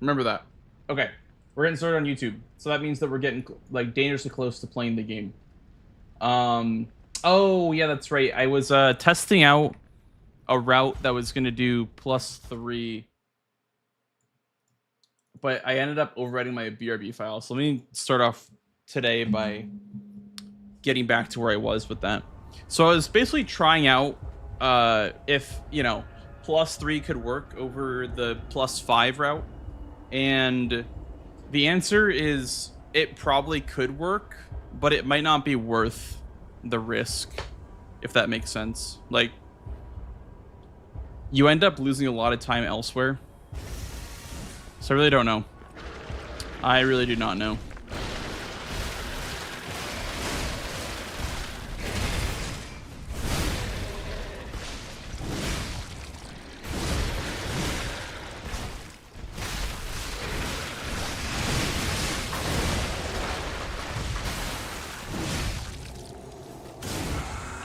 Remember that. Okay. We're getting started on YouTube. So that means that we're getting, like, dangerously close to playing the game. Oh, yeah, that's right. I was testing out a route that was going to do +3. But I ended up overwriting my BRB file. So let me start off today by getting back to where I was with that. So I was basically trying out if, you know, +3 could work over the +5 route. And the answer is it probably could work, but it might not be worth the risk, if that makes sense. Like, you end up losing a lot of time elsewhere. So I really don't know. I really do not know.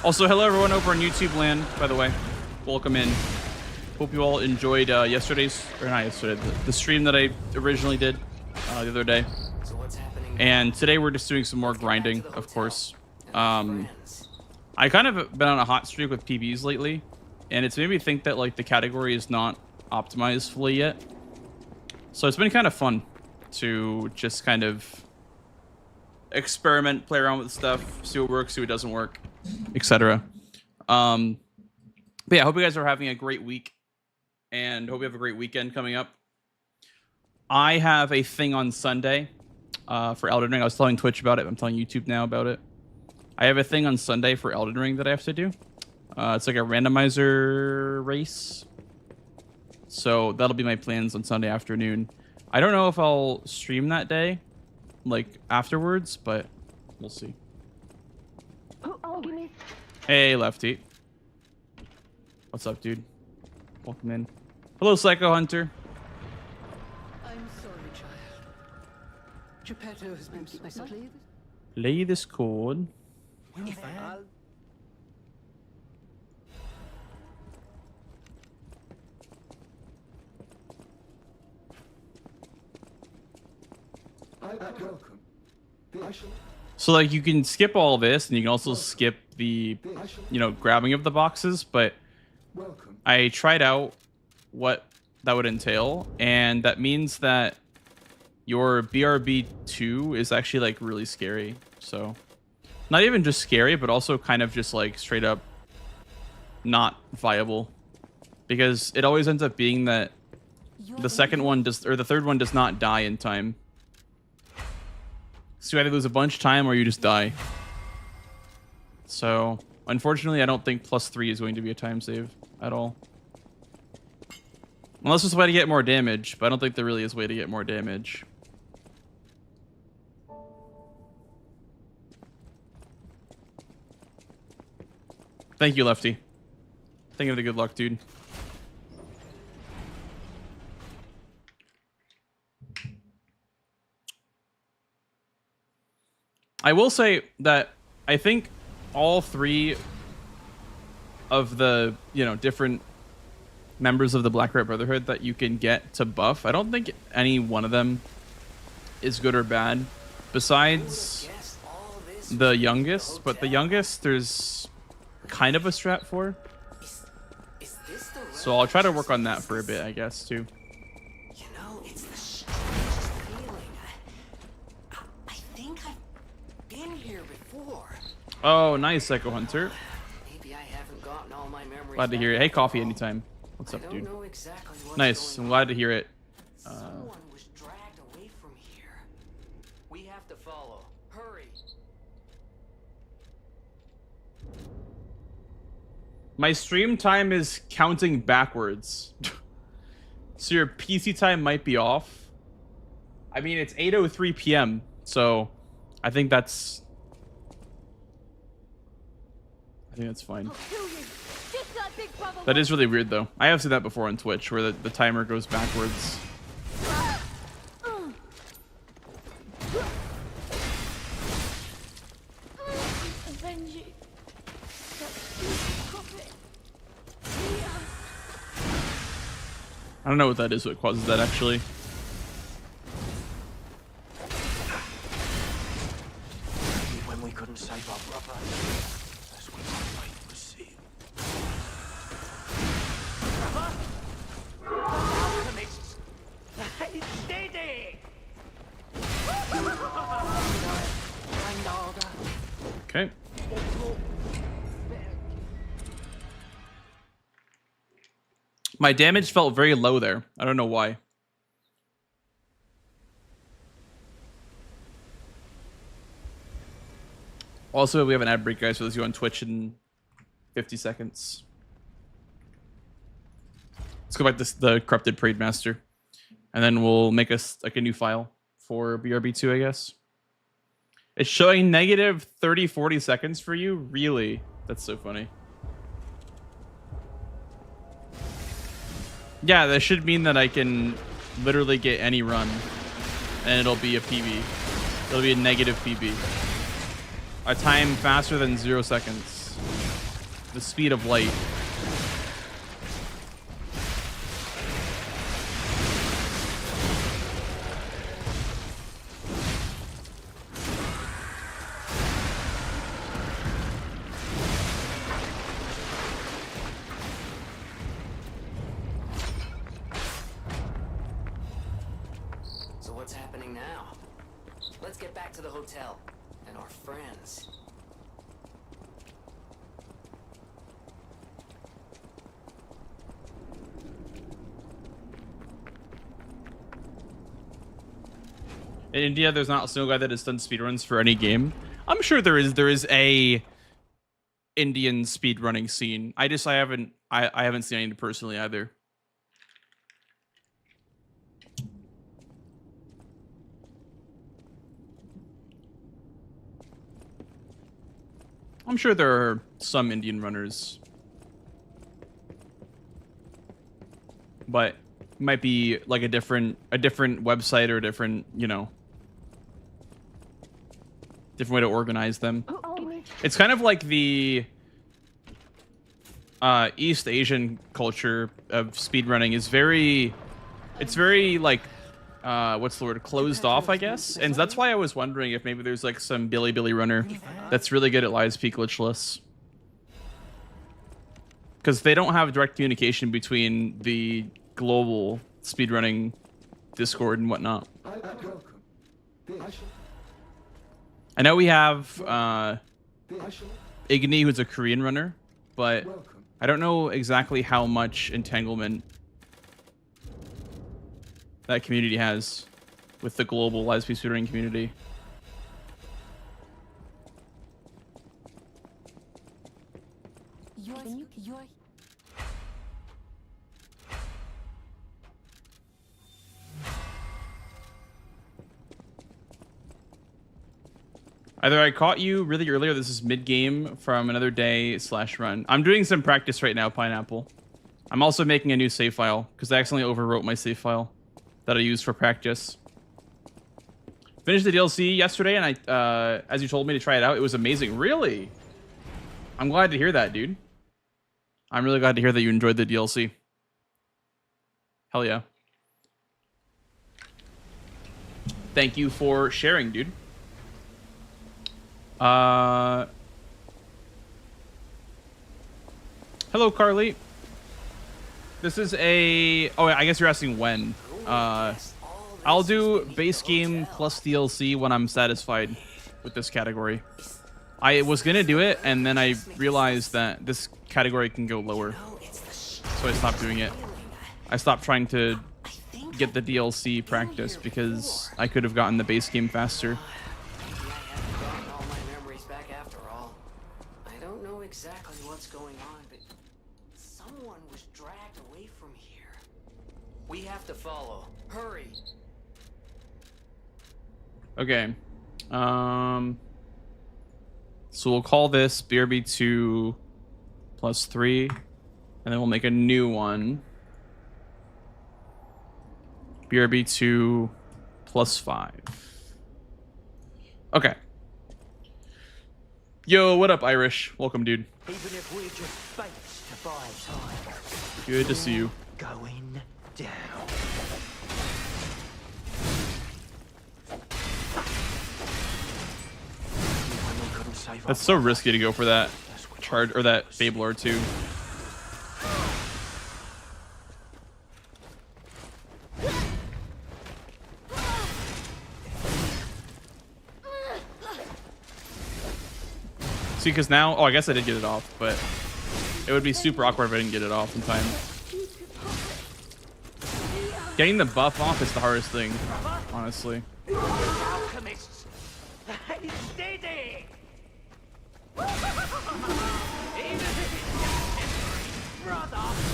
Also, hello everyone over on YouTube land, by the way. Welcome in. Hope you all enjoyed yesterday's, or not yesterday, the stream that I originally did the other day. So what's happening? And today we're just doing some more grinding, of course. I kind of been on a hot streak with PBs lately, and it's made me think that like the category is not optimized fully yet. So it's been kind of fun to just kind of experiment, play around with stuff, see what works, see what doesn't work, etc. But yeah, I hope you guys are having a great week, and hope you have a great weekend coming up. I have a thing on Sunday for Elden Ring. I was telling Twitch about it. I'm telling YouTube now about it. I have a thing on Sunday for Elden Ring that I have to do. It's like a randomizer race. So that'll be my plans on Sunday afternoon. I don't know if I'll stream that day, like afterwards, but we'll see. Hey, Lefty. What's up, dude? Welcome in. Hello, Psycho Hunter. I'm sorry, child. Geppetto has been myself. Play this chord. So like you can skip all this, and you can also skip the, you know, grabbing of the boxes, but I tried out what that would entail, and that means that your BRB2 is actually like really scary. So not even just scary, but also kind of just like straight up not viable, because it always ends up being that the second one does, or the third one does not die in time. So you either lose a bunch of time or you just die. So unfortunately, I don't think +3 is going to be a time save at all. Unless there's a way to get more damage, but I don't think there really is a way to get more damage. Thank you, Lefty. Thank you for the good luck, dude. I will say that I think all three of the, you know, different members of the Rabbit Brotherhood that you can get to buff, I don't think any one of them is good or bad, besides the youngest. But the youngest, there's kind of a strat for. So I'll try to work on that for a bit, I guess, too. You know, it's the strangest feeling. I think I've been here before. Oh, nice, Psycho Hunter. Maybe I haven't gotten all my memories. Glad to hear it. Hey, Coffee, anytime. What's up, dude? Nice. I'm glad to hear it. Someone was dragged away from here. We have to follow. Hurry. My stream time is counting backwards. So your PC time might be off. I mean, it's 8:03 p.m. So I think that's fine. That is really weird, though. I have seen that before on Twitch, where the timer goes backwards. I don't know what that is, what causes that, actually. couldn't save our brother. That's what my fate was sealed. Brother? The alchemists! It's steady! Okay. My damage felt very low there. I don't know why. Also, we have an ad break, guys, for those of you on Twitch in 50 seconds. Let's go back to the corrupted Parade Master. And then we'll make us like a new file for BRB2, I guess. It's showing negative 30, 40 seconds for you? Really? That's so funny. Yeah, that should mean that I can literally get any run. And it'll be a PB. It'll be a negative PB. A time faster than 0 seconds. The speed of light. So what's happening now? Let's get back to the hotel and our friends. In India, there's not a single guy that has done speedruns for any game. I'm sure there is. There is a Indian speedrunning scene. I haven't seen any personally either. I'm sure there are some Indian runners, but it might be like a different website or a different, you know, different way to organize them. It's kind of like the East Asian culture of speedrunning is very, it's very like, what's the word, closed off, I guess. And that's why I was wondering if maybe there's like some Billy runner that's really good at live speed glitchless. Because they don't have direct communication between the global speedrunning Discord and whatnot. I know we have Igni, who's a Korean runner, but I don't know exactly how much entanglement that community has with the global live speed speedrunning community. Either I caught you really early or this is mid-game from another day / run. I'm doing some practice right now, Pineapple. I'm also making a new save file because I accidentally overwrote my save file that I used for practice. Finished the DLC yesterday and I, as you told me to try it out, it was amazing. Really? I'm glad to hear that, dude. I'm really glad to hear that you enjoyed the DLC. Hell yeah. Thank you for sharing, dude. Hello, Carly. This is a... Oh, I guess you're asking when. I'll do base game plus DLC when I'm satisfied with this category. I was gonna do it, and then I realized that this category can go lower. So I stopped doing it. I stopped trying to get the DLC practice because I could have gotten the base game faster. Exactly what's going on, but someone was dragged away from here. We have to follow. Hurry. Okay. So we'll call this BRB2 plus 3, and then we'll make a new one. BRB2 plus 5. Okay. Yo, what up, Irish? Welcome, dude. Even if we're just fates to buy time. Good to see you. Going down. Anyone who couldn't save our That's so brother. risky to go for that That's what charge or that Fable R2. See, because now, oh, I guess I did get it off, but it would be super awkward if I didn't get it off in time. Getting the buff off is the hardest thing, honestly. Alchemists. Steady. Brother,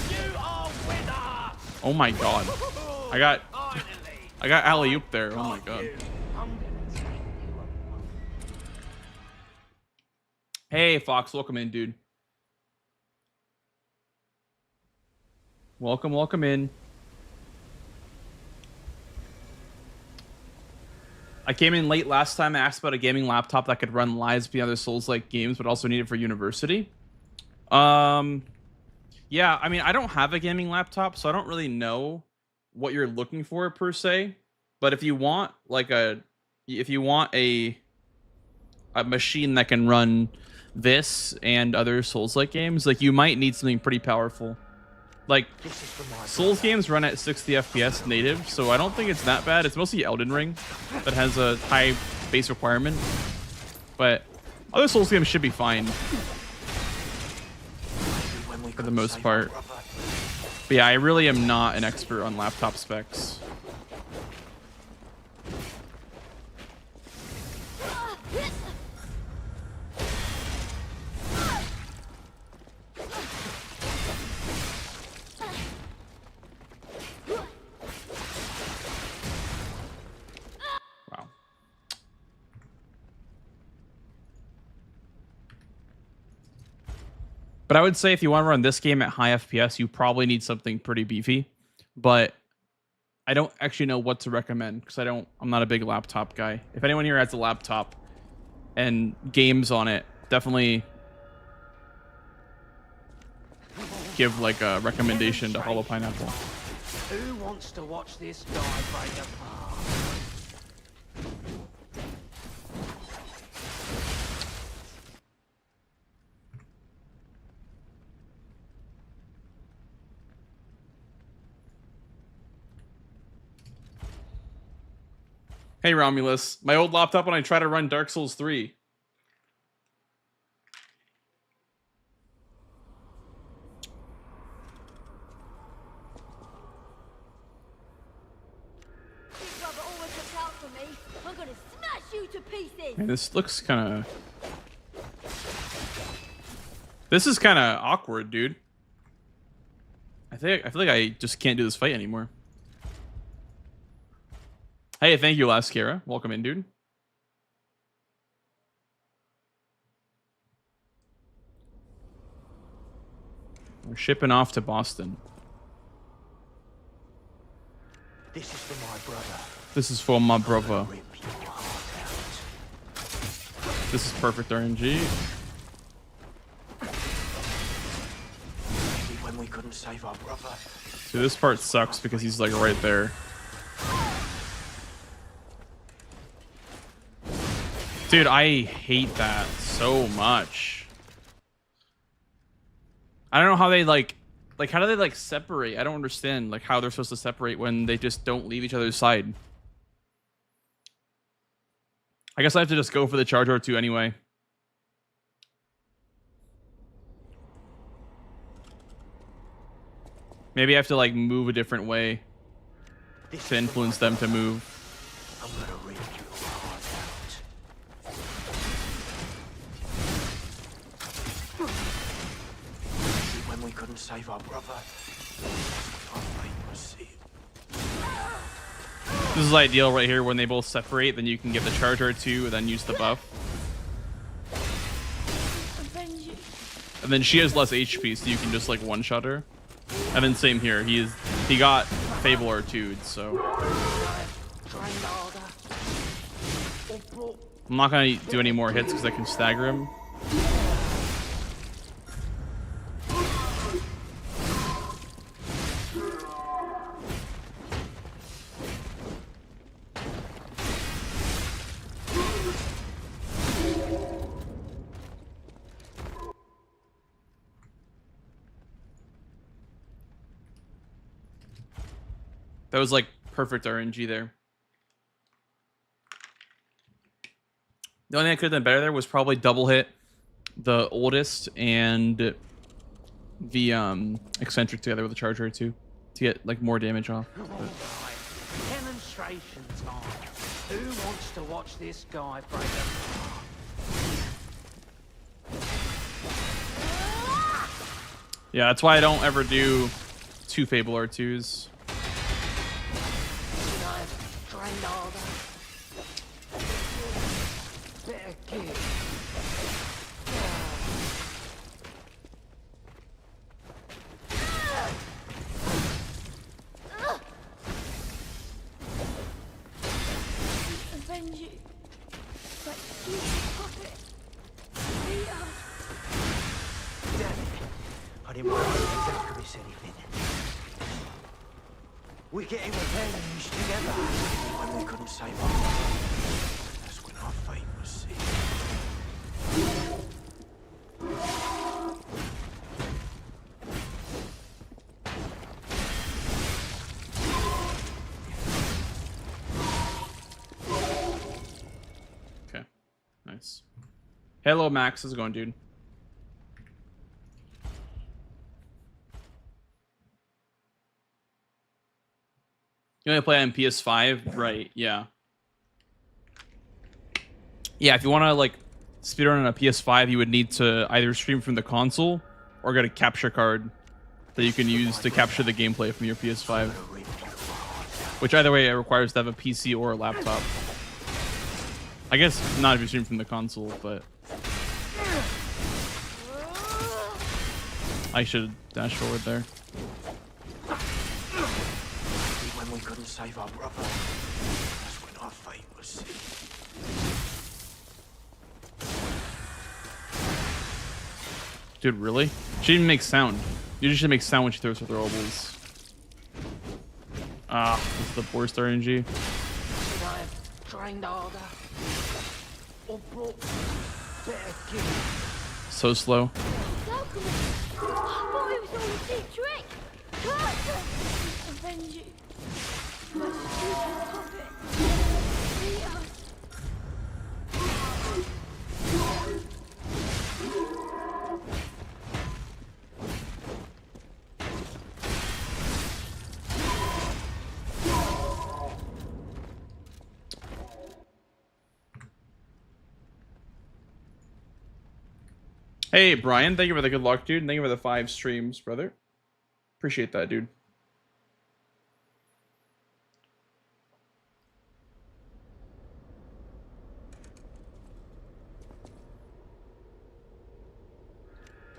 you are with us. Oh my god. I got alley-oop there. Oh my god. Hey, Fox, welcome in, dude. Welcome in. I came in late last time. I asked about a gaming laptop that could run lives beyond other Souls-like games, but also needed for university. Yeah, I mean, I don't have a gaming laptop, so I don't really know what you're looking for per se. But if you want like a machine that can run this and other Souls-like games, like you might need something pretty powerful. Like Souls games run at 60 FPS native, so I don't think it's that bad. It's mostly Elden Ring that has a high base requirement, but other Souls games should be fine for the most part. But yeah, I really am not an expert on laptop specs. Wow. But I would say if you want to run this game at high FPS, you probably need something pretty beefy. But I don't actually know what to recommend because I'm not a big laptop guy. If anyone here has a laptop and games on it, definitely give like a recommendation to Hollow Pineapple. Who wants to watch this guy break apart? Hey Romulus, my old laptop when I try to run Dark Souls 3. Big brother always looks out for me. I'm gonna smash you to pieces. Man, this looks kind of... This is kind of awkward, dude. I feel like I just can't do this fight anymore. Hey, thank you, Lascara. Welcome in, dude. We're shipping off to Boston. This is for my brother. This is for my brother. Rip your heart out. This is perfect RNG. Maybe when we couldn't save our brother. See, this part sucks because he's like right there. Dude, I hate that so much. I don't know how they like how do they like separate? I don't understand like how they're supposed to separate when they just don't leave each other's side. I guess I have to just go for the charge R2 anyway. Maybe I have to like move a different way to influence them to move. I'm gonna rip your heart out. Maybe when we couldn't save our brother. I'll wait and see. This is ideal right here when they both separate, then you can get the charge R2 and then use the buff. Avenge you. And then she has less HP, so you can just like one-shot her. And then same here, he got Fable R2'd, so I'm not gonna do any more hits because I can stagger him. That was like perfect RNG there. The only thing I could have done better there was probably double hit the oldest and the eccentric together with the charger too, to get like more damage off. All right. Demonstration time. Who wants to watch this guy break apart? Yeah, that's why I don't ever do 2 Fable R2s. I've trained all that. Better kid. Avenge you. But you puppet. Beat us. Damn it. I didn't want to exactly miss anything. We're getting revenge together. When we couldn't save our brother, that's when our fate was sealed. Okay, nice. Hello, Max. How's it going, dude? You only play on PS5, right? Yeah. Yeah, if you want to like speedrun on a PS5, you would need to either stream from the console or get a capture card that you can use to capture the gameplay from your PS5. Which either way, it requires to have a PC or a laptop. I guess not if you stream from the console, but I should dash forward there. When we couldn't save our brother, that's when our fate was sealed. Dude, really? She didn't make sound. You just should make sound when she throws her throwables. Ah, this is the worst RNG. Should I have trained harder? Or brought better gear? So slow. Welcome. I thought it was all a big trick. Avenge you. But stupid puppet. Beat us. Hey, Brian, thank you for the good luck, dude. And thank you for the 5 streams, brother. Appreciate that, dude.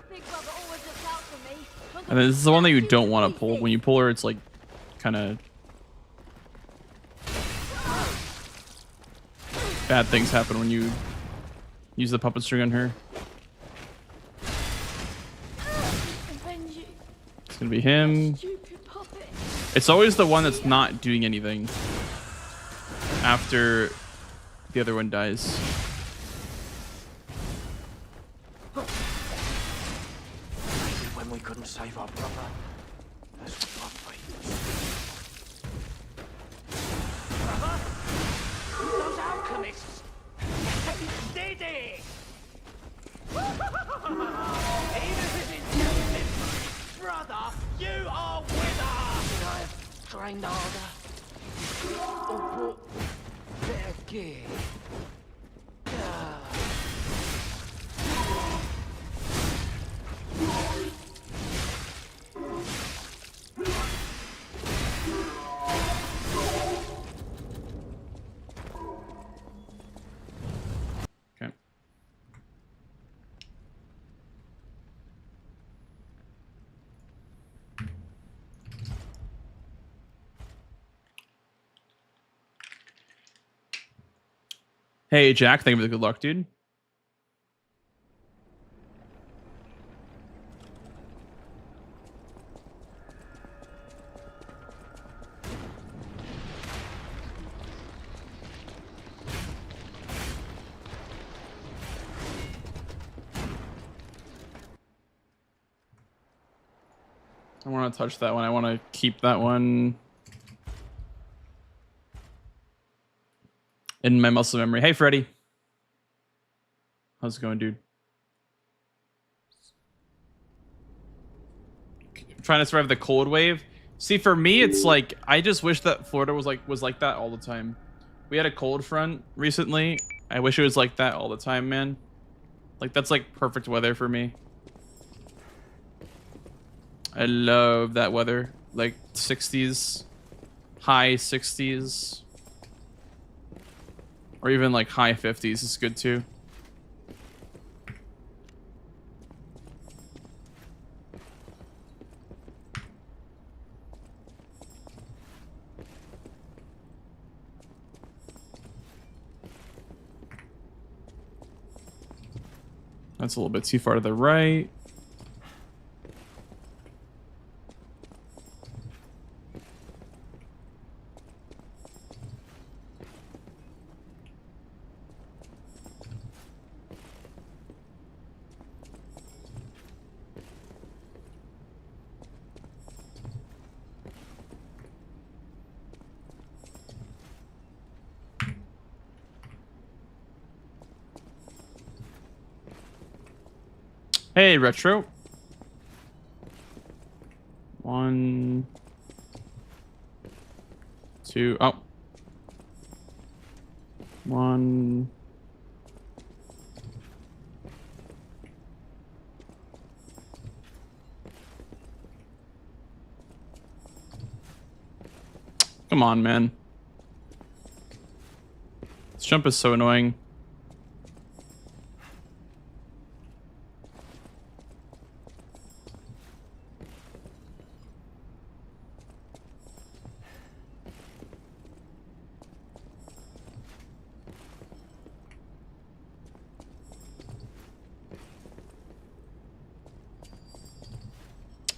Big brother always looks out for me. And this is the one that you don't want to pull. When you pull her, it's like kind of bad things happen when you use the puppet string on her. Avenge you. It's gonna be him. Stupid puppet. It's always the one that's not doing anything after the other one dies. When we couldn't save our brother, that's when our fate was sealed. Those alchemists! Steady! Even if it's intelligent, brother, you are with us! Should I have trained harder? Or brought better gear? Okay. Hey, Jack, thank you for the good luck, dude. I want to touch that one. I want to keep that one. in my muscle memory. Hey, Freddy. How's it going, dude? I'm trying to survive the cold wave. See, for me, it's like I just wish that Florida was like that all the time. We had a cold front recently. I wish it was like that all the time, man. Like that's like perfect weather for me. I love that weather. Like 60s, high 60s, or even like high 50s is good too. That's a little bit too far to the right. Hey, Retro. 1, 2, oh. 1. Come on, man. This jump is so annoying.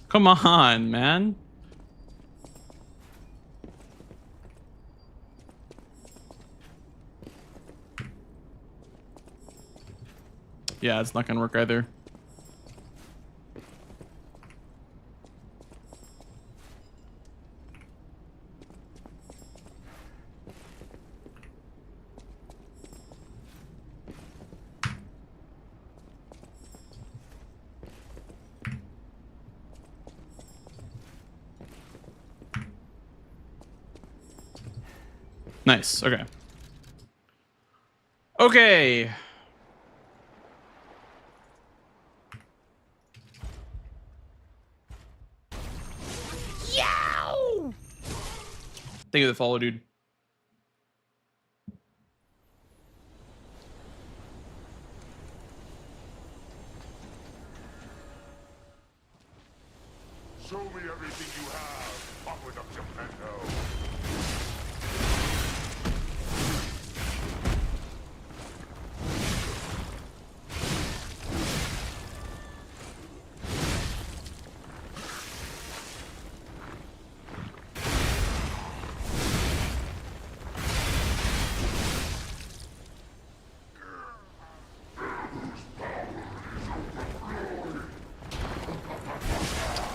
Come on, man. Yeah, it's not gonna work either. Nice. Okay. Okay. Yow! Thank you for the follow, dude. Show me everything you have. Upward up Geppetto.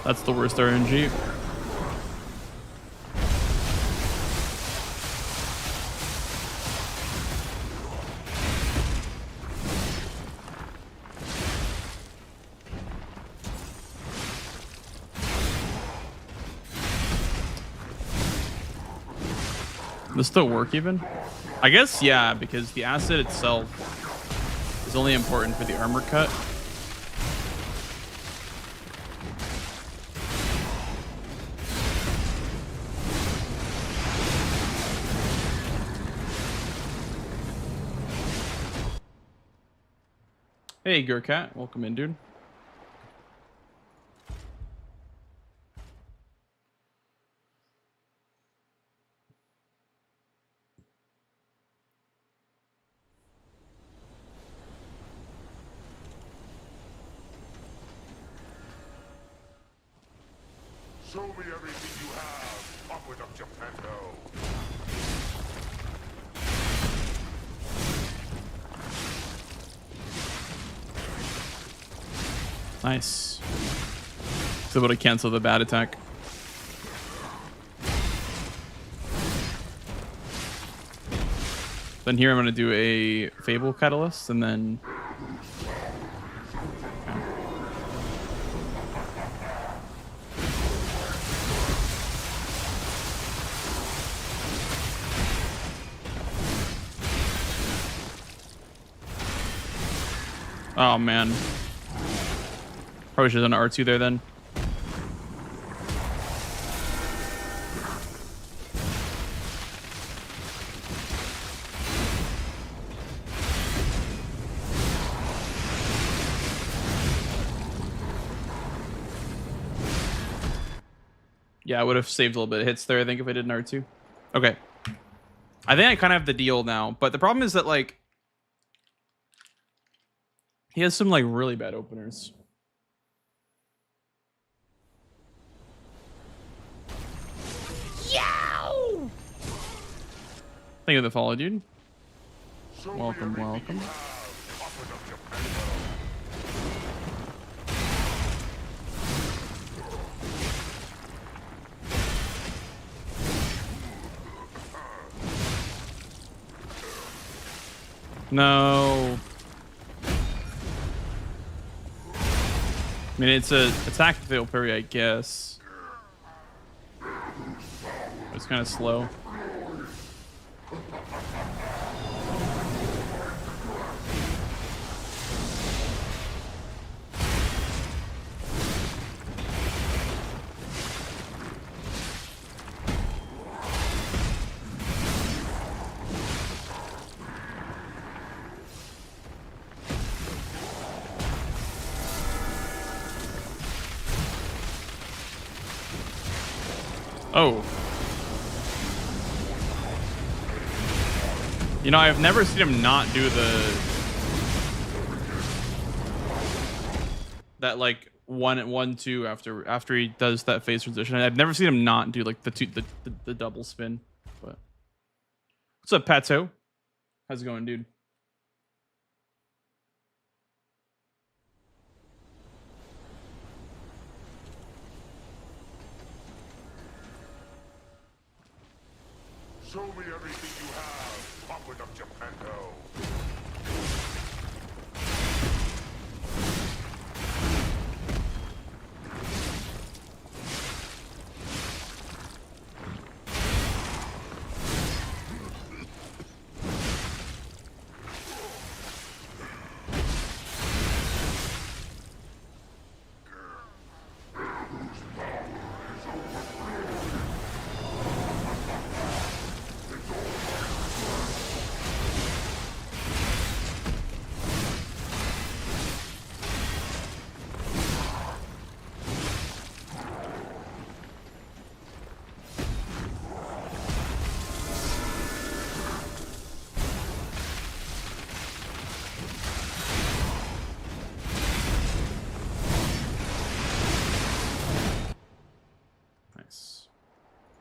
That's the worst RNG. Does this still work even? I guess, yeah, because the acid itself is only important for the armor cut. Hey, Gurkat. Welcome in, dude. Show me everything you have. Upward up Geppetto. Nice. It's able to cancel the bad attack. Then here I'm going to do a Fable Catalyst, and then... Okay. Oh, man. Probably should have done R2 there, then. Yeah, I would have saved a little bit of hits there, I think, if I did an R2. Okay. I think I kind of have the deal now, but the problem is that, like, he has some, like, really bad openers. Yow! Thank you for the follow, dude. Show me Welcome, everything welcome. you have. Open up your panther. No. I mean, it's a attack fail parry, I guess. It's kind of slow. Oh. You know, I've never seen him not do that like 1-1-2 after he does that phase transition. I've never seen him not do like the double spin. But what's up, Pato? How's it going, dude? Show me everything you have. Open up your panther.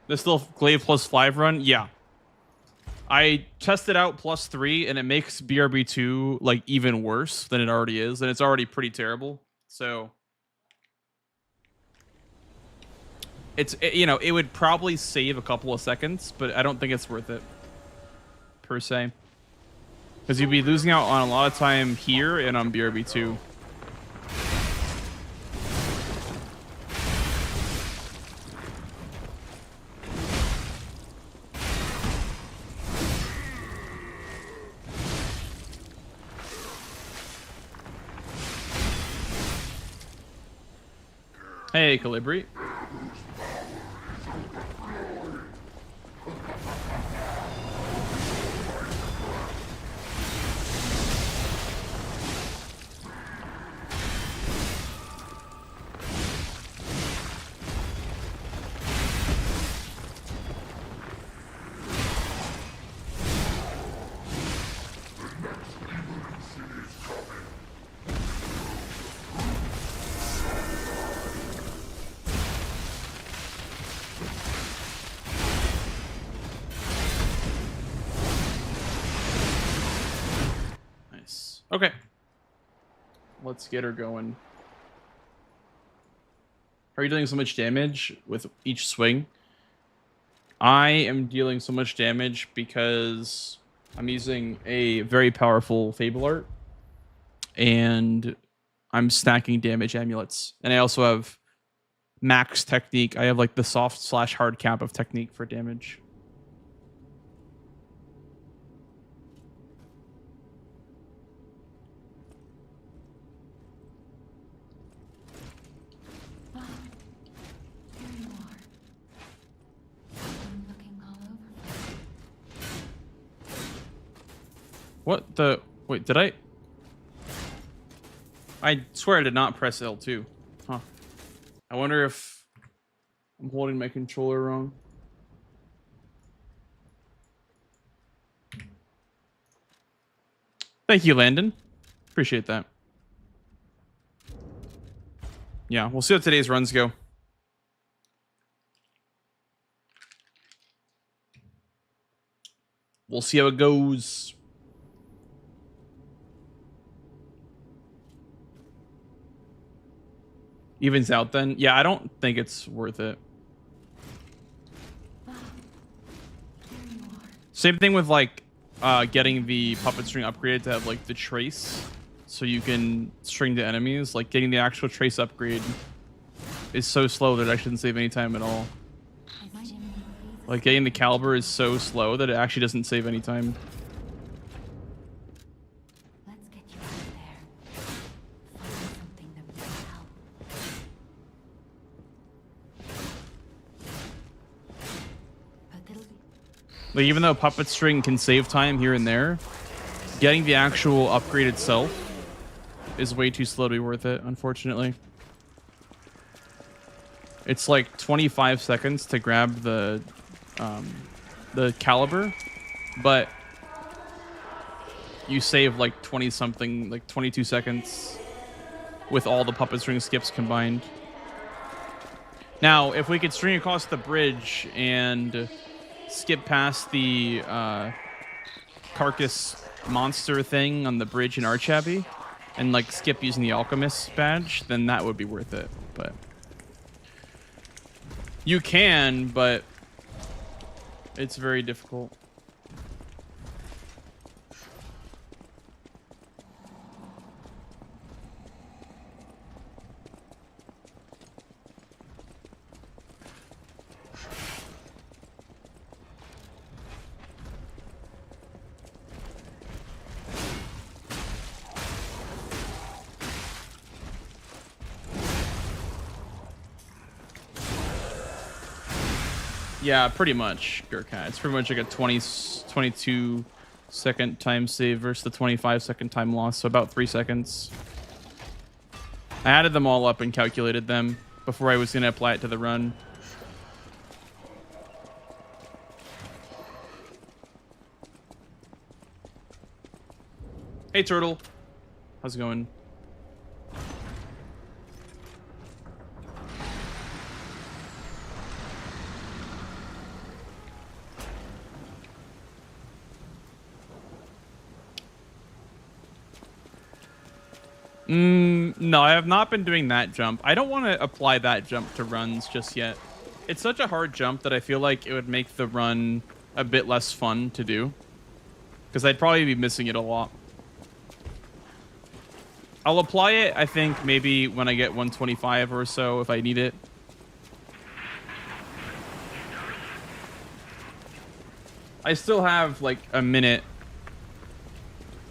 This little Glaive +5 run, yeah. I tested out +3, and it makes BRB2 like even worse than it already is, and it's already pretty terrible. So you know, it would probably save a couple of seconds, but I don't think it's worth it per se, because you'd be losing out on a lot of time here and on BRB2. Hey, Calibri. Okay. Let's get her going. Are you dealing so much damage with each swing? I am dealing so much damage because I'm using a very powerful Fable Art, and I'm stacking damage amulets. And I also have max technique. I have like the soft/hard cap of technique for damage. Here you are. I'm looking all over. What the? Wait, did I? I swear I did not press L2. Huh. I wonder if I'm holding my controller wrong. Thank you, Landon. Appreciate that. Yeah, we'll see how today's runs go. We'll see how it goes. Evens out then? Yeah, I don't think it's worth it. Same thing with like getting the puppet string upgraded to have like the trace so you can string to enemies. Like getting the actual trace upgrade is so slow that I shouldn't save any time at all. Like getting the caliber is so slow that it actually doesn't save any time. Let's get you out of there. Find something that will help. But it'll be... Like even though puppet string can save time here and there, getting the actual upgrade itself is way too slow to be worth it, unfortunately. It's like 25 seconds to grab the caliber, but you save like 20 something, like 22 seconds with all the puppet string skips combined. Now, if we could string across the bridge and skip past the carcass monster thing on the bridge in Archabbey and like skip using the alchemist badge, then that would be worth it. But you can, but it's very difficult. Yeah, pretty much, Gurkha. It's pretty much like a 22 second time save versus the 25 second time loss, so about 3 seconds. I added them all up and calculated them before I was going to apply it to the run. Hey, Turtle. How's it going? No, I have not been doing that jump. I don't want to apply that jump to runs just yet. It's such a hard jump that I feel like it would make the run a bit less fun to do, because I'd probably be missing it a lot. I'll apply it, I think, maybe when I get 125 or so, if I need it. I still have like a minute,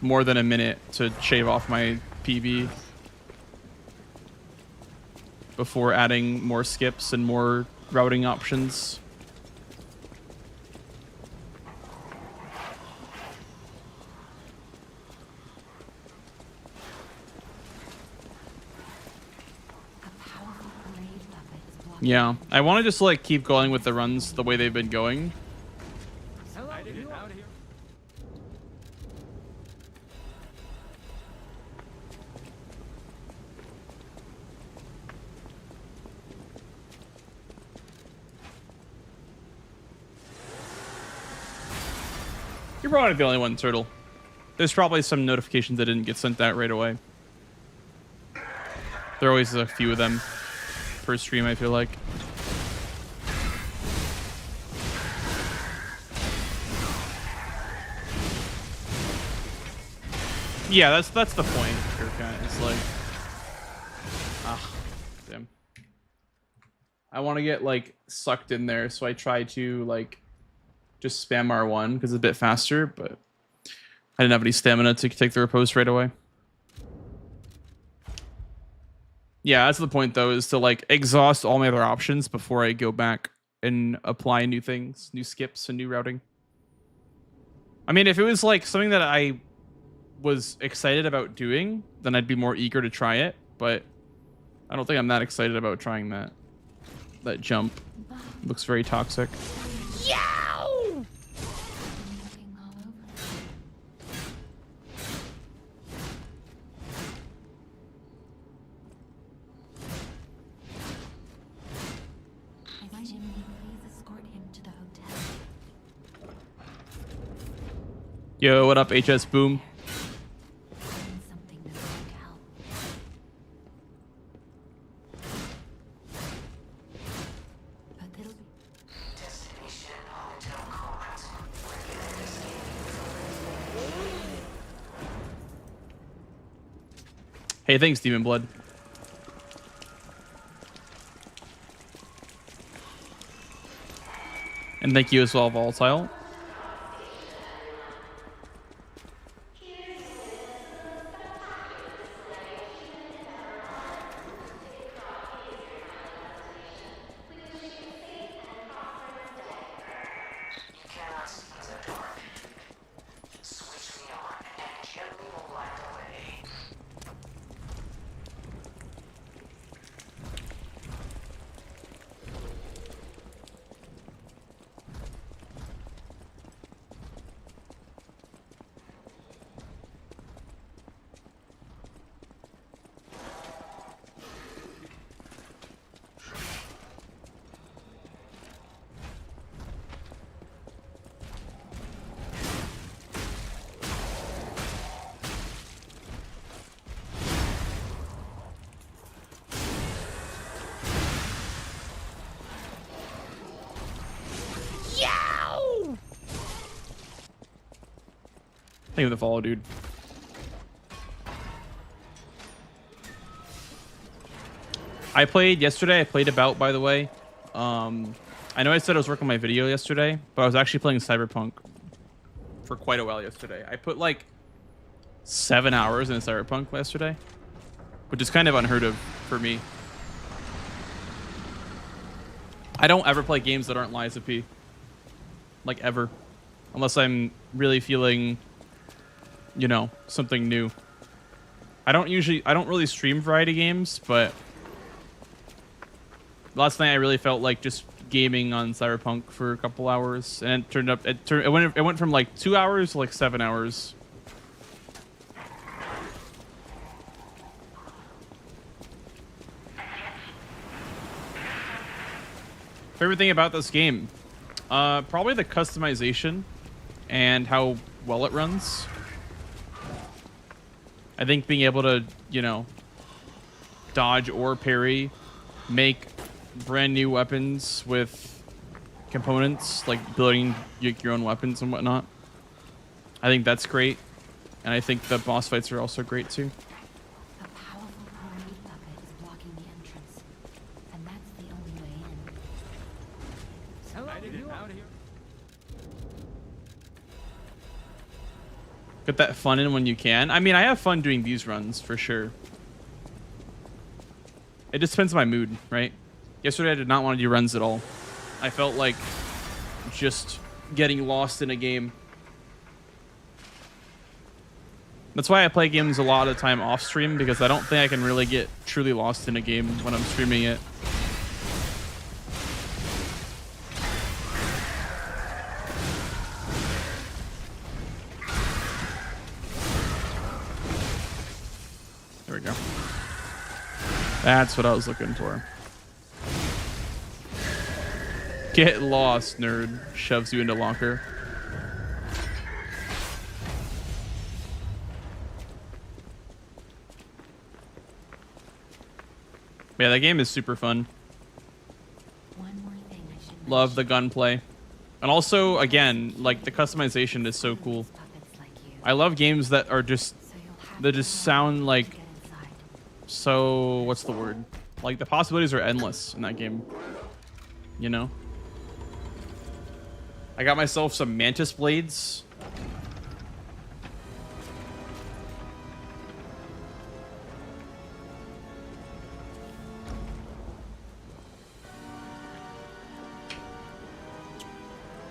more than a minute, to shave off my PB before adding more skips and more routing options. Yeah, I want to just like keep going with the runs the way they've been going. You're probably the only one, Turtle. There's probably some notifications that didn't get sent out right away. There always is a few of them per stream, I feel like. Yeah, that's the point. It's like, damn. I want to get like sucked in there, so I try to like just spam R1 because it's a bit faster, but I didn't have any stamina to take the riposte right away. Yeah, that's the point though, is to like exhaust all my other options before I go back and apply new things, new skips and new routing. I mean, if it was like something that I was excited about doing, then I'd be more eager to try it, but I don't think I'm that excited about trying that. That jump looks very toxic. Looking all over. Is Jimmy, please escort him to the hotel. Yo, what up, HS Boom? Find something to work out. But it'll be Hey, thanks, Demon Blood. And thank you as well, Volatile. Thank you for the follow, dude. I played yesterday. I played about, by the way. I know I said I was working on my video yesterday, but I was actually playing Cyberpunk for quite a while yesterday. I put like 7 hours in Cyberpunk yesterday, which is kind of unheard of for me. I don't ever play games that aren't Lies of P. Like, ever. Unless I'm really feeling, you know, something new. I don't really stream variety games, but last night I really felt like just gaming on Cyberpunk for a couple hours, and it went from like 2 hours to like 7 hours. Favorite thing about this game? Probably the customization and how well it runs. I think being able to, you know, dodge or parry, make brand new weapons with components, like building your own weapons and whatnot. I think that's great. And I think the boss fights are also great too. a powerful parade puppet is blocking the entrance, and that's the only way in. Get that fun in when you can. I mean, I have fun doing these runs for sure. It just depends on my mood, right? Yesterday I did not want to do runs at all. I felt like just getting lost in a game. That's why I play games a lot of the time off stream, because I don't think I can really get truly lost in a game when I'm streaming it. There we go. That's what I was looking for. Get lost, nerd. Shoves you into locker. Yeah, that game is super fun. One more thing I should Love the gunplay. And also, again, like, the customization is so cool. puppets like you, I love games that are just so you'll that just sound like so, what's the word? Like the possibilities are endless in that game, you know? I got myself some mantis blades.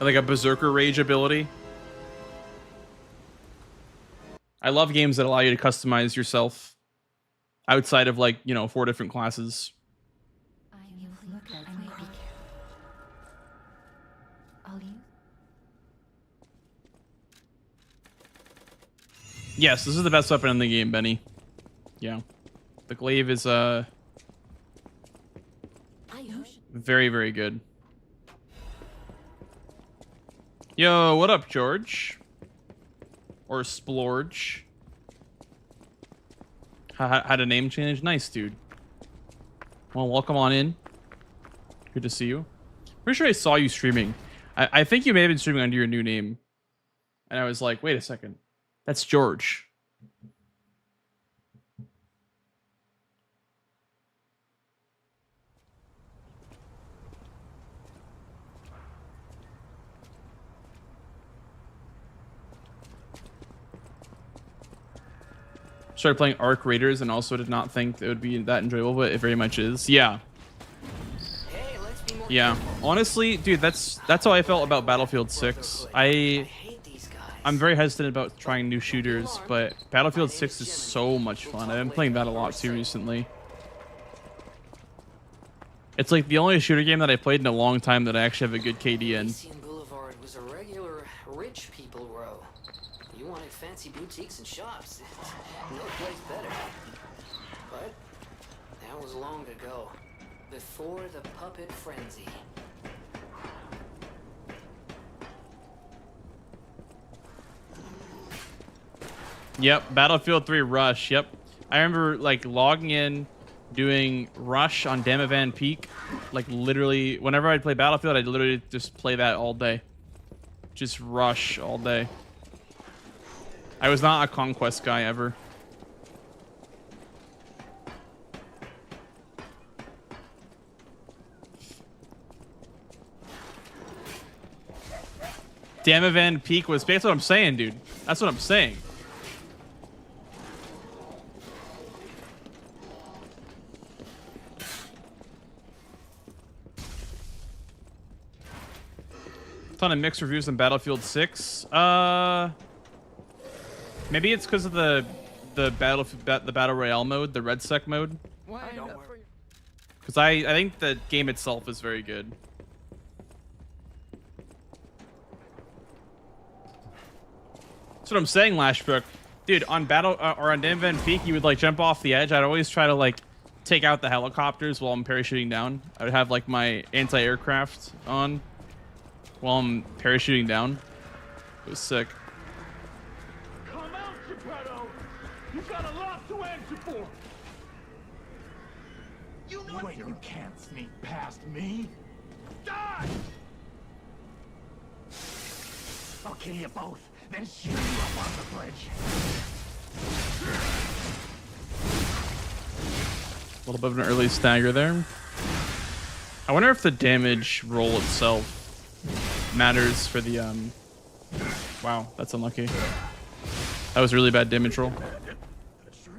Like a berserker rage ability. I love games that allow you to customize yourself outside of, like, you know, 4 different classes. Yes, this is the best weapon in the game, Benny. Yeah. The glaive is very, very good. Yo, what up, George? Or Splorge? Had a name change? Nice, dude. Well, welcome on in. Good to see you. Pretty sure I saw you streaming. I think you may have been streaming under your new name. And I was like, wait a second. That's George. Started playing Arc Raiders and also did not think it would be that enjoyable, but it very much is. Yeah. Hey, let's be more Yeah. Honestly, dude, that's how I felt about Battlefield 6. I hate these guys. I'm very hesitant about trying new shooters, but Battlefield 6 is so much fun. I've been playing that a lot too recently. It's like the only shooter game that I played in a long time that I actually have a good KD in. Elysian Boulevard was a regular rich people row. You wanted fancy boutiques and shops. No place better. But that was long ago. Before the puppet frenzy. Yep, Battlefield 3 Rush. Yep. I remember like logging in, doing Rush on Damavan Peak. Like literally, whenever I'd play Battlefield, I'd literally just play that all day. Just Rush all day. I was not a Conquest guy ever. Damavan Peak was... That's what I'm saying, dude. That's what I'm saying. Ton of mixed reviews on Battlefield 6. Maybe it's because of the battle royale mode, the Red Sec mode. Because I think the game itself is very good. That's what I'm saying, Lashbrook. Dude, on on Damavan Peak, you would like jump off the edge. I'd always try to like take out the helicopters while I'm parachuting down. I would have like my anti-aircraft on while I'm parachuting down. It was sick. Come out, Geppetto! You've got a lot to answer for! You know what? You can't sneak past me! Die! I'll kill you both, then shoot you up on the bridge. A little bit of an early stagger there. I wonder if the damage roll itself matters for the wow, that's unlucky. That was a really bad damage roll.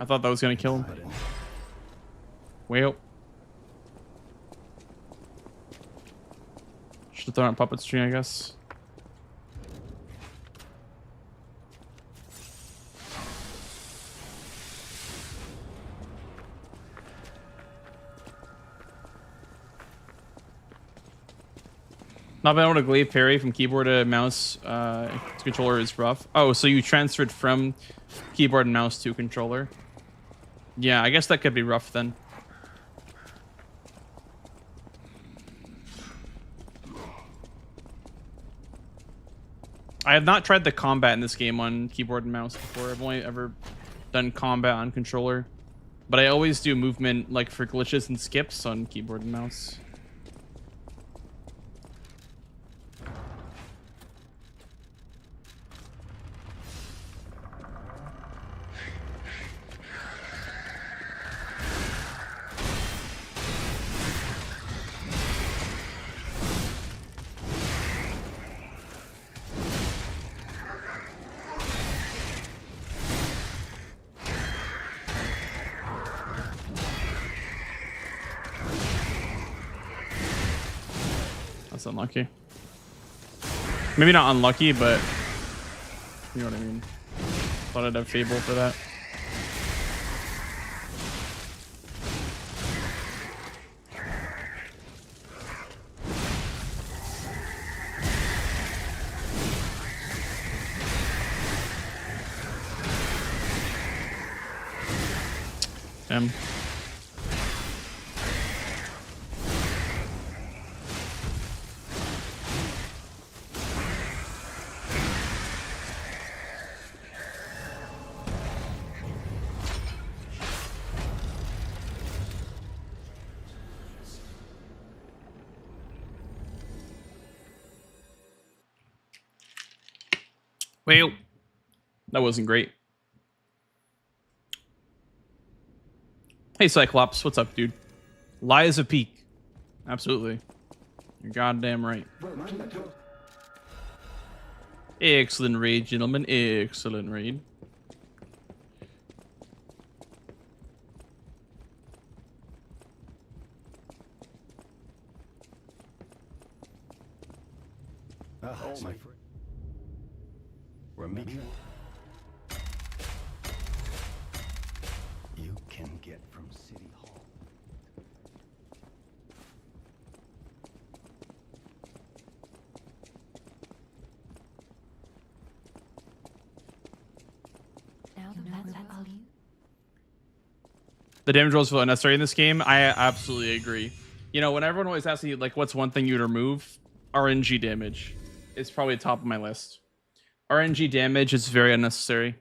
I thought that was gonna kill him. Well, should have thrown out puppet string, I guess. Not being able to glaive parry from keyboard to mouse to controller is rough. Oh, so you transferred from keyboard and mouse to controller. Yeah, I guess that could be rough then. I have not tried the combat in this game on keyboard and mouse before. I've only ever done combat on controller. But I always do movement like for glitches and skips on keyboard and mouse. That's unlucky. Maybe not unlucky, but you know what I mean. Thought I'd have Fable for that. Well, that wasn't great. Hey, Cyclops, what's up, dude? Lies of Peak. Absolutely. You're goddamn right. Excellent raid, gentlemen. Excellent raid. My friend. Remember, you can get from City Hall. Now that's all you. The damage rolls feel unnecessary in this game. I absolutely agree. You know, when everyone always asks me, like, what's one thing you'd remove? RNG damage. It's probably top of my list. RNG damage is very unnecessary.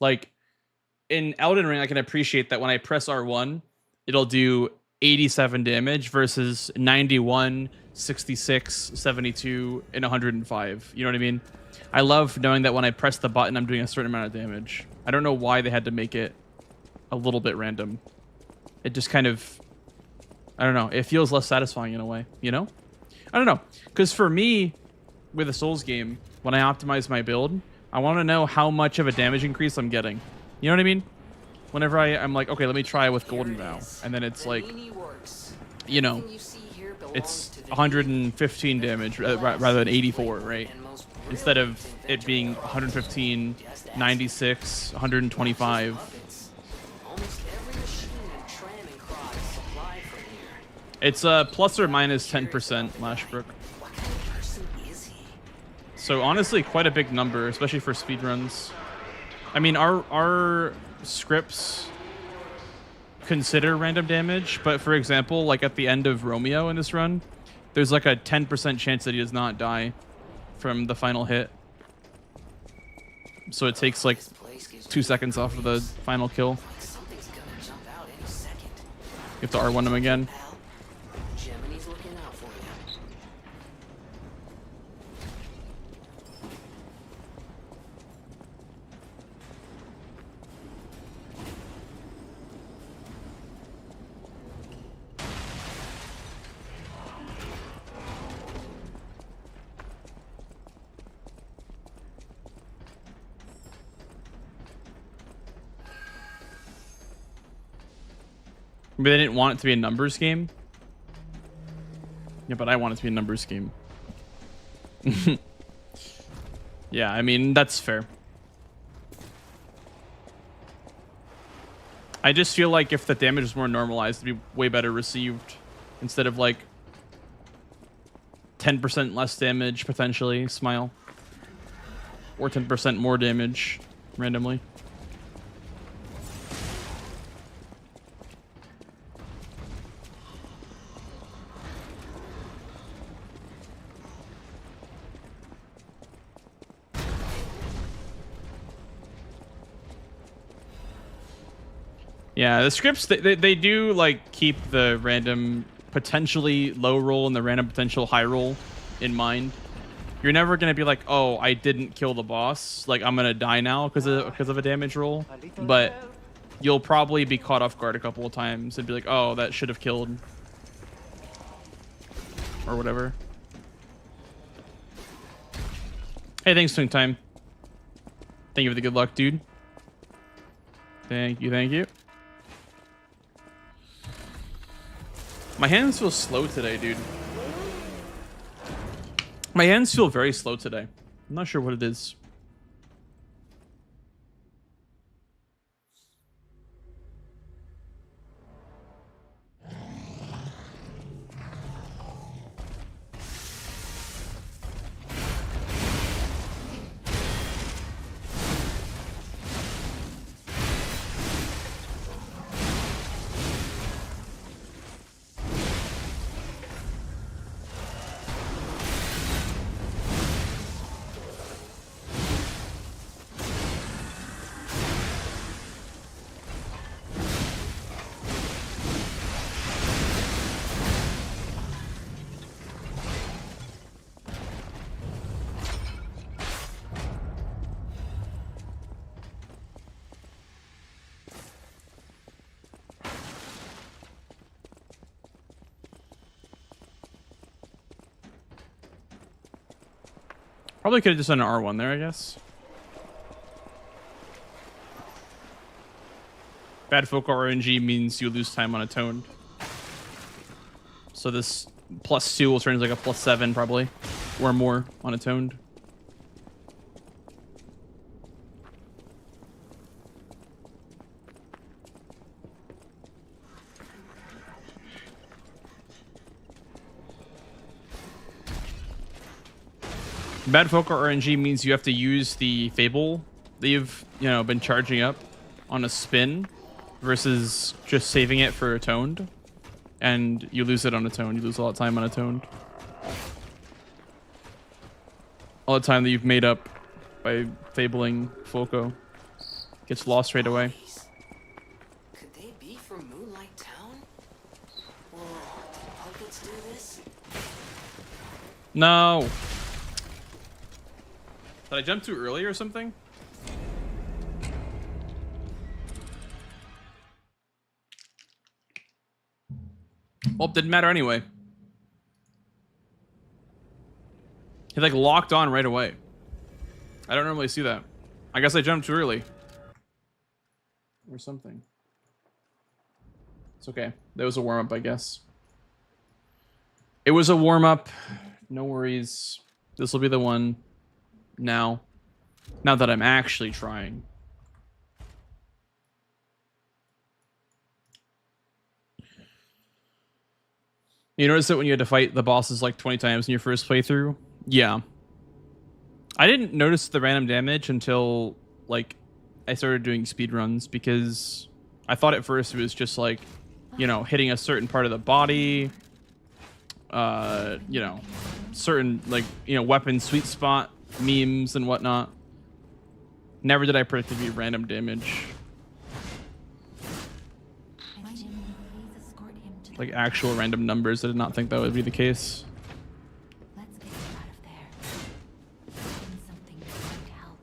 Like, in Elden Ring, I can appreciate that when I press R1, it'll do 87 damage versus 91, 66, 72, and 105. You know what I mean? I love knowing that when I press the button, I'm doing a certain amount of damage. I don't know why they had to make it a little bit random. It just kind of, I don't know. It feels less satisfying in a way, you know? I don't know. Because for me, with a Souls game, when I optimize my build, I want to know how much of a damage increase I'm getting. You know what I mean? Whenever I'm like, okay, let me try with Golden Vow. And then it's like, you know, it's 115 damage rather than 84, right? Instead of it being 115, 96, 125. It's plus or minus 10%, Lashbrook. So honestly, quite a big number, especially for speedruns. I mean, our scripts consider random damage, but for example, like at the end of Romeo in this run, there's like a 10% chance that he does not die from the final hit. So it takes like 2 seconds off of the final kill. You have to R1 him again. Maybe they didn't want it to be a numbers game. Yeah, but I want it to be a numbers game. Yeah, I mean, that's fair. I just feel like if the damage was more normalized, it'd be way better received. Instead of like 10% less damage, potentially, smile. Or 10% more damage, randomly. Yeah, the scripts, they do like keep the random potentially low roll and the random potential high roll in mind. You're never going to be like, oh, I didn't kill the boss. Like, I'm going to die now because of a damage roll. But you'll probably be caught off guard a couple of times and be like, oh, that should have killed. Or whatever. Hey, thanks, Twink Time. Thank you for the good luck, dude. Thank you, thank you. My hands feel slow today, dude. My hands feel very slow today. I'm not sure what it is. Probably could have just done an R1 there, I guess. Bad folk RNG means you lose time on a toned. So this +2 will turn into like a +7 probably, or more on a toned. Bad folk RNG means you have to use the Fable that you've, been charging up on a spin versus just saving it for a toned. And you lose it on a toned. You lose a lot of time on a toned. All the time that you've made up by fabling Foco gets lost right away. Could they be from Moonlight Town? Whoa, did puppets do this? No. Did I jump too early or something? Well, it didn't matter anyway. He like locked on right away. I don't normally see that. I guess I jumped too early. Or something. It's okay. That was a warm-up, I guess. It was a warm-up. No worries. This will be the one. Now that I'm actually trying. You notice that when you had to fight the bosses like 20 times in your first playthrough? Yeah. I didn't notice the random damage until like I started doing speedruns, because I thought at first it was just like, hitting a certain part of the body, certain like, weapon sweet spot memes and whatnot. Never did I predict it to be random damage. Like actual random numbers. I did not think that would be the case. Let's get you out of there. Find something that might help.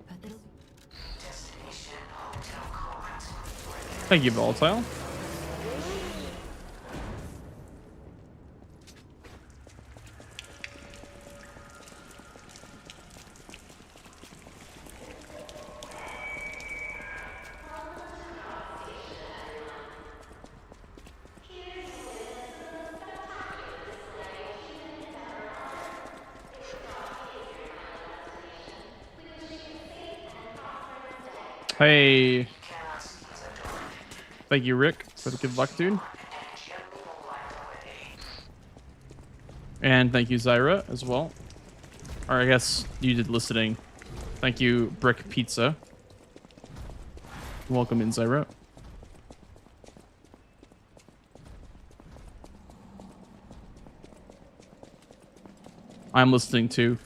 But this Thank you, Volatile. Hey. Thank you, Rick, for the good luck, dude. And thank you, Zyra, as well. Or I guess you did listening. Thank you, Brick Pizza. Welcome in, Zyra. I'm listening too.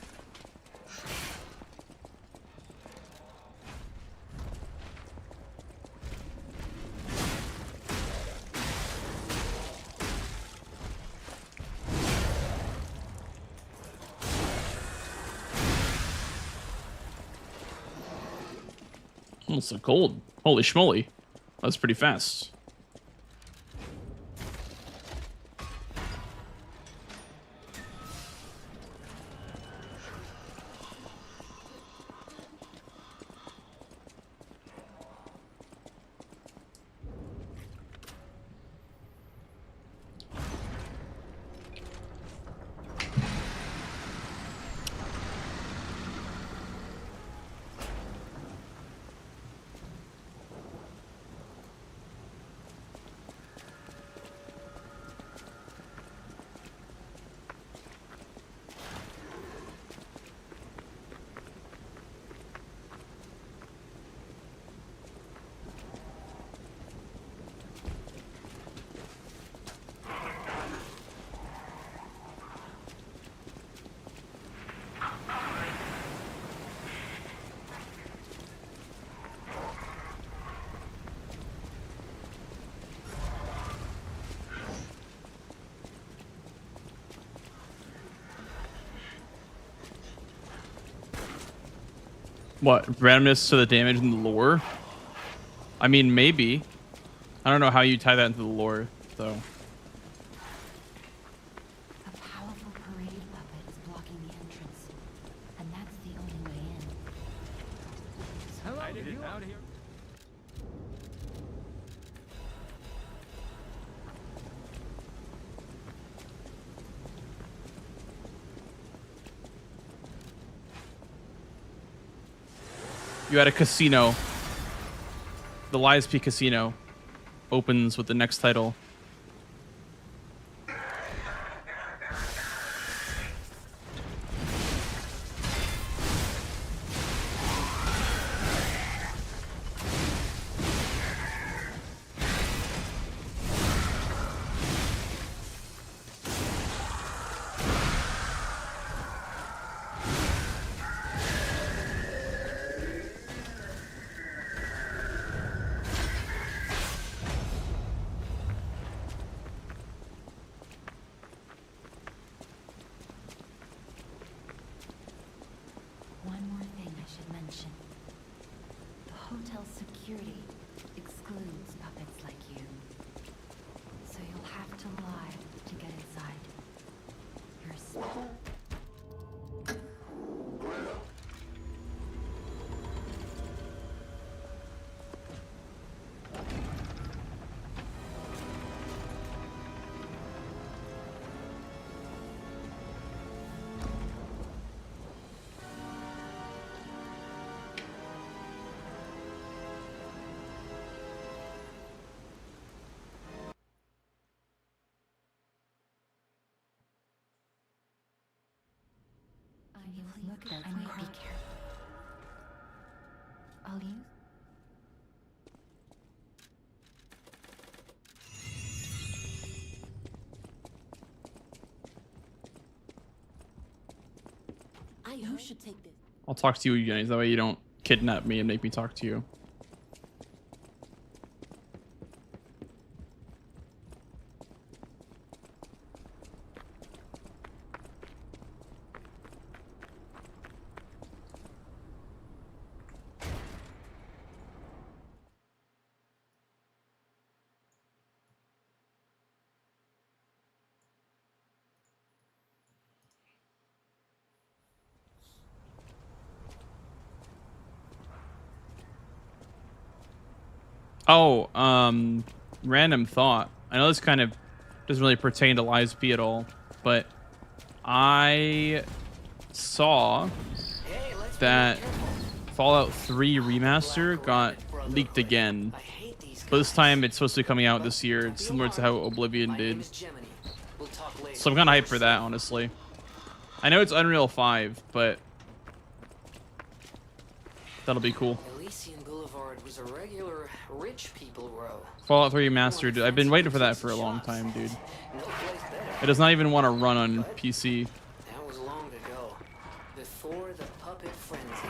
Almost a gold. Holy schmoly. That's pretty fast. What, randomness to the damage in the lore? I mean, maybe. I don't know how you tie that into the lore, though. A powerful parade puppet is blocking the entrance, and that's the only way in. Hello, I did it out here. You had a casino. The Lies P Casino opens with the next title. One more thing I should mention. The hotel's security excludes puppets like you. So you'll have to lie to get inside. You're a look at I need to be careful. I'll use. Who should take this? I'll talk to you, Jenny. That way you don't kidnap me and make me talk to you. Oh, random thought. I know this kind of doesn't really pertain to Lies P at all, but I saw that Fallout 3 Remaster got leaked again. But this time it's supposed to be coming out this year. It's similar to how Oblivion did. So I'm kind of hyped for that, honestly. I know it's Unreal 5, but that'll be cool. Was a regular rich people row. Fallout 3 Remastered. I've been waiting for that for a long time, dude. It does not even want to run on PC. That was long ago, before the puppet frenzy.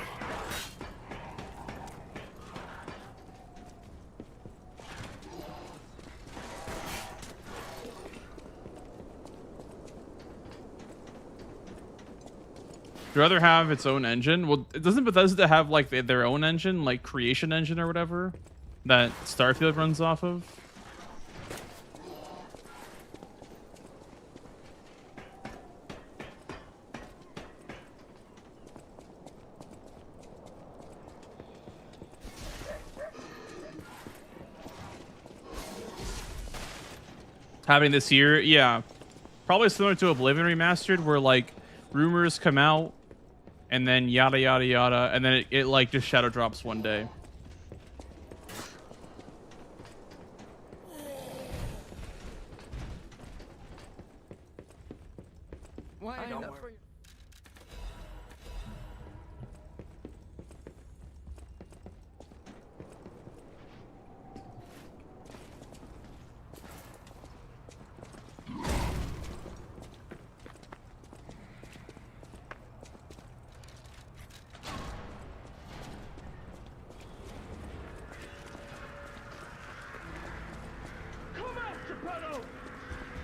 Would you rather have its own engine? Well, doesn't Bethesda have like their own engine, like Creation Engine or whatever, that Starfield runs off of? Happening this year? Yeah. Probably similar to Oblivion Remastered, where like rumors come out and then yada yada yada, and then it like just shadow drops one day. Why don't worry.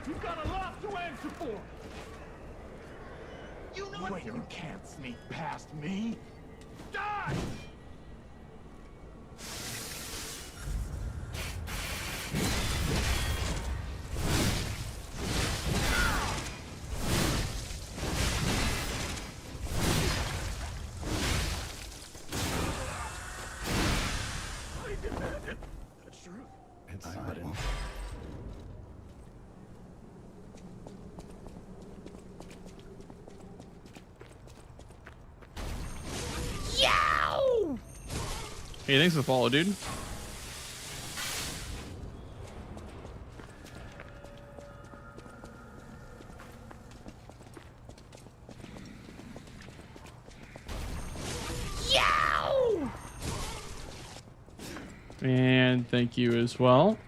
You've got a lot to answer for! You know Wait, you can't sneak past me! Die! That's true. It's sudden. Hey, thanks for the follow, dude. And thank you as well.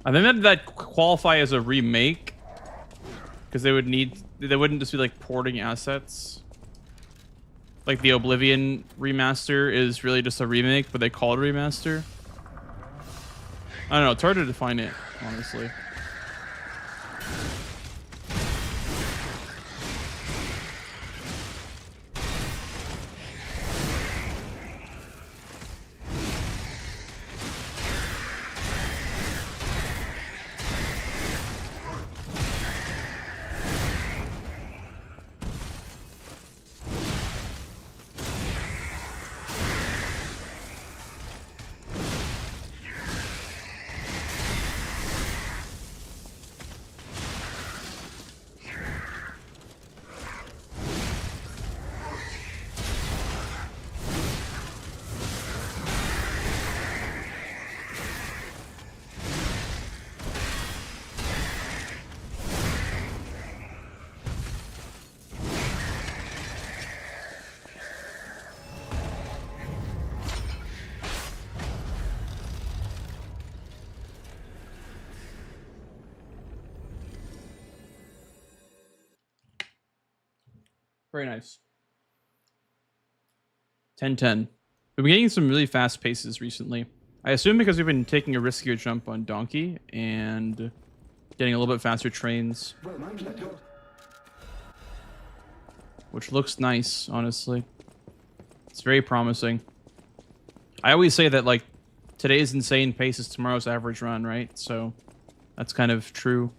I think that qualify as a remake because they wouldn't just be like porting assets. Like the Oblivion remaster is really just a remake, but they call it a remaster. I don't know, it's hard to define it, honestly. Very nice. 10-10. We've been getting some really fast paces recently. I assume because we've been taking a riskier jump on Donkey and getting a little bit faster trains. Which looks nice, honestly. It's very promising. I always say that, like, today's insane pace is tomorrow's average run, right? So that's kind of true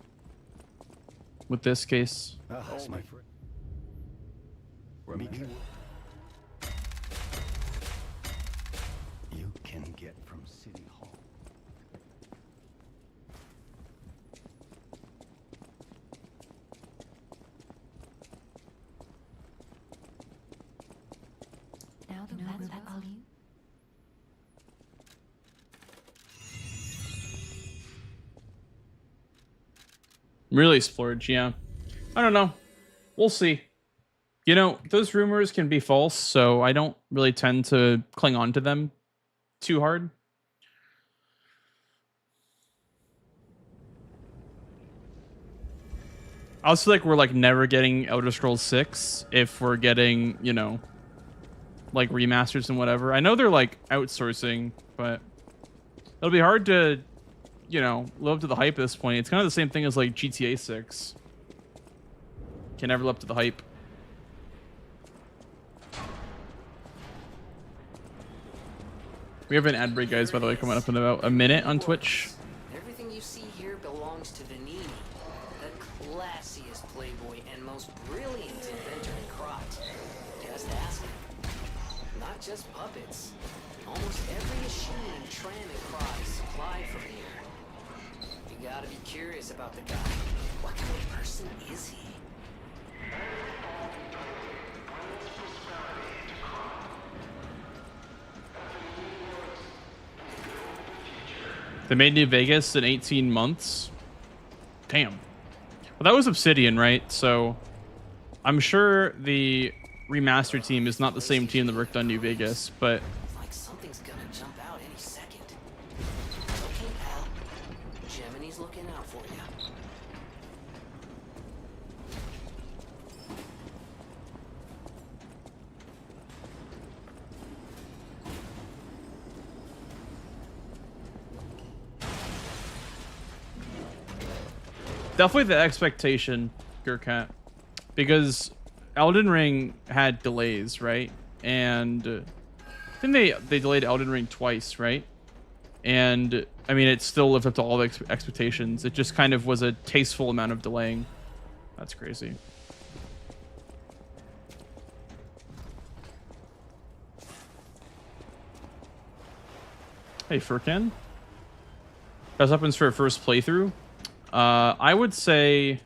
with this case. That's my friend. You can get from City Hall. Now the pets love you. Really splurge, yeah. I don't know. We'll see. You know, those rumors can be false, so I don't really tend to cling on to them too hard. I also feel like we're like never getting Elder Scrolls 6 if we're getting, you know, like remasters and whatever. I know they're like outsourcing, but it'll be hard to, you know, live up to the hype at this point. It's kind of the same thing as like GTA 6. Can never live up to the hype. We have an ad break, guys, by the way, coming up in about a minute on Twitch. Everything you see here belongs to Vanini, the classiest playboy and most brilliant inventor in Krot. Just ask him. Not just puppets. Almost every machine and tram in Krot is supplied from here. You gotta be curious about the guy. What kind of person is he? They made New Vegas in 18 months. Damn. Well, that was Obsidian, right? So I'm sure the remaster team is not the same team that worked on New Vegas, but Like something's gonna jump out any second. Okay, pal. Gemini's looking out for you. definitely the expectation, Gurkat, because Elden Ring had delays, right? And I think they delayed Elden Ring twice, right? And I mean, it still lived up to all the expectations. It just kind of was a tasteful amount of delaying. That's crazy. Hey, Furkan. Best weapons for a first playthrough? I would say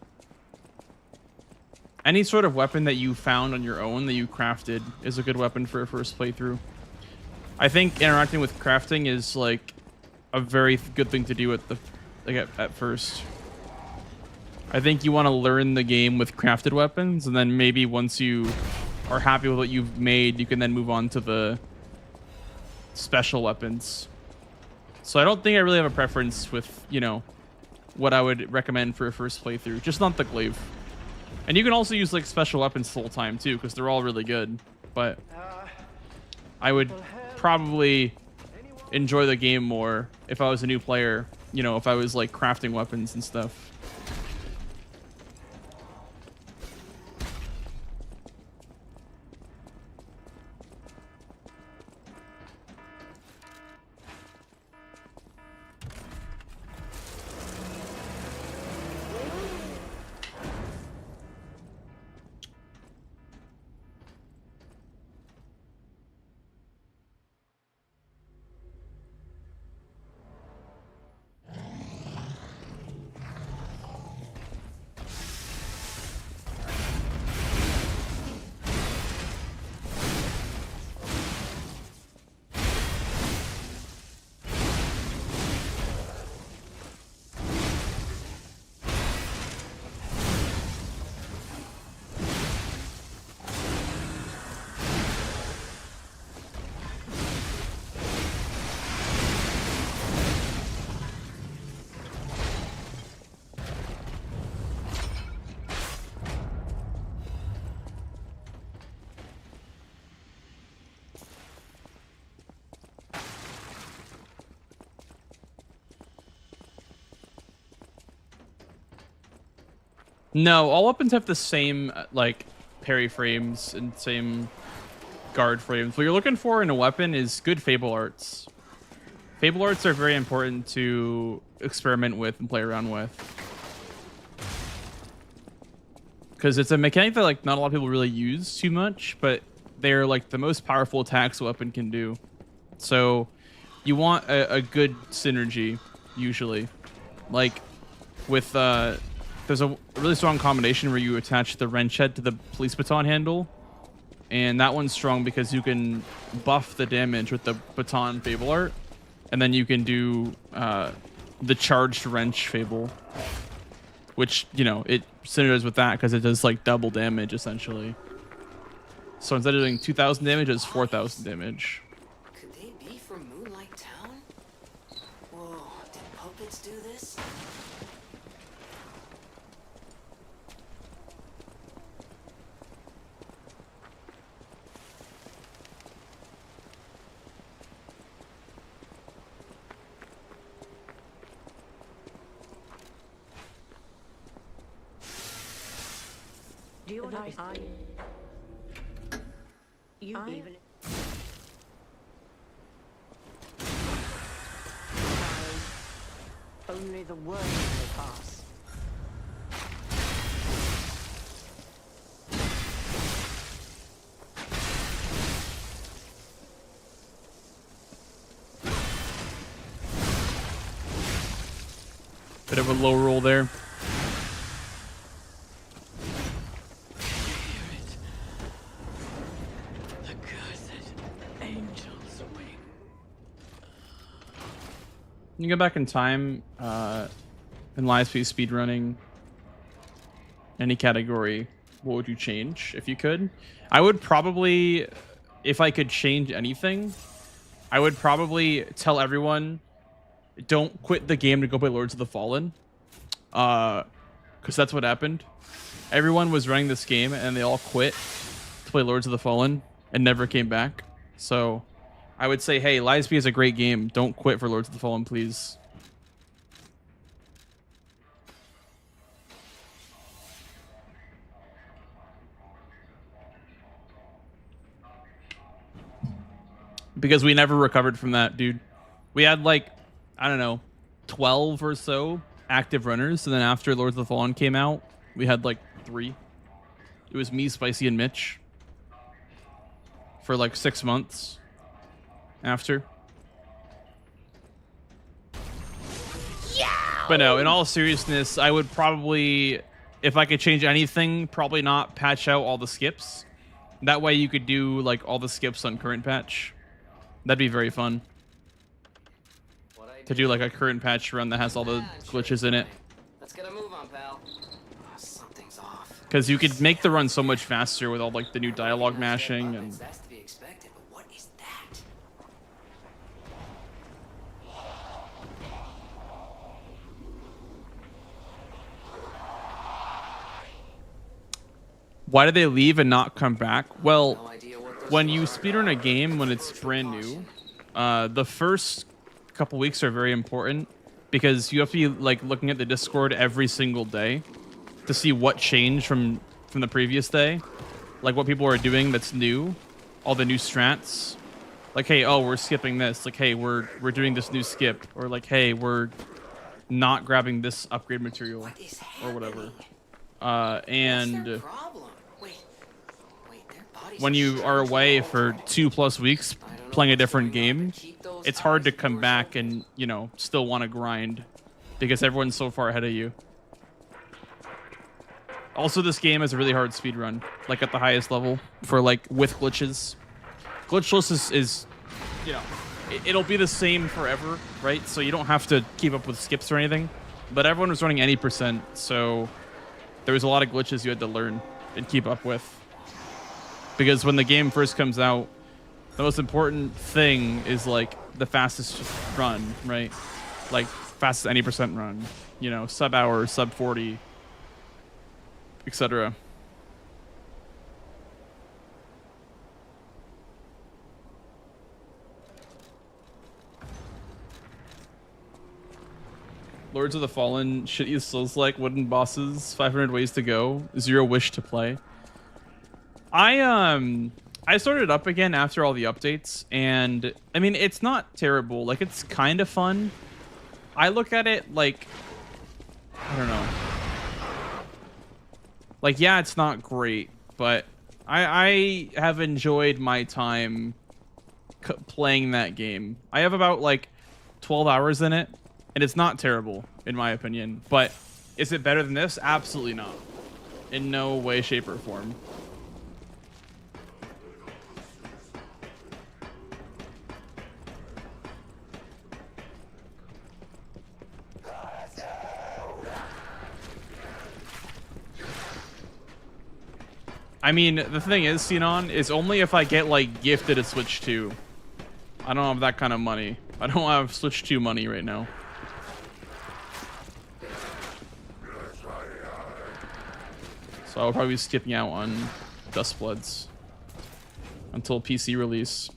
any sort of weapon that you found on your own that you crafted is a good weapon for a first playthrough. I think interacting with crafting is like a very good thing to do at first. I think you want to learn the game with crafted weapons, and then maybe once you are happy with what you've made, you can then move on to the special weapons. So I don't think I really have a preference with, you know, what I would recommend for a first playthrough. Just not the glaive. And you can also use like special weapons the whole time too, because they're all really good. But I would probably enjoy the game more if I was a new player. You know, if I was like crafting weapons and stuff. No, all weapons have the same like parry frames and same guard frames. What you're looking for in a weapon is good fable arts. Fable arts are very important to experiment with and play around with. Because it's a mechanic that like not a lot of people really use too much, but they're like the most powerful attacks a weapon can do. So you want a good synergy usually. Like with there's a really strong combination where you attach the wrench head to the police baton handle, and that one's strong because you can buff the damage with the baton fable art, and then you can do the charged wrench fable, which, you know, it synergizes with that because it does like double damage essentially. So instead of doing 2,000 damage, it's 4,000 damage. Could they be from Moonlight Town? Whoa, did puppets do this? Do you want to you even only the words will pass. Bit of a low roll there. You go back in time in live speedrunning, any category, what would you change if you could? I would probably, if I could change anything, I would probably tell everyone, don't quit the game to go play Lords of the Fallen. Because that's what happened. Everyone was running this game and they all quit to play Lords of the Fallen and never came back. So I would say, hey, Lies Be is a great game. Don't quit for Lords of the Fallen, please. because we never recovered from that, dude. We had like, I don't know, 12 or so active runners, and then after Lords of the Fallen came out, we had like 3. It was me, Spicy, and Mitch for like 6 months after. But no, in all seriousness, I would probably, if I could change anything, probably not patch out all the skips. That way you could do like all the skips on current patch. That'd be very fun. To do like a current patch run that has all the glitches in it. Let's get a move on, pal. Something's off. Because you could make the run so much faster with all like the new dialogue mashing and... That's to be expected, but what is that? Why do they leave and not come back? Well, when you speedrun a game when it's brand new, the first couple weeks are very important because you have to be like looking at the Discord every single day to see what changed from the previous day, like what people are doing that's new, all the new strats. Like, hey, oh, we're skipping this. Like, hey, we're doing this new skip, or like, hey, we're not grabbing this upgrade material or whatever. And when you are away for 2+ weeks playing a different game, it's hard to come back and, you know, still want to grind because everyone's so far ahead of you. Also, this game is a really hard speedrun, like at the highest level for like with glitches. Glitchless is you know, it'll be the same forever, right? So you don't have to keep up with skips or anything, but everyone was running any %, so there was a lot of glitches you had to learn and keep up with. Because when the game first comes out, the most important thing is like the fastest run, right? Like fastest any % run, you know, sub hour, sub 40, etc. Lords of the Fallen, shitty souls-like wooden bosses, 500 ways to go, 0 wish to play. I started it up again after all the updates, and I mean, it's not terrible. Like, it's kind of fun. I look at it like, I don't know. Like, yeah, it's not great, but I have enjoyed my time playing that game. I have about like 12 hours in it, and it's not terrible in my opinion. But is it better than this? Absolutely not. In no way, shape, or form. I mean, the thing is, Xenon, is only if I get, like, gifted a Switch 2. I don't have that kind of money. I don't have Switch 2 money right now. So I'll probably be skipping out on Dustbloods until PC release.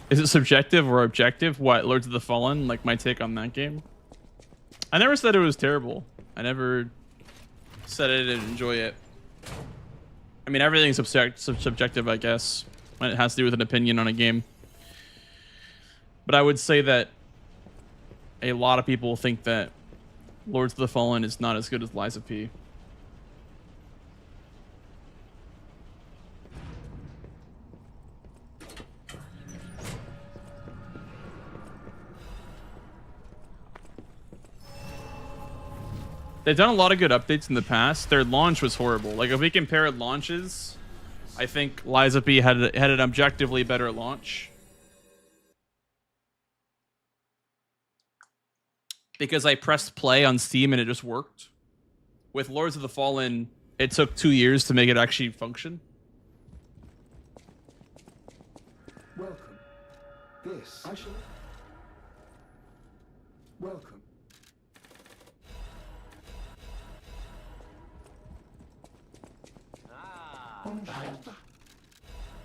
Is it subjective or objective? What, Lords of the Fallen? Like my take on that game? I never said it was terrible. I never said I didn't enjoy it. I mean, everything's subjective, I guess, when it has to do with an opinion on a game. But I would say that a lot of people think that Lords of the Fallen is not as good as Lies of P. They've done a lot of good updates in the past. Their launch was horrible. Like, if we compare launches, I think Liza P had an objectively better launch. Because I pressed play on Steam and it just worked. With Lords of the Fallen, it took 2 years to make it actually function. Welcome. This I shall. Welcome.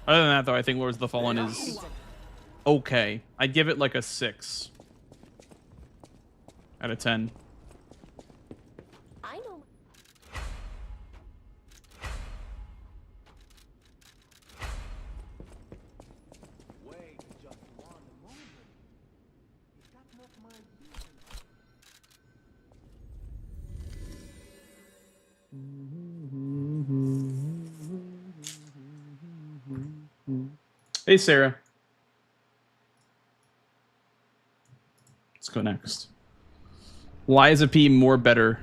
Other than that, though, I think Lords of the Fallen is okay. I'd give it like a 6 out of 10. I know. Wait just one moment. Is that not my vision? Hey, Sarah. Let's go next. Liza P more better.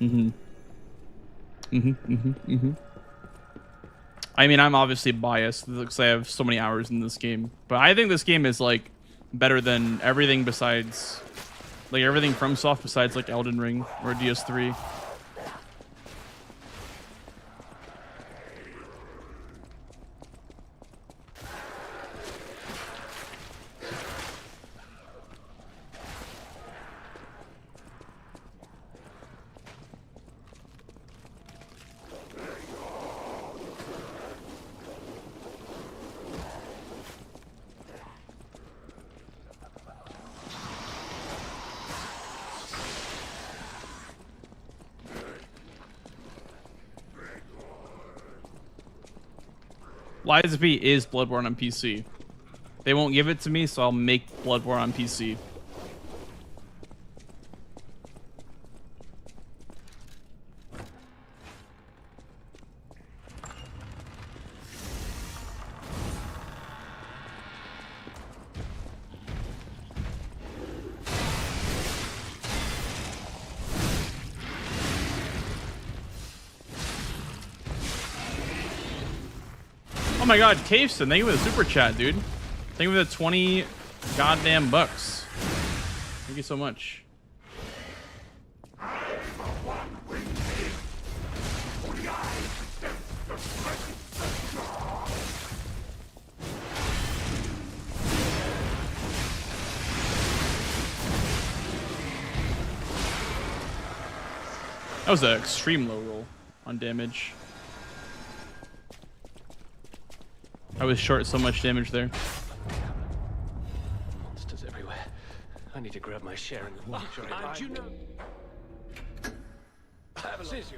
I mean, I'm obviously biased because I have so many hours in this game, but I think this game is like better than everything besides, like everything from Soft besides like Elden Ring or DS3. Liza P is Bloodborne on PC. They won't give it to me, so I'll make Bloodborne on PC. Oh my god, Caveson, thank you for the super chat, dude. Thank you for the 20 goddamn bucks. Thank you so much. That was an extreme low roll on damage. I was short so much damage there. Monsters everywhere. I need to grab my share in the launcher. And you know... Scissor.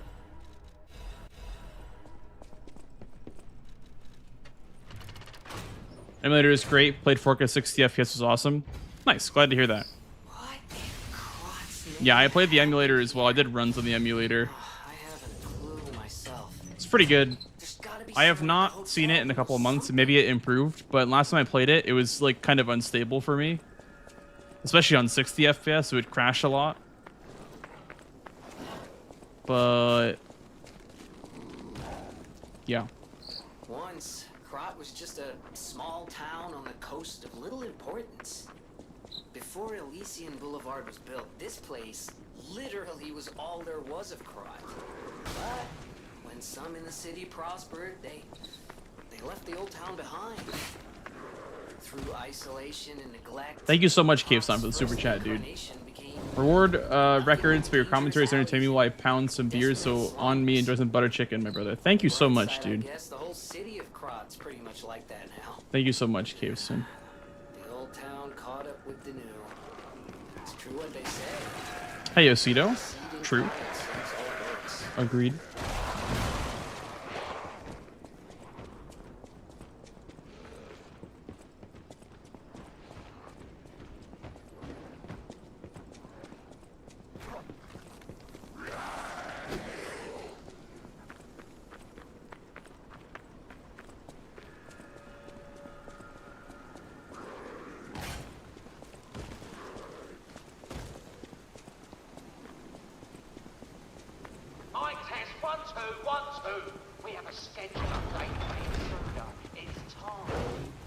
Emulator is great. Played 4K 60 FPS was awesome. Nice. Glad to hear that. What in God's name? Yeah, I played the emulator as well. I did runs on the emulator. I haven't a clue myself. It's pretty good. There's gotta be I have some not seen it in a couple of months. Maybe it improved, but last time I played it, it was like kind of unstable for me. Especially on 60 FPS, it would crash a lot. But yeah. Once, Krot was just a small town on the coast of little importance. Before Elysian Boulevard was built, this place literally was all there was of Krot. But when some in the city prospered, they left the old town behind. Through isolation and neglect. Thank you so much, Caveson, for the super chat, dude. Reward records for your commentaries entertain me while I pound some beers, so on me enjoy some butter chicken, my brother. Thank you so much, dude. I guess the whole city of Krot's pretty much like that now. Thank you so much, Caveson. The old town caught up with the new. It's true what they say. Hey, Osito. True. That's all it works. Agreed. Yes, 1, 2, 1, 2. We have a schedule update for It's time.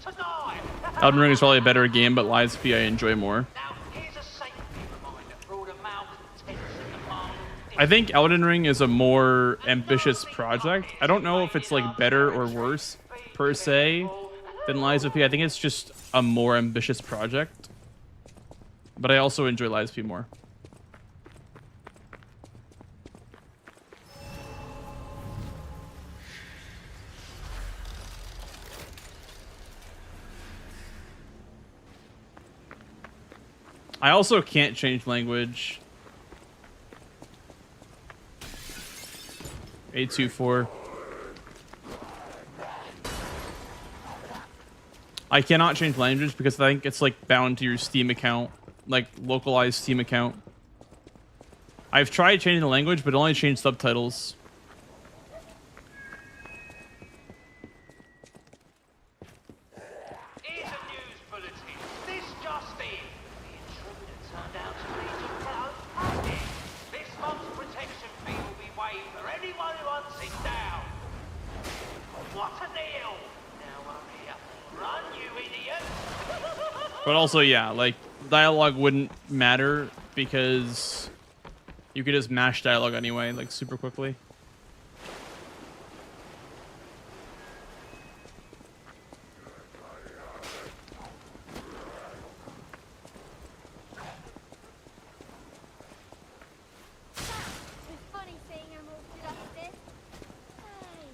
Tonight! Elden Ring is probably a better game, but Lies of P I enjoy more. Now, here's a safety reminder for all the malcontents in the market. I think Elden Ring is a more ambitious project. I don't know if it's like better or worse per se than Lies of P. I think it's just a more ambitious project. But I also enjoy Lies of P more. I also can't change language. 824. I cannot change language because I think it's like bound to your Steam account, like localized Steam account. I've tried changing the language, but only changed subtitles. Here's a news bulletin. This just in. The intruder turned out to be Geppetto's puppet. This month's protection fee will be waived for anyone who hunts it down. What a deal! Now I'm here. Run, you idiot! But also, yeah, like dialogue wouldn't matter because you could just mash dialogue anyway, like super quickly. It's funny seeing him all stood up like this. Hey.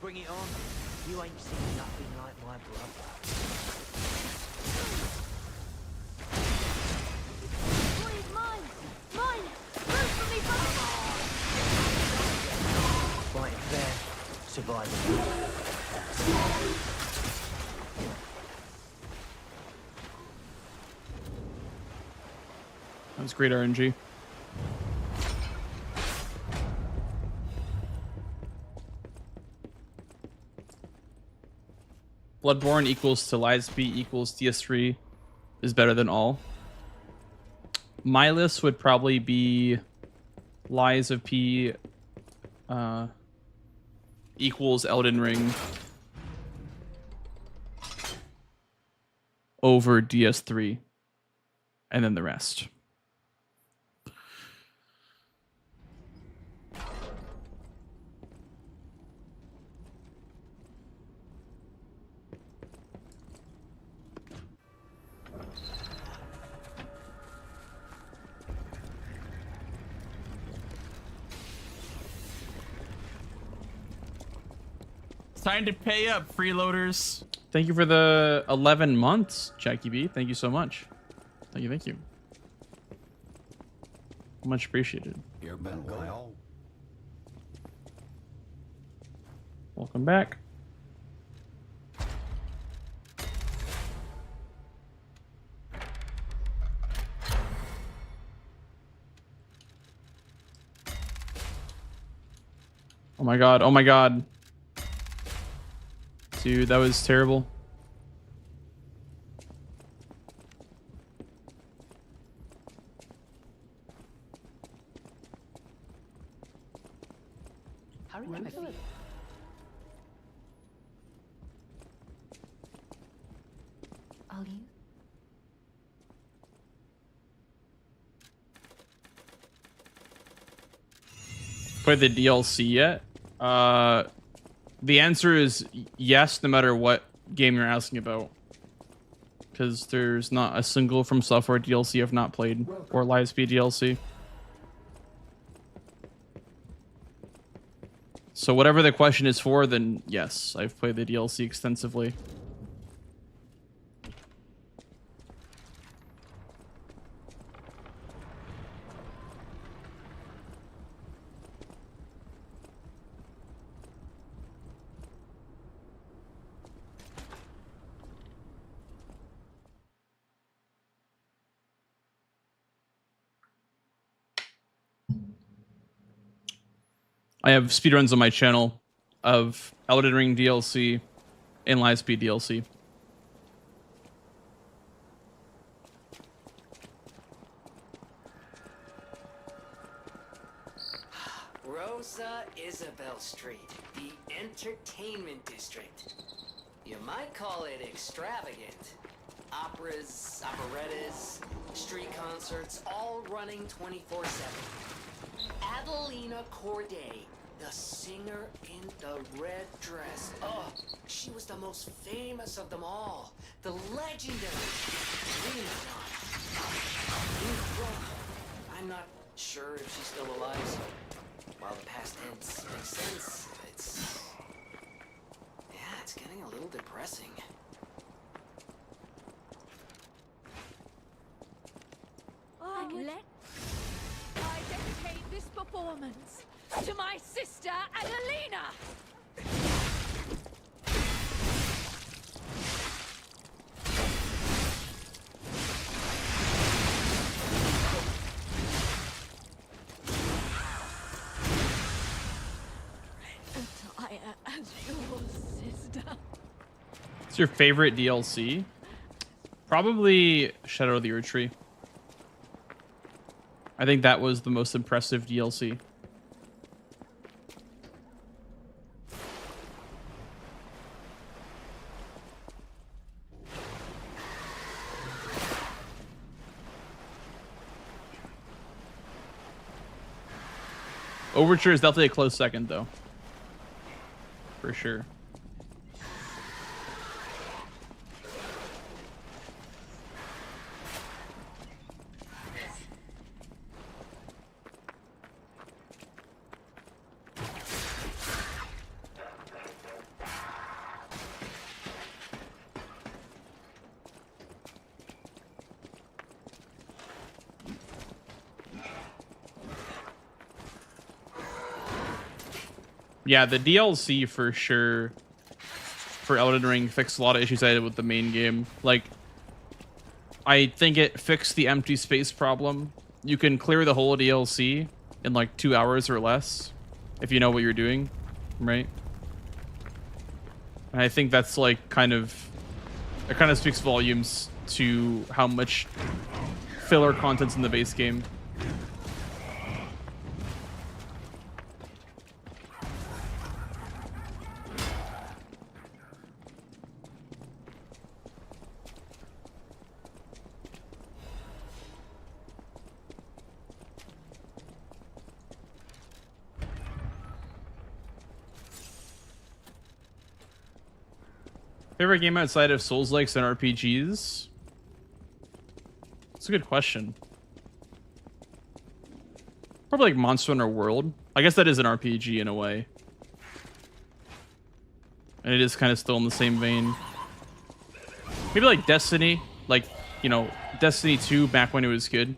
Bring it on. You ain't seen nothing like my brother. Boy, it's mine! Mine! Move for me, brother! Fighting fair, surviving. That was great RNG. Bloodborne equals to Lies of P equals DS3 is better than all. My list would probably be Lies of P equals Elden Ring over DS3 and then the rest. Time to pay up, freeloaders. Thank you for the 11 months, Jackie B. Thank you so much. Thank you, thank you. Much appreciated. You're been well. Welcome back. Oh my god, oh my god. Dude, that was terrible. How are you feeling? All you? Played the DLC yet? The answer is yes, no matter what game you're asking about. Because there's not a single From Software DLC I've not played, or Lies of P DLC. So whatever the question is for, then yes, I've played the DLC extensively. I have speedruns on my channel of Elden Ring DLC and Lightspeed DLC. Rosa Isabel Street, the entertainment district. You might call it extravagant. Operas, operettas, street concerts, all running 24/7. Adelina Corday, the singer in the red dress. Oh, she was the most famous of them all. The legendary Lena. I'm not sure if she's still alive, so while the past tense makes sense, it's getting a little depressing. I dedicate this performance to my sister Adelina. As your sister. What's your favorite DLC? Probably Shadow of the Erdtree. I think that was the most impressive DLC. Overture is definitely a close second, though. For sure. Yeah, the DLC for sure for Elden Ring fixed a lot of issues I had with the main game. Like, I think it fixed the empty space problem. You can clear the whole DLC in like 2 hours or less if you know what you're doing, right? And I think that's like it kind of speaks volumes to how much filler content's in the base game. Favorite game outside of soulslikes and RPGs? That's a good question. Probably like Monster Hunter World. I guess that is an RPG in a way. And it is kind of still in the same vein. Maybe like Destiny. Like, you know, Destiny 2 back when it was good.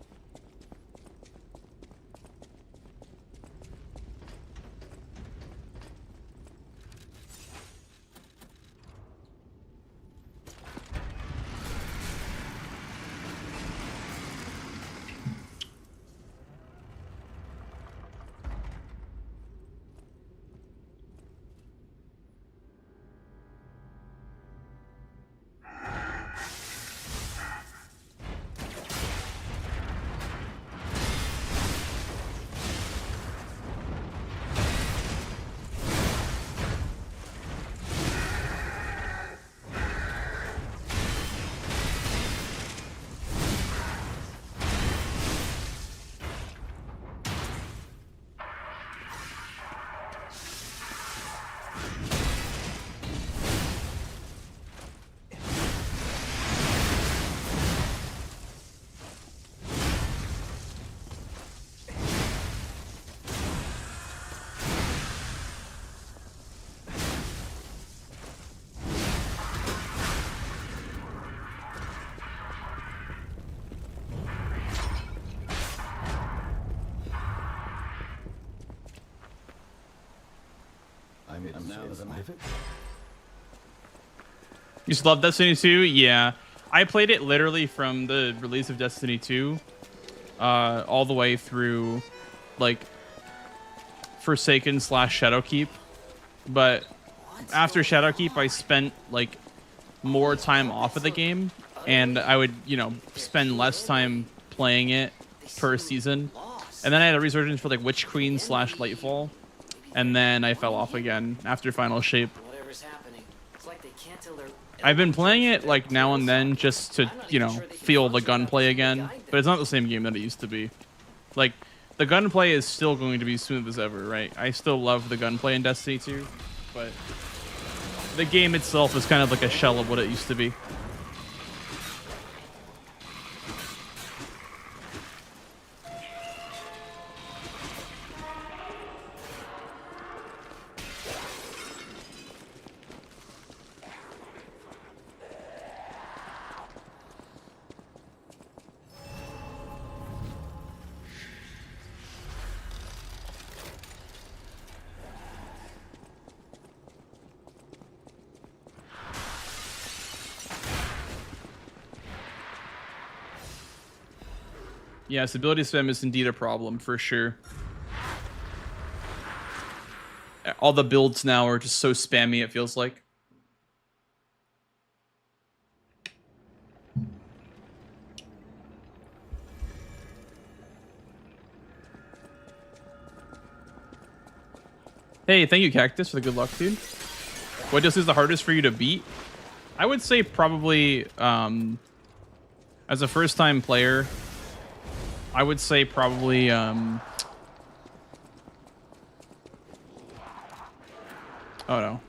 You used to love Destiny 2? Yeah. I played it literally from the release of Destiny 2 all the way through, like, Forsaken / Shadowkeep, but after Shadowkeep, I spent like more time off of the game, and I would, you know, spend less time playing it per season. And then I had a resurgence for like Witch Queen / Lightfall, and then I fell off again after Final Shape. I've been playing it like now and then just to, you know, feel the gunplay again, but it's not the same game that it used to be. Like, the gunplay is still going to be smooth as ever, right? I still love the gunplay in Destiny 2, but the game itself is kind of like a shell of what it used to be. Yes, ability spam is indeed a problem, for sure. All the builds now are just so spammy, it feels like. Hey, thank you, Cactus, for the good luck, dude. What just is the hardest for you to beat? I would say probably, as a first-time player, I would say probably, oh no.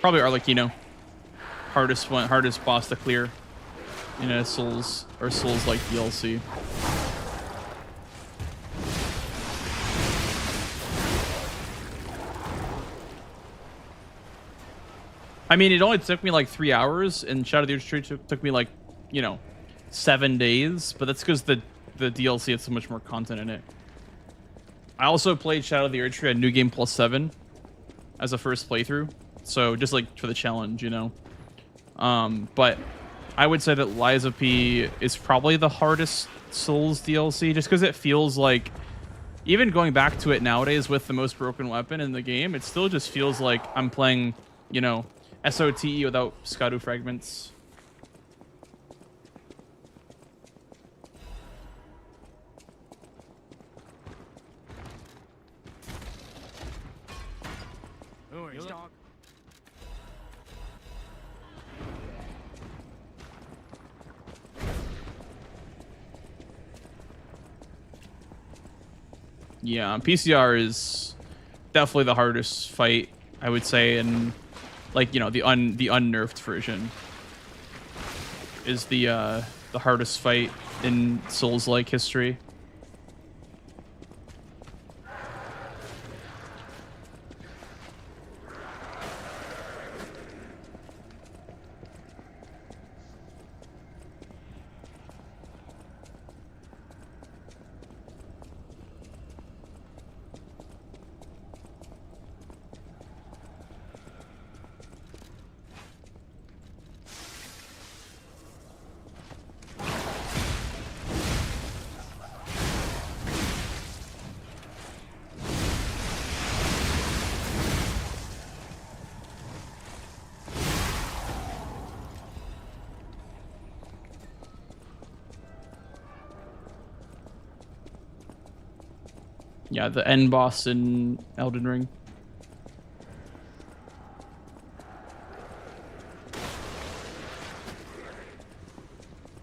Probably Arlecchino. Hardest boss to clear in a Souls or Souls-like DLC. I mean, it only took me like 3 hours, and Shadow of the Earth Tree took me like, you know, 7 days, but that's because the DLC had so much more content in it. I also played Shadow of the Earth Tree at New Game Plus 7 as a first playthrough, so just like for the challenge, you know. But I would say that Lies of P is probably the hardest Souls DLC, just because it feels like, even going back to it nowadays with the most broken weapon in the game, it still just feels like I'm playing, you know, SOTE without Scadu fragments. Yeah, PCR is definitely the hardest fight, I would say, and like, you know, the unnerfed version is the hardest fight in Souls-like history. Yeah, the end boss in Elden Ring.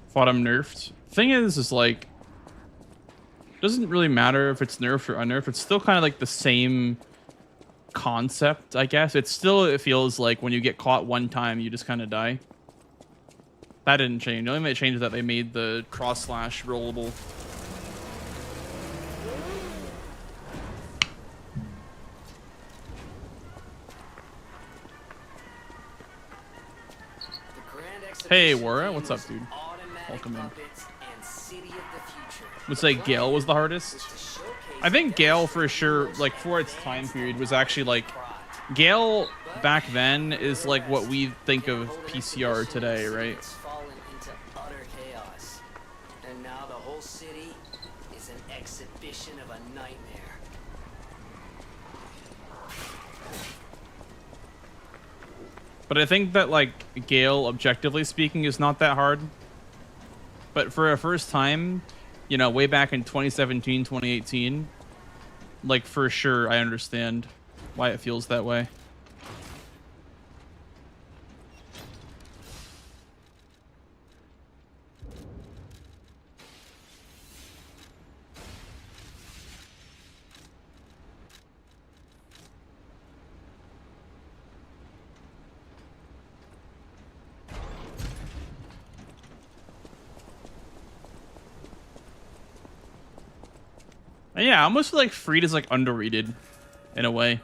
Fought him nerfed. Thing is like, doesn't really matter if it's nerfed or unnerfed. It's still kind of like the same concept, I guess. It feels like when you get caught one time, you just kind of die. That didn't change. The only thing that changed is that they made the cross slash rollable. Hey, Wara, what's up, dude? Welcome in. Would say Gale was the hardest. I think Gale for sure, like for its time period, was actually like, Gale back then is like what we think of PCR today, right? And now the whole city is an exhibition of a nightmare. But I think that like Gale, objectively speaking, is not that hard. But for a first time, you know, way back in 2017, 2018, like for sure, I understand why it feels that way. And yeah, I almost feel like Freed is like underrated in a way.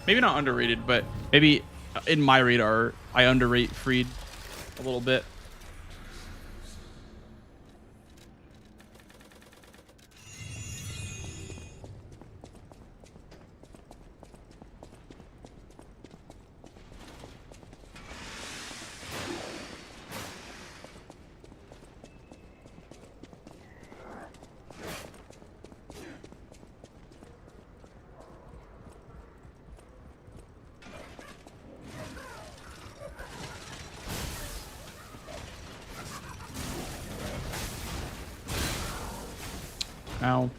Maybe not underrated, but maybe in my radar, I underrate Freed a little bit. Ow.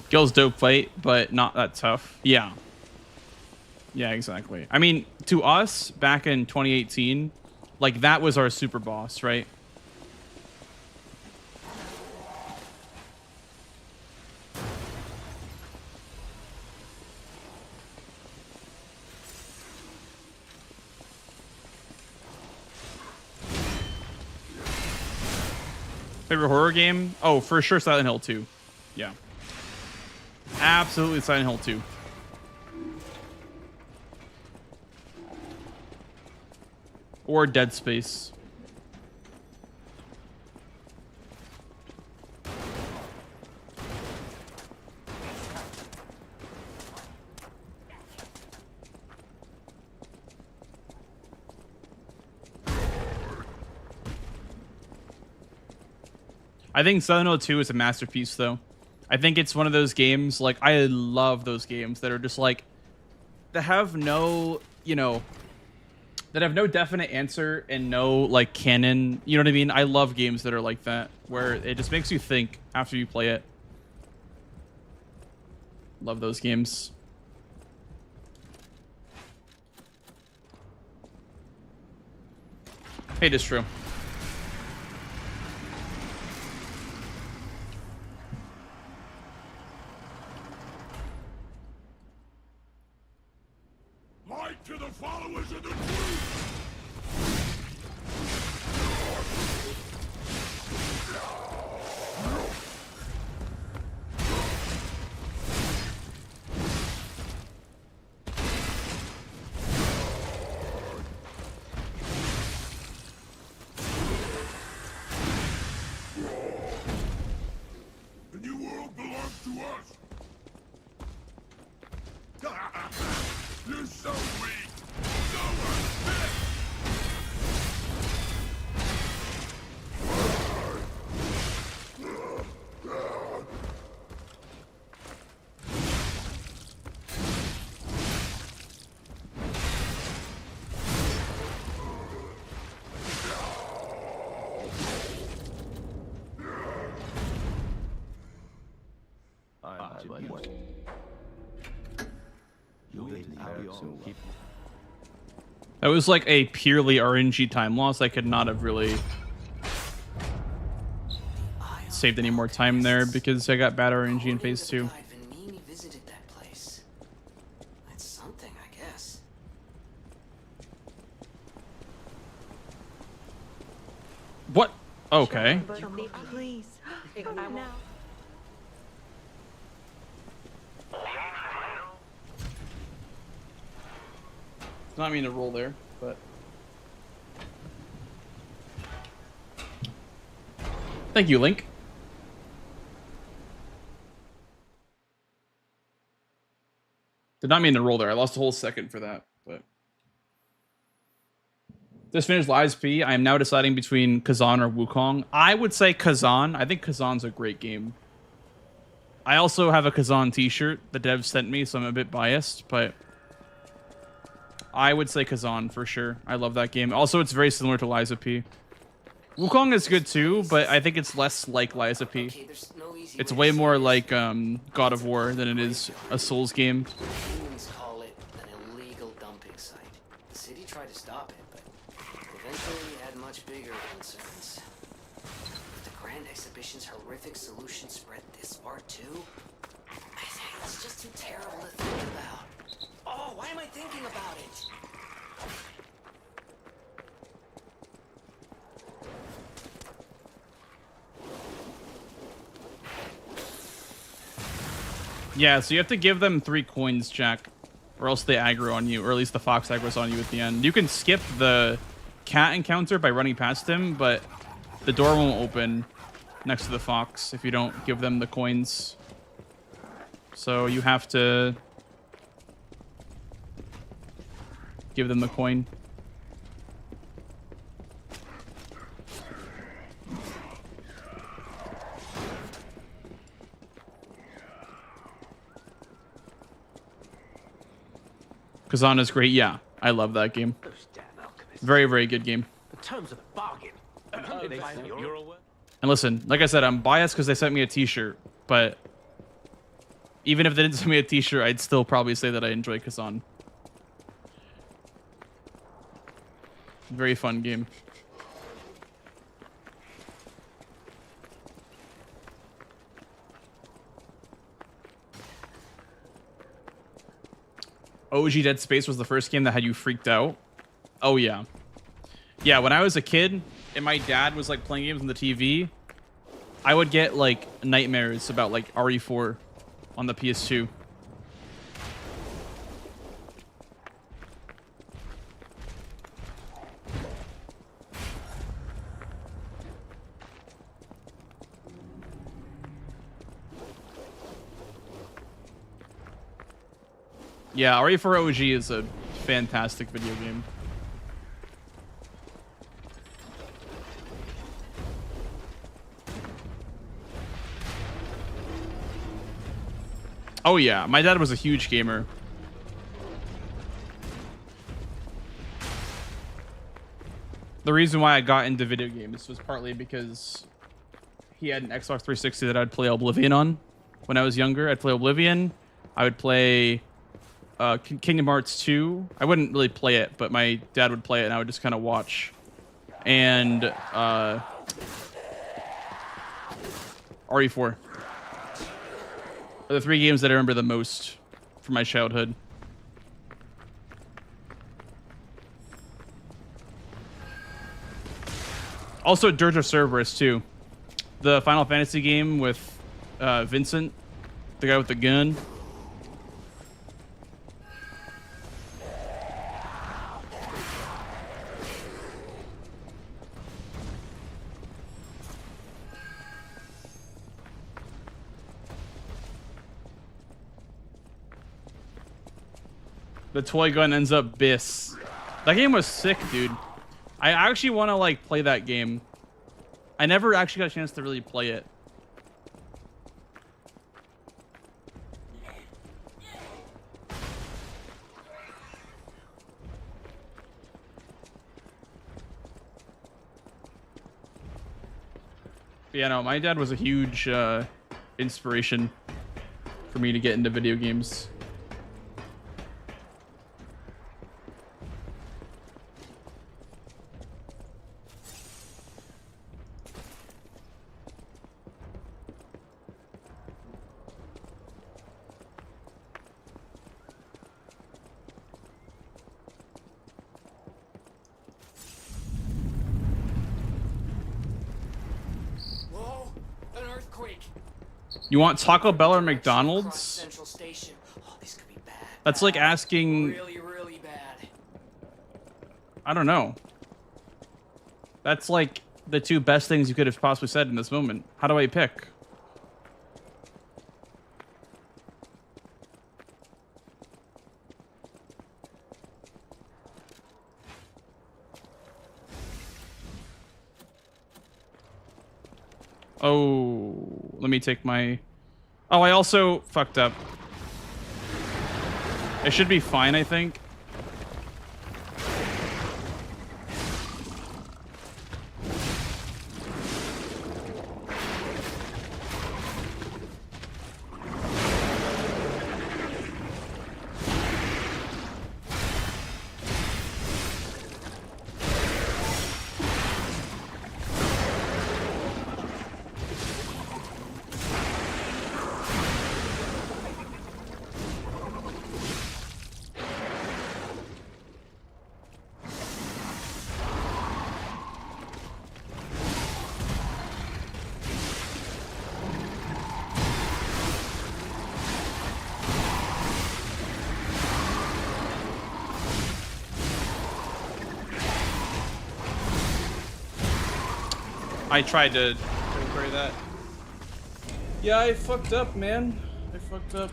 Gale's dope fight, but not that tough. Yeah. Yeah, exactly. I mean, to us, back in 2018, like, that was our super boss, right? Favorite horror game? Oh, for sure Silent Hill 2. Yeah. Absolutely Silent Hill 2. Or Dead Space. I think Silent Hill 2 is a masterpiece, though. I think it's one of those games, like, I love those games that are just like, that have no, you know, that have no definite answer and no, like, canon. You know what I mean? I love games that are like that, where it just makes you think after you play it. Love those games. Hey, Distro. Light to the followers of the truth! The new world belongs to us! You're so weak! So unfit! That was like a purely RNG time loss. I could not have really saved any more time there because I got bad RNG in phase 2. Visited that place. That's something, I guess. What? Okay. Please. I will. Did not mean to roll there, but thank you, Link. Did not mean to roll there. I lost a whole second for that, but just finished Lies P. I am now deciding between Kazan or Wukong. I would say Kazan. I think Kazan's a great game. I also have a Kazan t-shirt the devs sent me, so I'm a bit biased, but I would say Kazan for sure. I love that game. Also, it's very similar to Lies of P. Wukong is good too, but I think it's less like Lies of P. It's way more like God of War than it is a Souls game. Humans call it an illegal dumping site. The city tried to stop it, but eventually had much bigger concerns. But the Grand Exhibition's horrific solution spread this far too? It's just too terrible to think about. Oh, why am I thinking about it? Yeah, so you have to give them 3 coins, Jack, or else they aggro on you, or at least the fox aggro's on you at the end. You can skip the cat encounter by running past him, but the door won't open next to the fox if you don't give them the coins. So you have to give them the coin. Kazan is great. Yeah, I love that game. Very, very good game. The terms of the bargain. And listen, like I said, I'm biased because they sent me a t-shirt, but even if they didn't send me a t-shirt, I'd still probably say that I enjoy Kazan. Very fun game. OG Dead Space was the first game that had you freaked out. Oh yeah. Yeah, when I was a kid and my dad was like playing games on the TV, I would get like nightmares about like RE4 on the PS2. Yeah, RE4 OG is a fantastic video game. Oh yeah, my dad was a huge gamer. The reason why I got into video games was partly because he had an Xbox 360 that I'd play Oblivion on when I was younger. I'd play Oblivion. I would play Kingdom Hearts 2. I wouldn't really play it, but my dad would play it and I would just kind of watch. And RE4 are the 3 games that I remember the most from my childhood. Also Dirge of Cerberus too. The Final Fantasy game with Vincent, the guy with the gun. The toy gun ends up Biss. That game was sick, dude. I actually want to like play that game. I never actually got a chance to really play it. But yeah, no, my dad was a huge inspiration for me to get into video games. You want Taco Bell or Across McDonald's? Central Station. Oh, this could be bad. That's like asking. Really, really bad. I don't know. That's like the two best things you could have possibly said in this moment. How do I pick? Oh, let me take my... Oh, I also fucked up. It should be fine, I think. I tried to carry that. Yeah, I fucked up, man. I fucked up.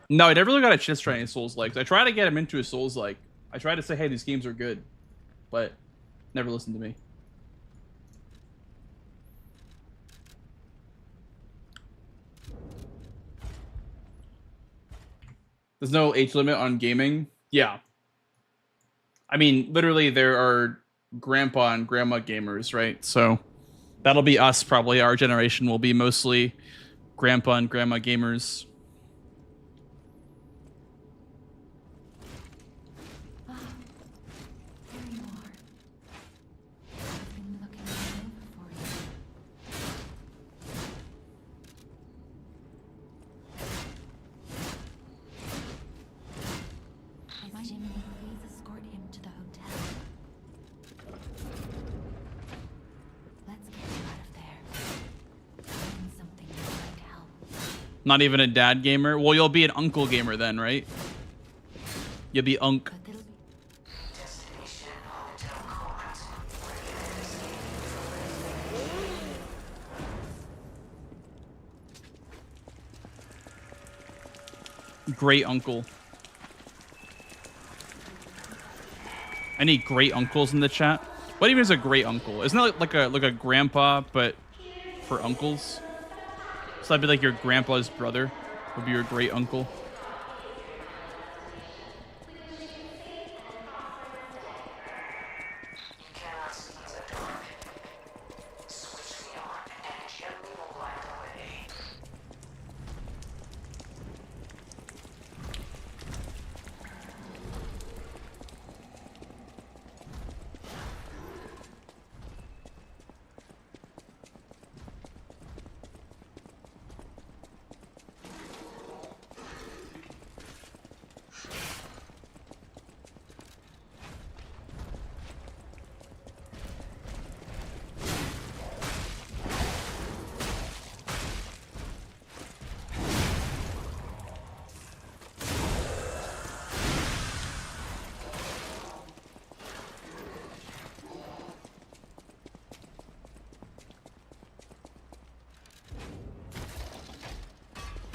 No, I never really got a chance to try any Souls-likes. I tried to get him into a Souls-like. I tried to say, hey, these games are good. But never listened to me. There's no age limit on gaming. Yeah. I mean, literally, there are grandpa and grandma gamers, right? So that'll be us, probably. Our generation will be mostly grandpa and grandma gamers. Not even a dad gamer? Well, you'll be an uncle gamer then, right? You'll be unk. Great uncle. I need great uncles in the chat. What even is a great uncle? Isn't that like a grandpa, but for uncles? So that'd be like your grandpa's brother would be your great uncle.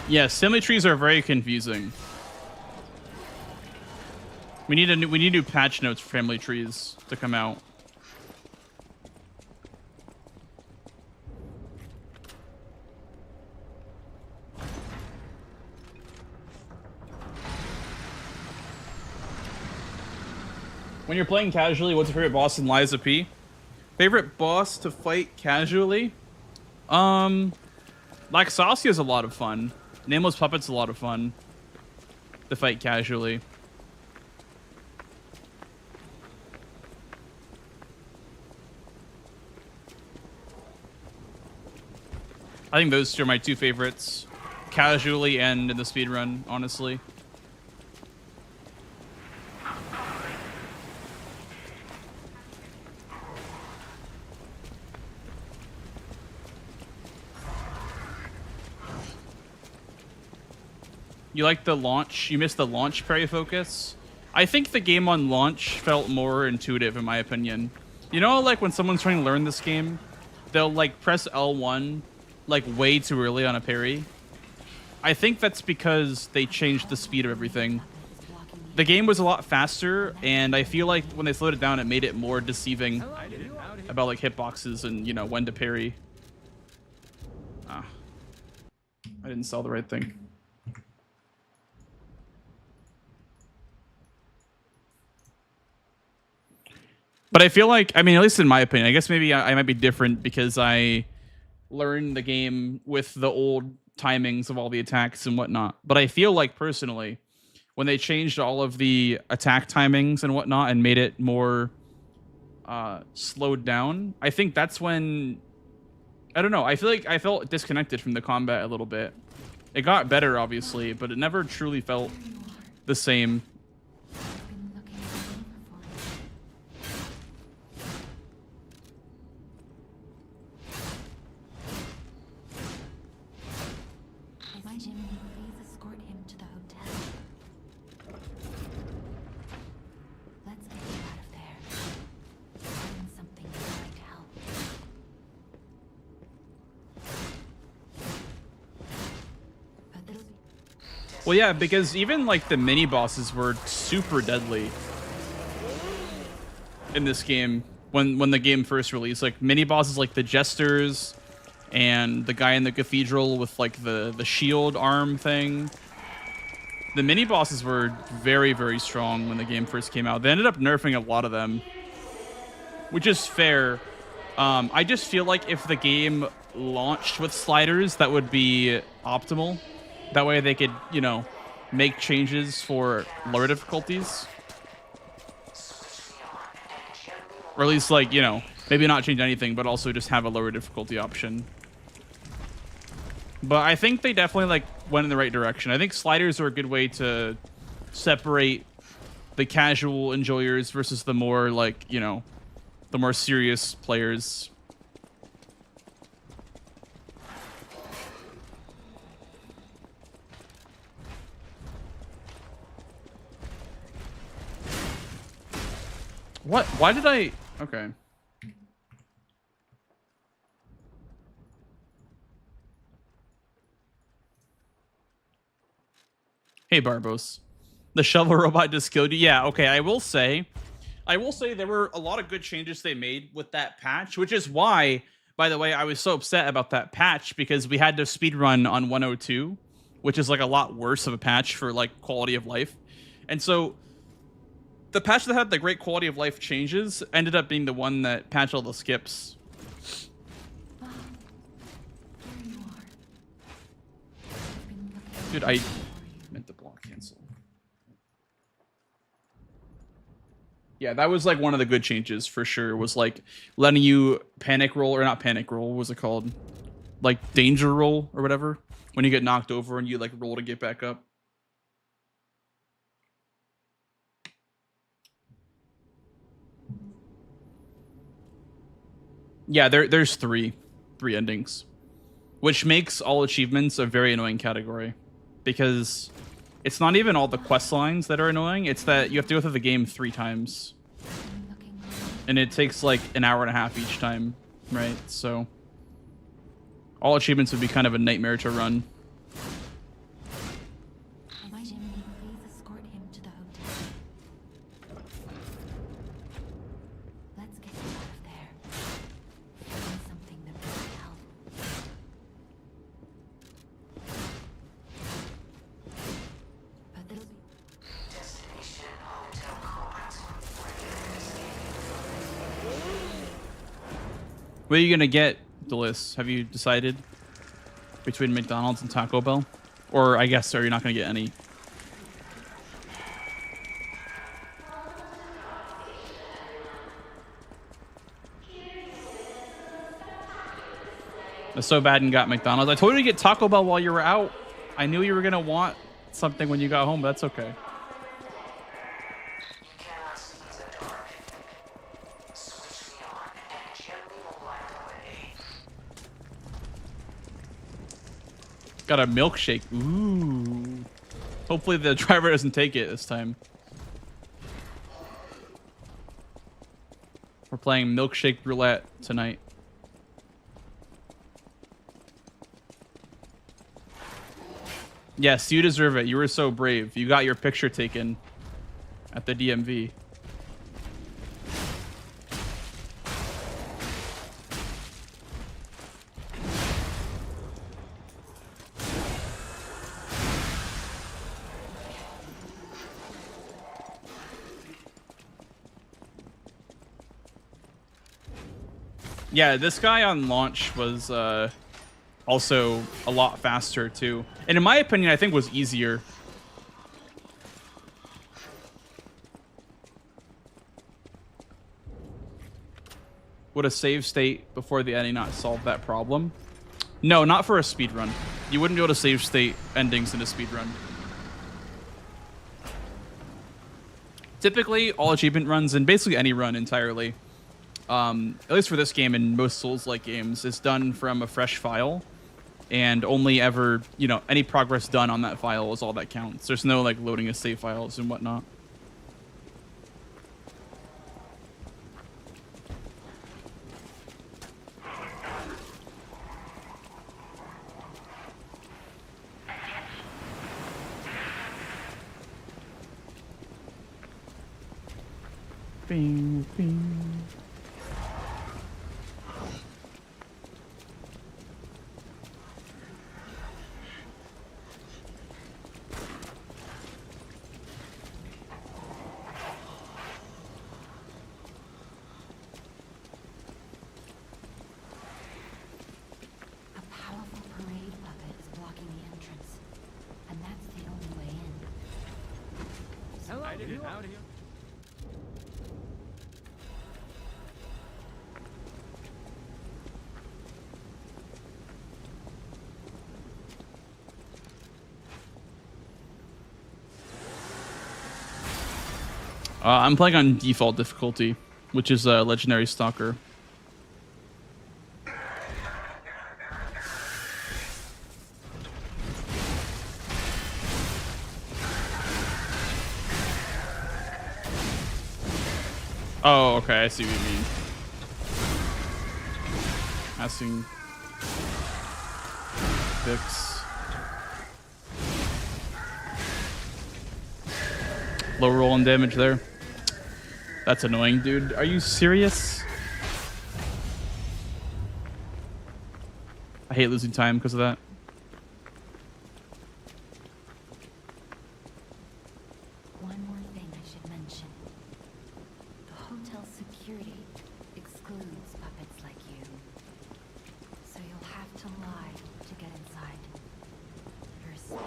Yeah, symmetries are very confusing. We need new patch notes for family trees to come out. When you're playing casually, what's your favorite boss in Lies of P? Favorite boss to fight casually? Laxasia is a lot of fun. Nameless Puppet's a lot of fun to fight casually. I think those two are my two favorites. casually and in the speedrun, honestly. You like the launch? You missed the launch parry focus? I think the game on launch felt more intuitive, in my opinion. You know, like when someone's trying to learn this game, they'll like press L1 like way too early on a parry. I think that's because they changed the speed of everything. The game was a lot faster, and I feel like when they slowed it down, it made it more deceiving about like hitboxes and, you know, when to parry. Ah, I didn't sell the right thing. But I feel like, I mean, at least in my opinion, I guess maybe I might be different because I learned the game with the old timings of all the attacks and whatnot. But I feel like personally, when they changed all of the attack timings and whatnot and made it more slowed down, I think that's when, I don't know, I feel like I felt disconnected from the combat a little bit. It got better, obviously, but it never truly felt the same. Well, yeah, because even like the mini bosses were super deadly in this game when the game first released. Like mini bosses like the jesters and the guy in the cathedral with like the shield arm thing. The mini bosses were very, very strong when the game first came out. They ended up nerfing a lot of them, which is fair. I just feel like if the game launched with sliders, that would be optimal. That way they could, you know, make changes for lower difficulties. Or at least, like, you know, maybe not change anything, but also just have a lower difficulty option. But I think they definitely, like, went in the right direction. I think sliders are a good way to separate the casual enjoyers versus the more, like, you know, the more serious players. What? Why did I... Okay. Hey, Barbos. The shovel robot just killed you? Yeah, okay, I will say there were a lot of good changes they made with that patch, which is why, by the way, I was so upset about that patch, because we had to speedrun on 102, which is like a lot worse of a patch for like quality of life. And so the patch that had the great quality of life changes ended up being the one that patched all the skips. Dude, I meant to block cancel. Yeah, that was like one of the good changes for sure, was like letting you panic roll, or not panic roll, what was it called? Like danger roll or whatever, when you get knocked over and you like roll to get back up. Yeah, there's three endings, which makes all achievements a very annoying category, because it's not even all the quest lines that are annoying. It's that you have to go through the game 3 times, and it takes like an hour and a half each time, right? So all achievements would be kind of a nightmare to run. What are you gonna get, Delis? Have you decided between McDonald's and Taco Bell? Or I guess, are you not gonna get any? That's so bad and got McDonald's. I told you to get Taco Bell while you were out. I knew you were gonna want something when you got home, but that's okay. Got a milkshake. Ooh. Hopefully the driver doesn't take it this time. We're playing milkshake roulette tonight. Yes, you deserve it. You were so brave. You got your picture taken at the DMV. Yeah, this guy on launch was also a lot faster too. And in my opinion, I think was easier. Would a save state before the ending not solve that problem? No, not for a speedrun. You wouldn't be able to save state endings in a speedrun. Typically, all achievement runs, and basically any run entirely, at least for this game and most Souls-like games, is done from a fresh file, and only ever, you know, any progress done on that file is all that counts. There's no like loading of save files and whatnot. Bing, bing. I'm playing on default difficulty, which is Legendary Stalker. Oh, okay, I see what you mean. Asking fix. Low roll and damage there. That's annoying, dude. Are you serious? I hate losing time because of that. One more thing I should mention. The hotel security excludes puppets like you. So you'll have to lie to get inside. First.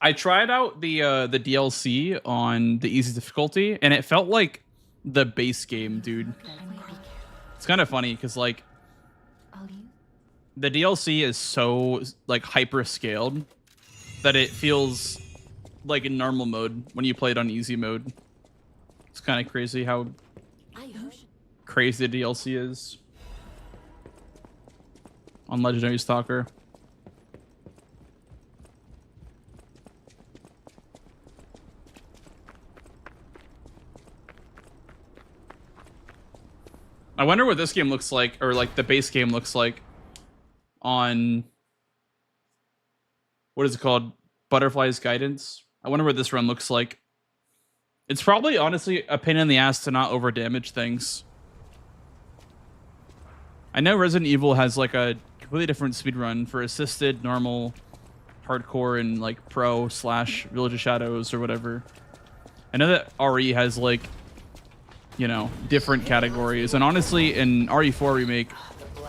I tried out the DLC on the easy difficulty, and it felt like the base game, dude. It's kind of funny because like the DLC is so like hyper scaled that it feels like in normal mode when you play it on easy mode. It's kind of crazy how crazy the DLC is on Legendary Stalker. I wonder what this game looks like, or like the base game looks like on, what is it called? Butterfly's Guidance. I wonder what this run looks like. It's probably honestly a pain in the ass to not over damage things. I know Resident Evil has like a completely different speedrun for assisted, normal, hardcore, and like pro / Village of Shadows or whatever. I know that RE has like, you know, different categories, and honestly, in RE4 Remake,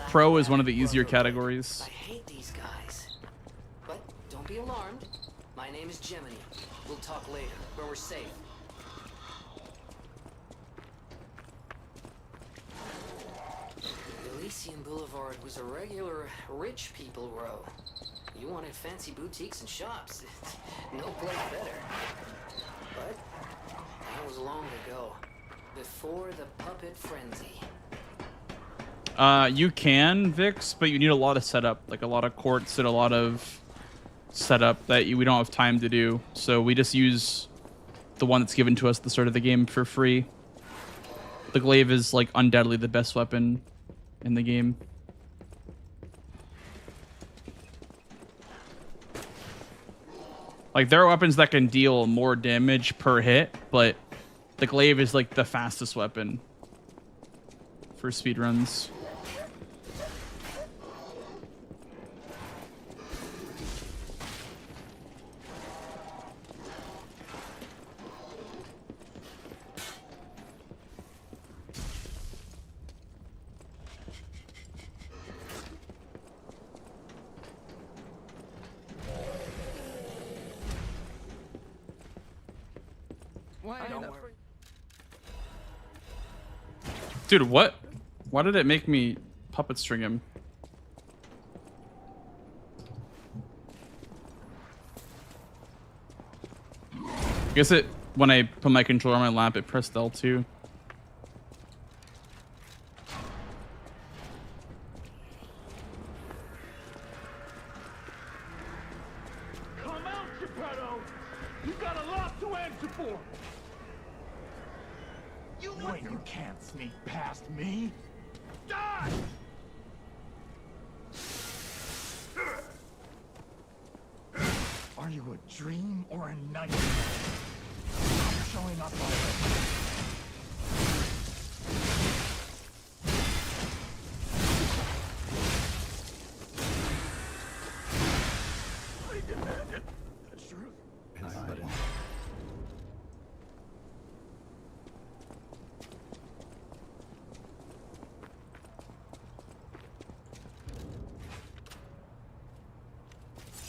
Pro is one of the easier categories. I hate these guys. But don't be alarmed. My name is Gemini. We'll talk later, where we're safe. Elysian Boulevard was a regular rich people row. You wanted fancy boutiques and shops. No place better. But that was long ago. Before the puppet frenzy. You can Vix, but you need a lot of setup, like a lot of courts and a lot of setup that we don't have time to do. So we just use the one that's given to us at the start of the game for free. The glaive is like undoubtedly the best weapon in the game. Like there are weapons that can deal more damage per hit, but the glaive is like the fastest weapon for speedruns. Dude, what? Why did it make me puppet string him? I guess it, when I put my controller on my lap, it pressed L2. Come out, Geppetto! You got a lot to answer for! You can't sneak past me! Die! Are you a dream or a nightmare? I'm showing up already. I demanded the truth.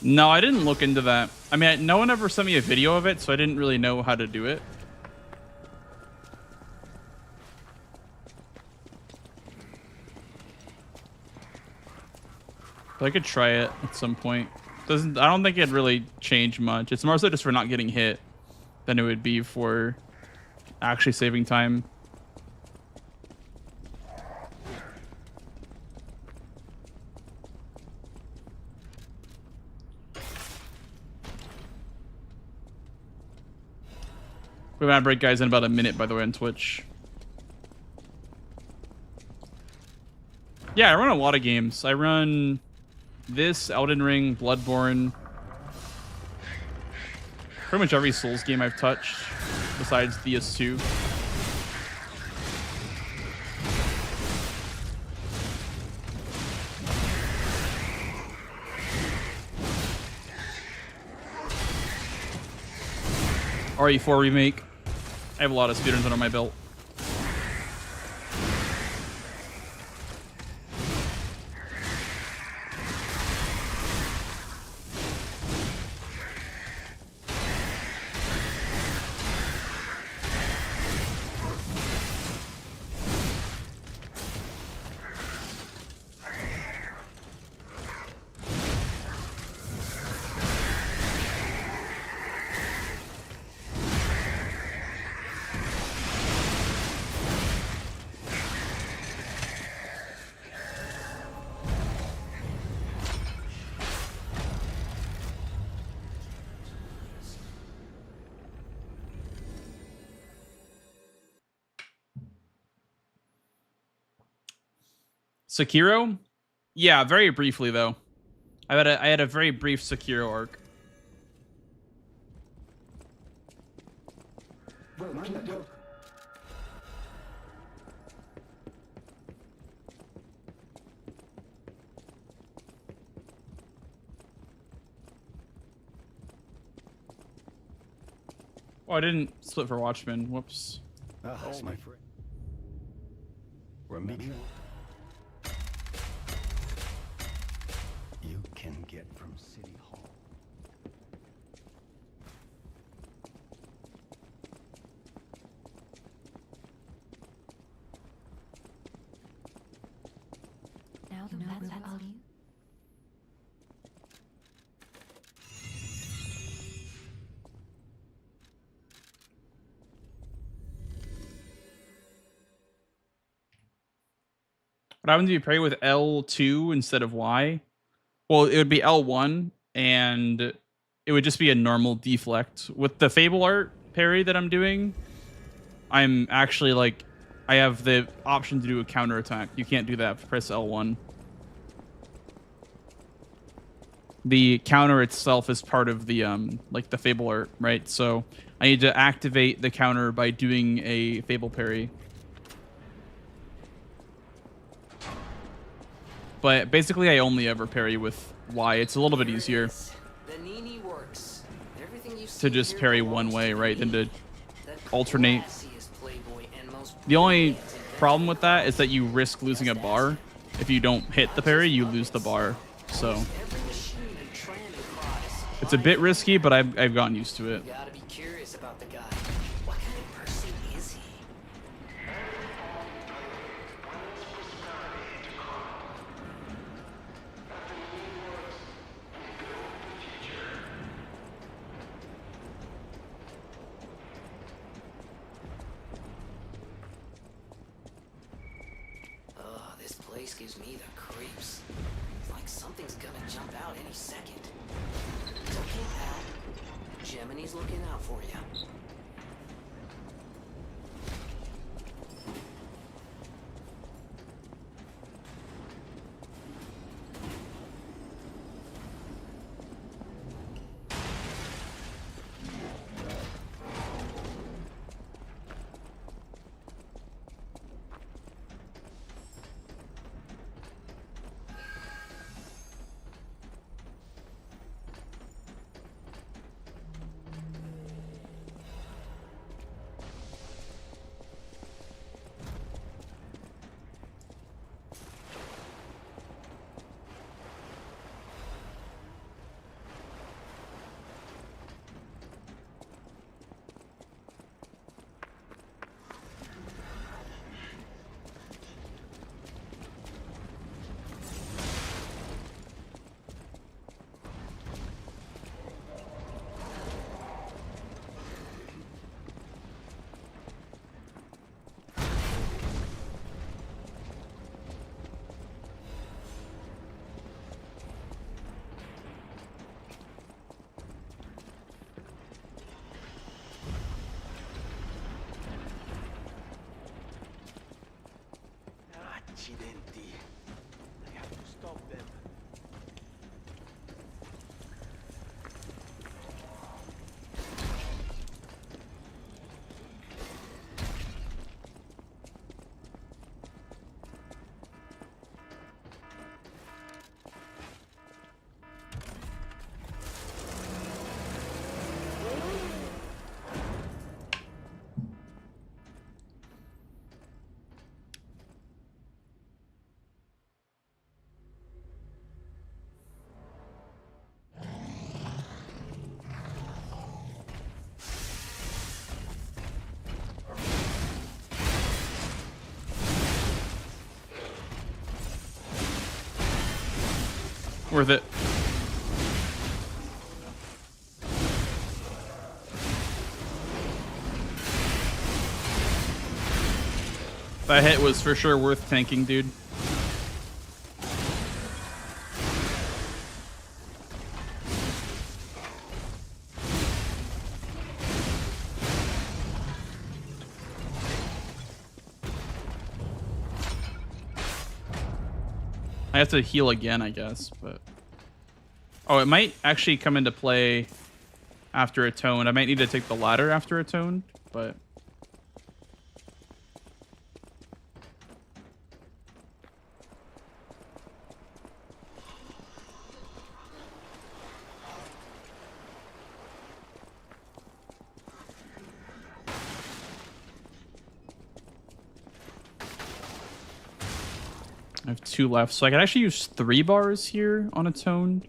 No, I didn't look into that. I mean, no one ever sent me a video of it, so I didn't really know how to do it. But I could try it at some point. I don't think it'd really change much. It's more so just for not getting hit than it would be for actually saving time. We're gonna break guys in about a minute, by the way, on Twitch. Yeah, I run a lot of games. I run this, Elden Ring, Bloodborne. Pretty much every Souls game I've touched, besides DS2. RE4 Remake. I have a lot of speedruns under my belt. Sekiro? Yeah, very briefly though. I had a very brief Sekiro arc. Oh, I didn't split for Watchmen. Whoops. Ah, oh, my friend. Remember? You can get from City Hall. Now that's all you. What happens if you parry with L2 instead of Y? Well, it would be L1, and it would just be a normal deflect. With the Fable Art parry that I'm doing, I'm actually like, I have the option to do a counter attack. You can't do that. Press L1. The counter itself is part of the like the Fable Art, right? So I need to activate the counter by doing a Fable parry. But basically, I only ever parry with Y. It's a little bit easier to just parry one way, right, than to alternate. The only problem with that is that you risk losing a bar. If you don't hit the parry, you lose the bar. So it's a bit risky, but I've gotten used to it. Gives me the creeps. It's like something's gonna jump out any second. It's okay, pal. Gemini's looking out for you. Accidenti. I have to stop them. Worth it. That hit was for sure worth tanking, dude. I have to heal again, I guess, but... Oh, it might actually come into play after Atoned. I might need to take the ladder after Atoned, but... I have 2 left, so I can actually use 3 bars here on Atoned,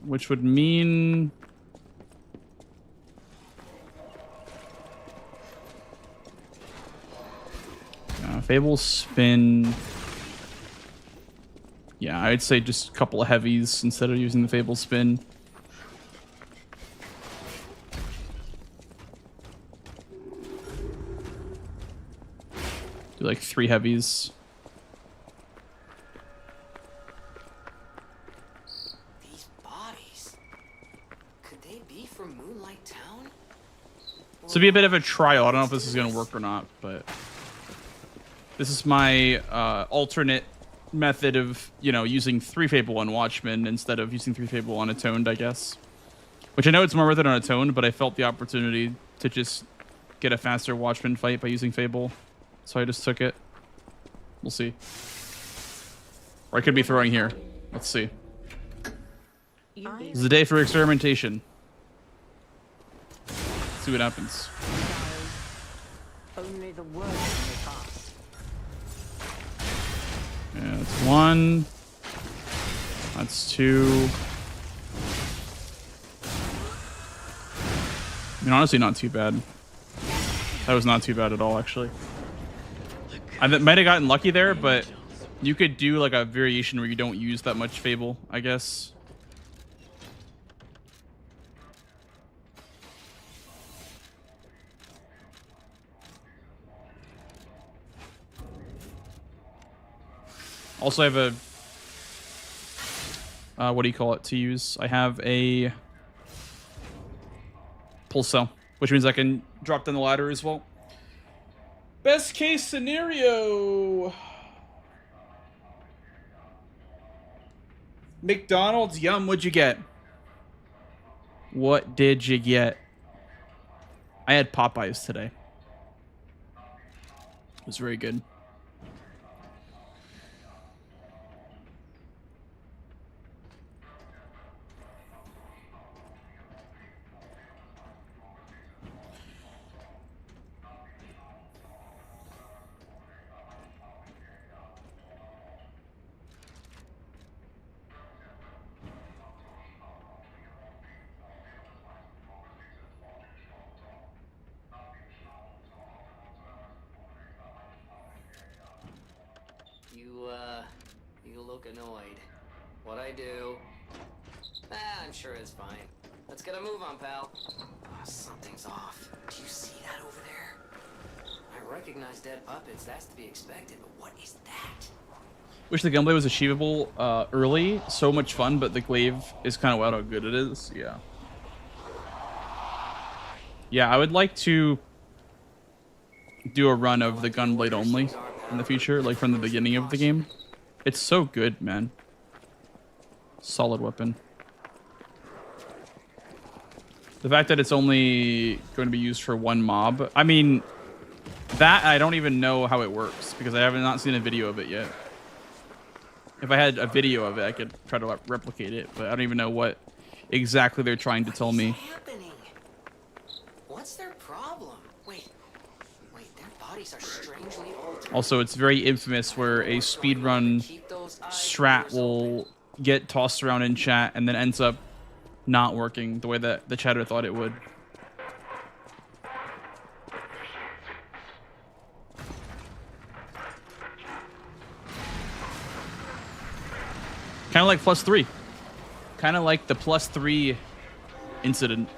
which would mean Fable Spin. Yeah, I'd say just a couple of heavies instead of using the Fable Spin. Do like 3 heavies. These bodies, could they be from Moonlight Town? This would be a bit of a trial. I don't know if this is going to work or not, but this is my alternate method of, you know, using 3 Fable on Watchmen instead of using 3 Fable on Atoned, I guess. Which I know it's more worth it on Atoned, but I felt the opportunity to just get a faster Watchmen fight by using Fable. So I just took it. We'll see. Or I could be throwing here. Let's see. This is a day for experimentation. Let's see what happens. Only the worst may pass. Yeah, that's 1. That's 2. I mean, honestly, not too bad. That was not too bad at all, actually. I might have gotten lucky there, but you could do like a variation where you don't use that much Fable, I guess. Also, I have a what do you call it to use? I have a pulse cell, which means I can drop down the ladder as well. Best case scenario. McDonald's, yum, what'd you get? What did you get? I had Popeyes today. It was very good. You look annoyed. What I do? I'm sure it's fine. Let's get a move on, pal. Oh, something's off. Do you see that over there? I recognize dead puppets. That's to be expected, but what is that? Wish the gunplay was achievable early. So much fun, but the glaive is kind of wild how good it is. Yeah. Yeah, I would like to do a run of the gunblade only in the future, like from the beginning of the game. It's so good, man. Solid weapon. The fact that it's only going to be used for 1 mob. I mean, that I don't even know how it works because I haven't not seen a video of it yet. If I had a video of it, I could try to replicate it, but I don't even know what exactly they're trying to tell me. What's their problem? Wait, their bodies are strangely altered. Also, it's very infamous where a speedrun strat will get tossed around in chat and then ends up not working the way that the chatter thought it would. Kind of like +3. Kind of like the +3 incident.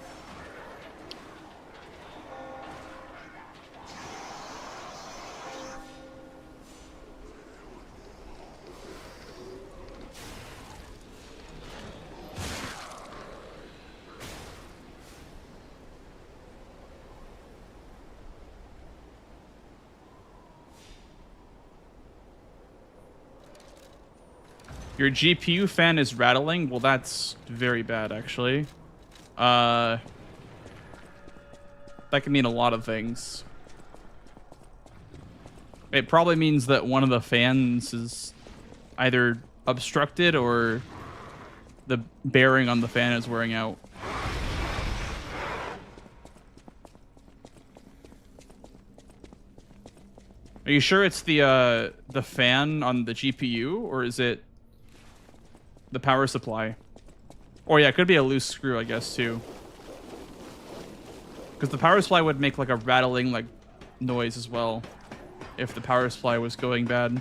Your GPU fan is rattling? Well, that's very bad, actually. That can mean a lot of things. It probably means that one of the fans is either obstructed or the bearing on the fan is wearing out. Are you sure it's the fan on the GPU, or is it the power supply? Or yeah, it could be a loose screw, I guess, too. Because the power supply would make like a rattling like noise as well if the power supply was going bad.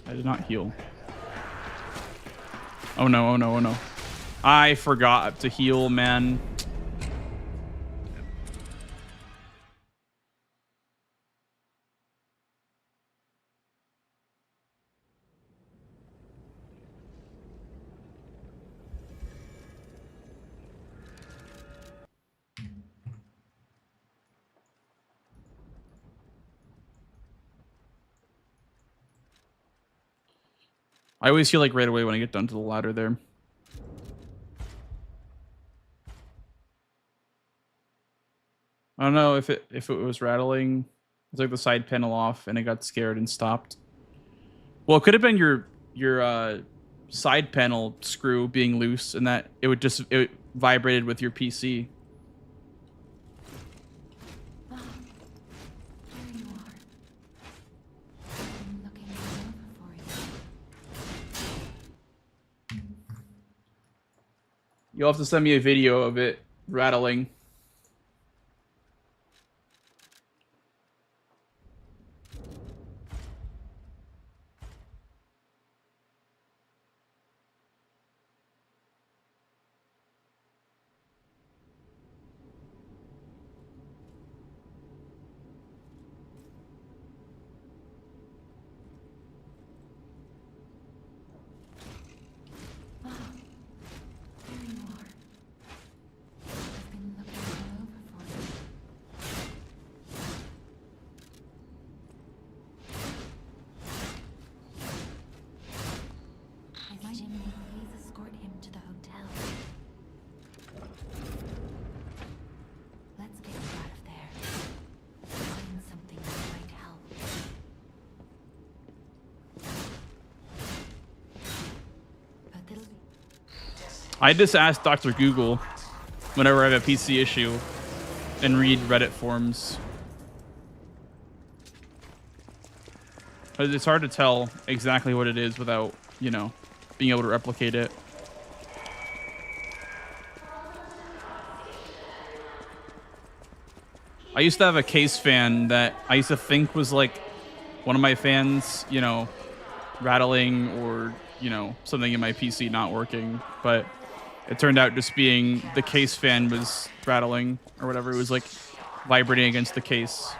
I did not heal. Oh no, oh no, oh no. I forgot to heal, man. I always feel like right away when I get down to the ladder there. I don't know if it was rattling. It's like the side panel off and it got scared and stopped. Well, it could have been your side panel screw being loose and that it vibrated with your PC. You'll have to send me a video of it rattling. I just ask Dr. Google whenever I have a PC issue and read Reddit forums. But it's hard to tell exactly what it is without, you know, being able to replicate it. I used to have a case fan that I used to think was like one of my fans, you know, rattling or, you know, something in my PC not working, but it turned out just being the case fan was rattling or whatever. It was like vibrating against the case.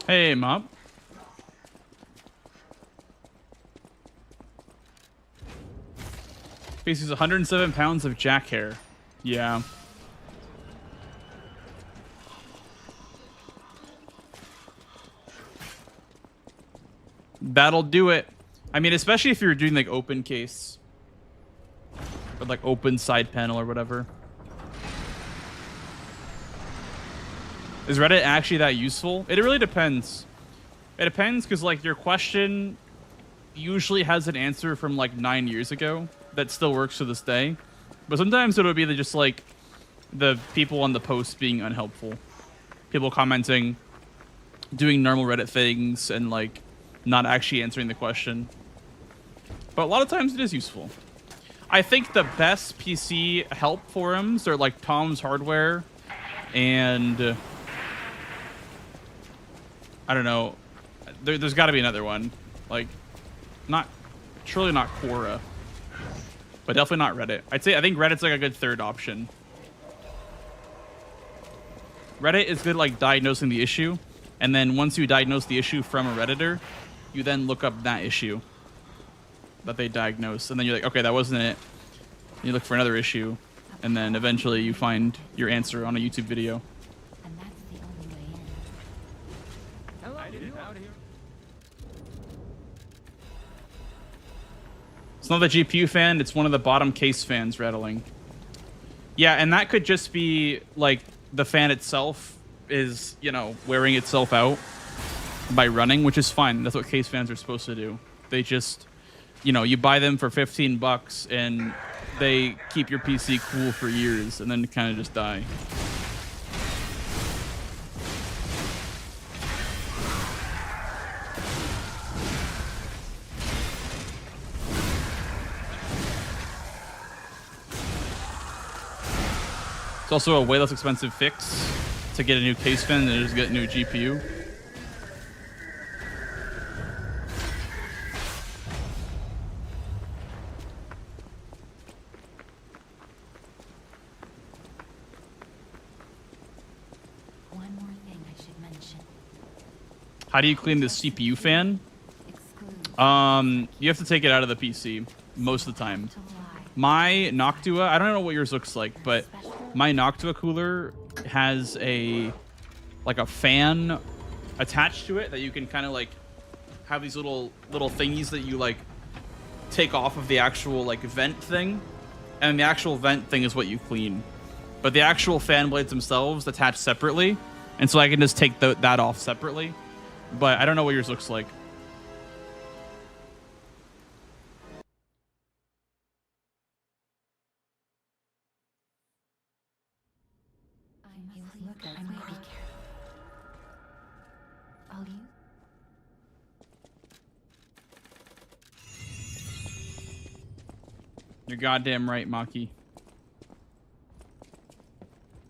Hey, Mop. Faces 107 pounds of jack hair. Yeah. That'll do it. I mean, especially if you're doing like open case. Or like open side panel or whatever. Is Reddit actually that useful? It really depends. It depends because like your question usually has an answer from like 9 years ago that still works to this day. But sometimes it'll be just like the people on the post being unhelpful. People commenting, doing normal Reddit things and like not actually answering the question. But a lot of times it is useful. I think the best PC help forums are like Tom's Hardware and I don't know. There's got to be another one. Like, surely not Quora, but definitely not Reddit. I think Reddit's like a good third option. Reddit is good like diagnosing the issue, And then once you diagnose the issue from a Redditor, you then look up that issue that they diagnosed. And then you're like, okay, that wasn't it. And you look for another issue. And then eventually you find your answer on a YouTube video. And that's the only way in. It's not the GPU fan, it's one of the bottom case fans rattling. Yeah, and that could just be like the fan itself is, you know, wearing itself out by running, which is fine. That's what case fans are supposed to do. They just, you know, you buy them for 15 bucks and they keep your PC cool for years and then kind of just die. It's also a way less expensive fix to get a new case fan than just get a new GPU. One more thing I should mention. How do you clean the CPU fan? You have to take it out of the PC most of the time. My Noctua, I don't know what yours looks like, but my Noctua cooler has a fan attached to it that you can kind of like have these little thingies that you like take off of the actual like vent thing, and the actual vent thing is what you clean, but the actual fan blades themselves attach separately, and so I can just take that off separately. But I don't know what yours looks like. I might be careful. I'll use. You're goddamn right, Maki.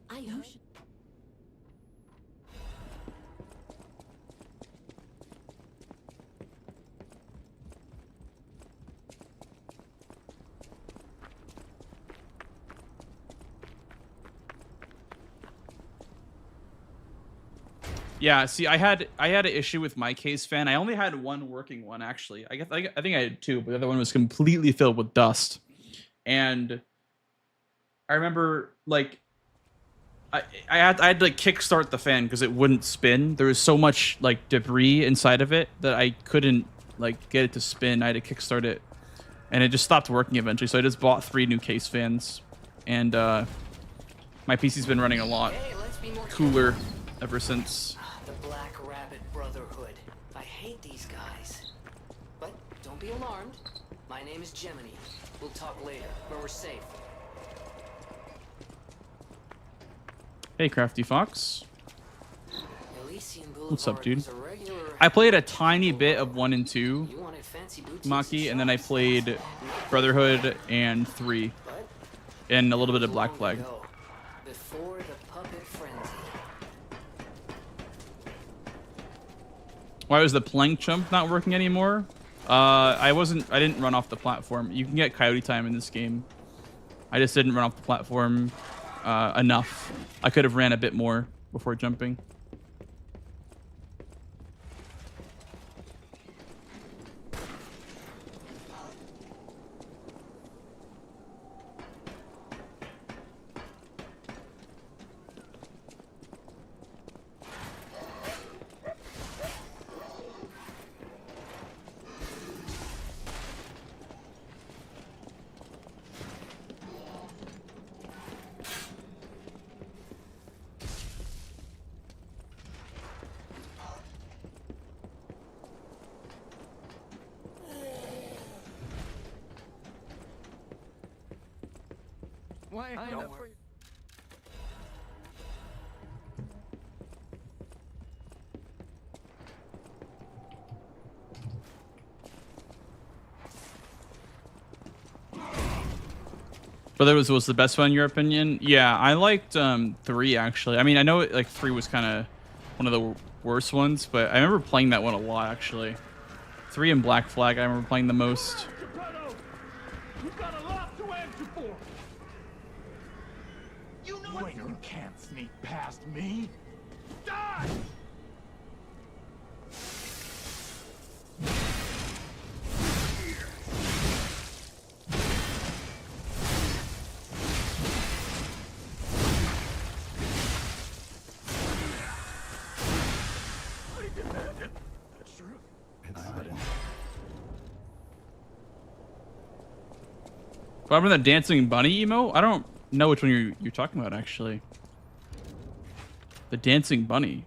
I hope. Yeah, see, I had an issue with my case fan. I only had one working one, actually. I think I had two, but the other one was completely filled with dust. And I remember, like, I had to like kickstart the fan because it wouldn't spin. There was so much like debris inside of it that I couldn't like get it to spin. I had to kickstart it, and it just stopped working eventually. So I just bought 3 new case fans, and my PC's been running a lot cooler ever since. The Black Rabbit Brotherhood. I hate these guys. But don't be alarmed. My name is Gemini. We'll talk later, when we're safe. Hey, Crafty Fox. Elysian What's up, Boulevard dude? was a regular I played a tiny bit of 1 and 2, You wanted fancy boutiques Maki, and then I played Brotherhood and 3, and a little bit of Black Flag. Before the puppet frenzy. Why was the plank jump not working anymore? I didn't run off the platform. You can get coyote time in this game. I just didn't run off the platform enough. I could have ran a bit more before jumping. Why? Don't worry. Brotherhood was the best one in your opinion? Yeah, I liked 3 actually. I mean, I know like 3 was kind of one of the worst ones, but I remember playing that one a lot actually. 3 and Black Flag I remember playing the most. You've got a lot to answer for. You can't sneak past me. Die! What happened to the dancing bunny emote? I don't know which one you're talking about, actually. The dancing bunny.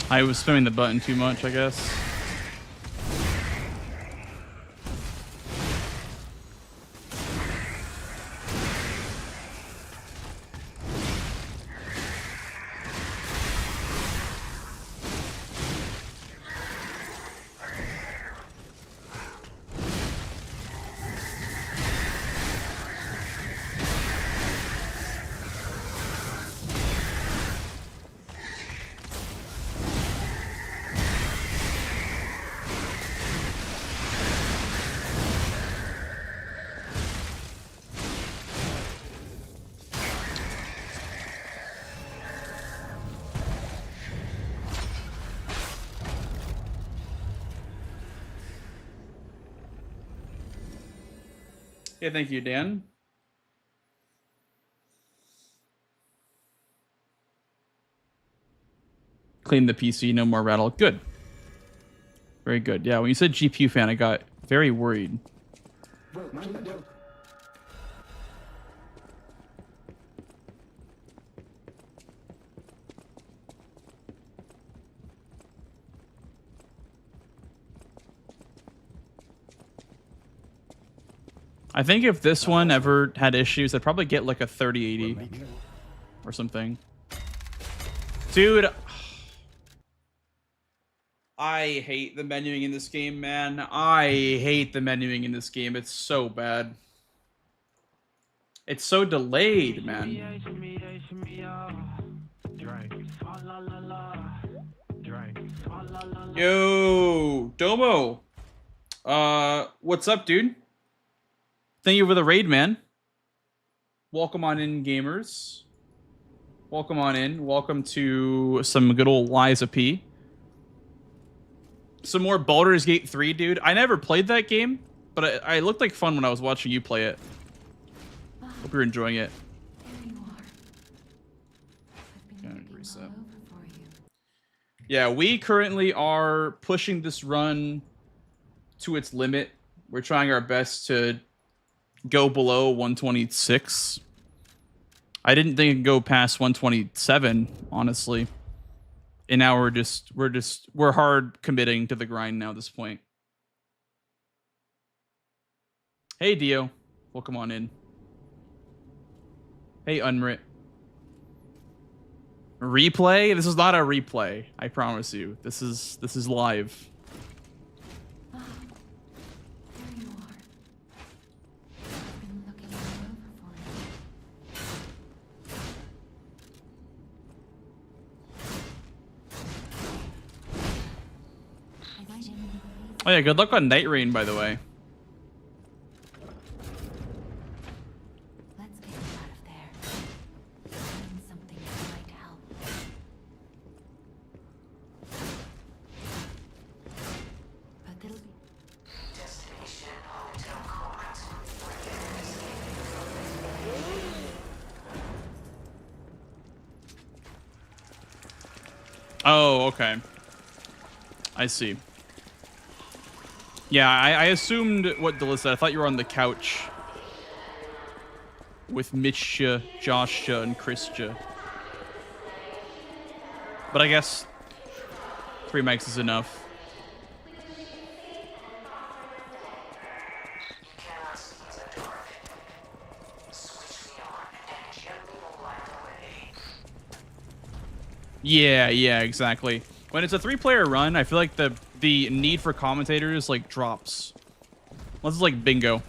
I was spamming the button too much, I guess. Yeah, thank you, Dan. Clean the PC, no more rattle. Good. Very good. Yeah, when you said GPU fan, I got very worried. I think if this one ever had issues, I'd probably get like a 3080 or something. Dude, I hate the menuing in this game, man. I hate the menuing in this game. It's so bad. It's so delayed, man. Yo, Domo. What's up, dude? Thank you for the raid, man. Welcome on in, gamers. Welcome on in. Welcome to some good old Liza P. Some more Baldur's Gate 3, dude. I never played that game, but I looked like fun when I was watching you play it. Hope you're enjoying it. There you are. Reset. Yeah, we currently are pushing this run to its limit. We're trying our best to go below 126. I didn't think it'd go past 127, honestly. And now we're hard committing to the grind now at this point. Hey Dio, welcome on in. Hey Unwrit. Replay? This is not a replay, I promise you. This is live. Oh yeah, good luck on Night Rain, by the way. Let's get you out of there. Find something that might help. But it'll be destination hotel court. Oh, okay. I see. Yeah, I assumed what Dilla said. I thought you were on the couch with Mitchja, Joshja, and Chrisja. But I guess 3 mics is enough. Yeah, exactly. When it's a 3-player run, I feel like the need for commentators like drops. Unless it's like bingo.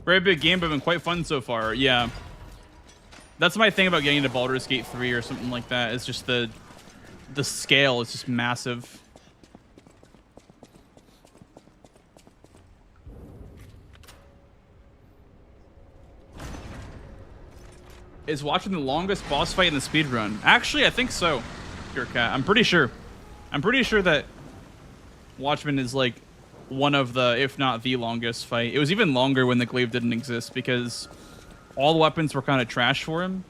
Very big game, but been quite fun so far. Yeah. That's my thing about getting into Baldur's Gate 3 or something like that. It's just the scale is just massive. Is watching the longest boss fight in the speedrun? Actually, I think so, Pure Cat. I'm pretty sure. I'm pretty sure that Watchmen is like one of the, if not the longest fight. It was even longer when the glaive didn't exist because all the weapons were kind of trash for him.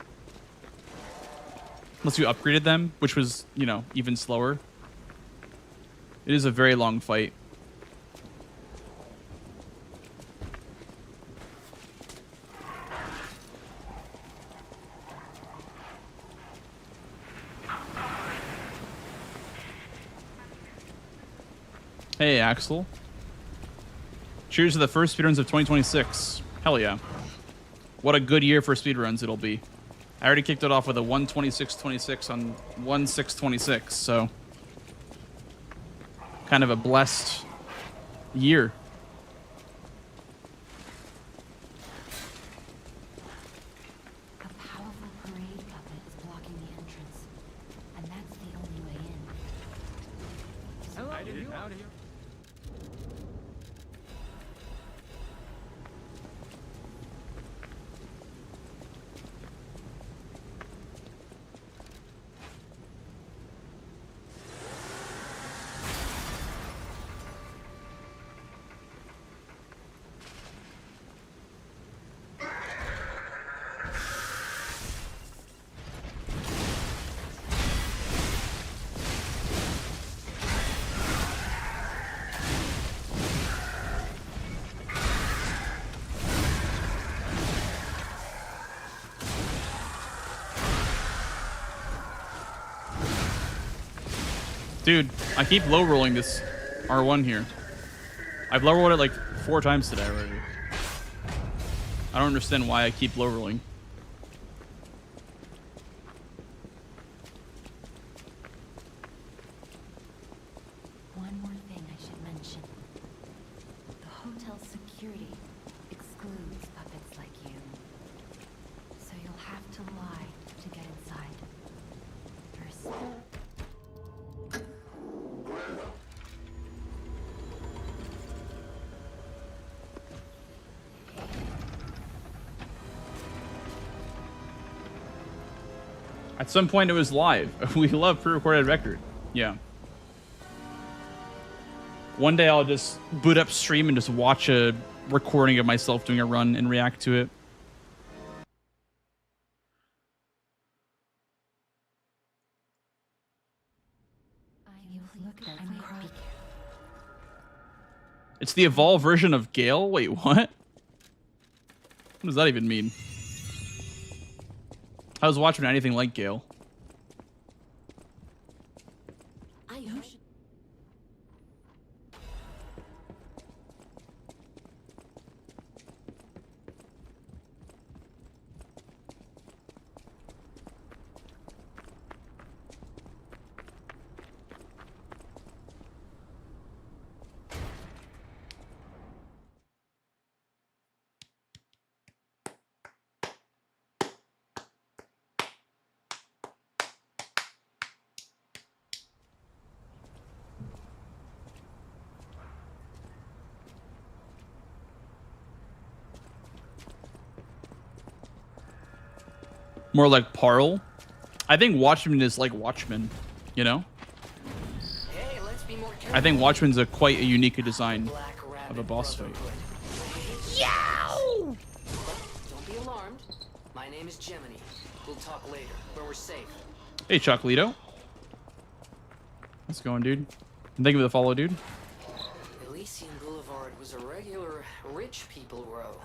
Unless you upgraded them, which was, you know, even slower. It is a very long fight. Hey, Axel. Cheers to the first speedruns of 2026. Hell yeah. What a good year for speedruns it'll be. I already kicked it off with a 1:26:26 on 1:6:26, so kind of a blessed year. A powerful parade puppet is blocking the entrance, and that's the only way in. Hello, you out here? Dude, I keep low rolling this R1 here. I've low rolled it like 4 times today already. I don't understand why I keep low rolling. One more thing I should mention. The hotel's security excludes puppets like you. So you'll have to lie to get inside. First. At some point it was live. We love pre-recorded record. Yeah. One day I'll just boot up stream and just watch a recording of myself doing a run and react to it. It's the evolved version of Gale? Wait, what? What does that even mean? I was watching anything like Gale. More like Parl. I think Watchmen is like Watchmen, you know? Hey, let's be more careful. I think Watchmen's a quite a unique design of a boss fight. Yow! Don't be alarmed. My name is Gemini. We'll talk later, where we're safe. Hey, Chocolito. How's it going, dude? Thank you for the follow, dude. Elysian Boulevard was a regular rich people row.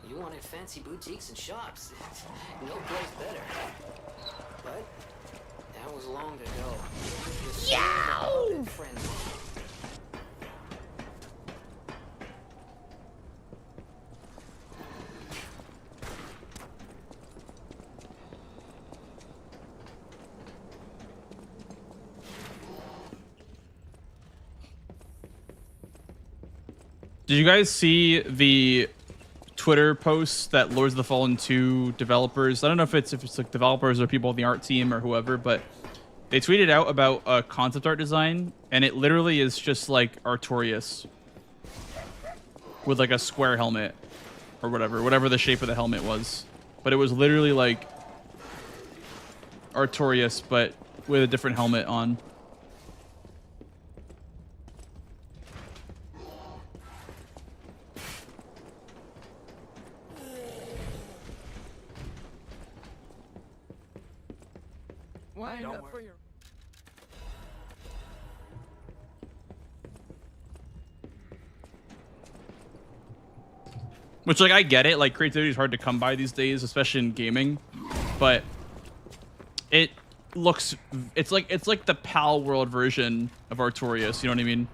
You wanted fancy boutiques and shops. No place better. But that was long ago. Yow! Did you guys see the Twitter posts that Lords of the Fallen 2 developers, I don't know if it's like developers or people on the art team or whoever, but they tweeted out about a concept art design, and it literally is just like Artorias with like a square helmet or whatever the shape of the helmet was. But it was literally like Artorias, but with a different helmet on. Wind up for your... Which, like, I get it. Like, creativity is hard to come by these days, especially in gaming. But it looks... It's like the PAL World version of Artorias. You know what I mean?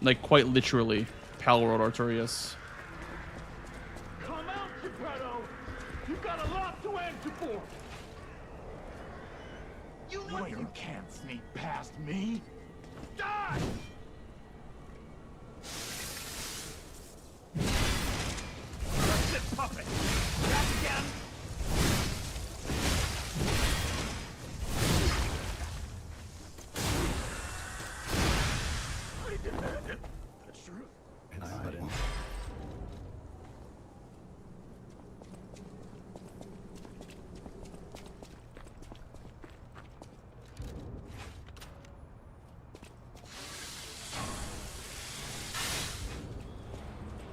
Like, quite literally, PAL World Artorias. Come out, Geppetto! You've got a lot to answer for! You can't sneak past me! Die! That's it, puppet! Back again! I demand it. That's true. And I let it.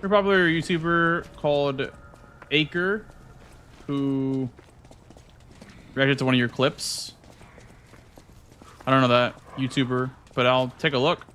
A popular YouTuber called Acre, who reacted to one of your clips. I don't know that YouTuber, but I'll take a look.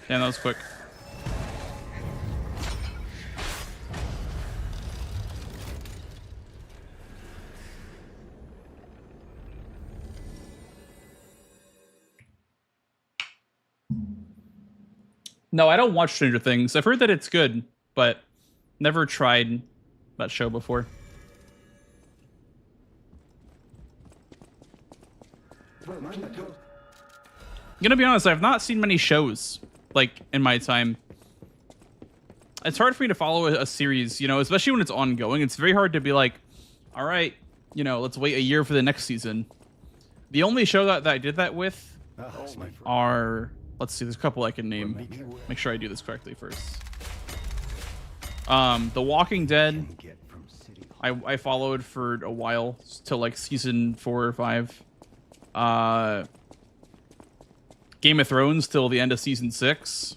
Damn, that was quick. No, I don't watch Stranger Things. I've heard that it's good, but never tried that show before. Well, I'm gonna be honest, I've not seen many shows like in my time. It's hard for me to follow a series, you know, especially when it's ongoing. It's very hard to be like, all right, you know, let's wait a year for the next season. The only show that I did that with are, let's see, there's a couple I can name. Make sure I do this correctly first. The Walking Dead, I followed for a while till like season 4 or 5. Game of Thrones till the end of season 6.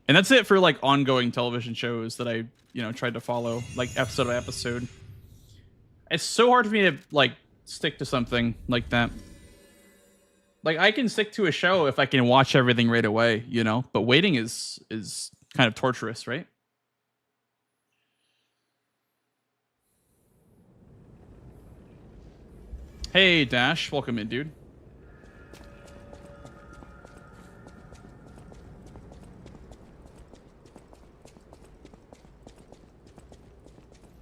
And that's it for like ongoing television shows that I, tried to follow like episode by episode. It's so hard for me to like stick to something like that. Like I can stick to a show if I can watch everything right away, but waiting is kind of torturous, right? Hey Dash, welcome in, dude.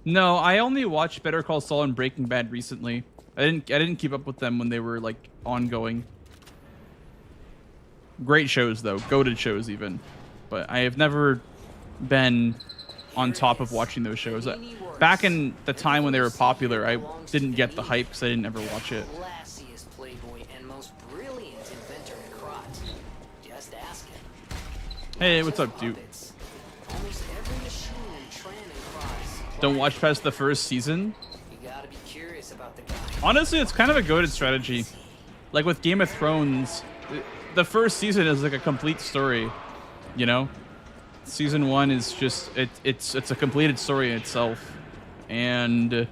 No, I only watched Better Call Saul and Breaking Bad recently. I didn't keep up with them when they were like ongoing. Great shows though, goated shows even. But I have never been on top of watching those shows. Back in the time when they were popular, I didn't get the hype because I didn't ever watch it. Classiest playboy and most brilliant inventor in Krot. Just ask him. Hey, what's up, dude? Almost every machine in Tran and Krot. Don't watch past the first season. You gotta be curious about the guy. Honestly, it's kind of a goated strategy. Like with Game of Thrones, the first season is like a complete story, Season 1 is just it's a completed story in itself, and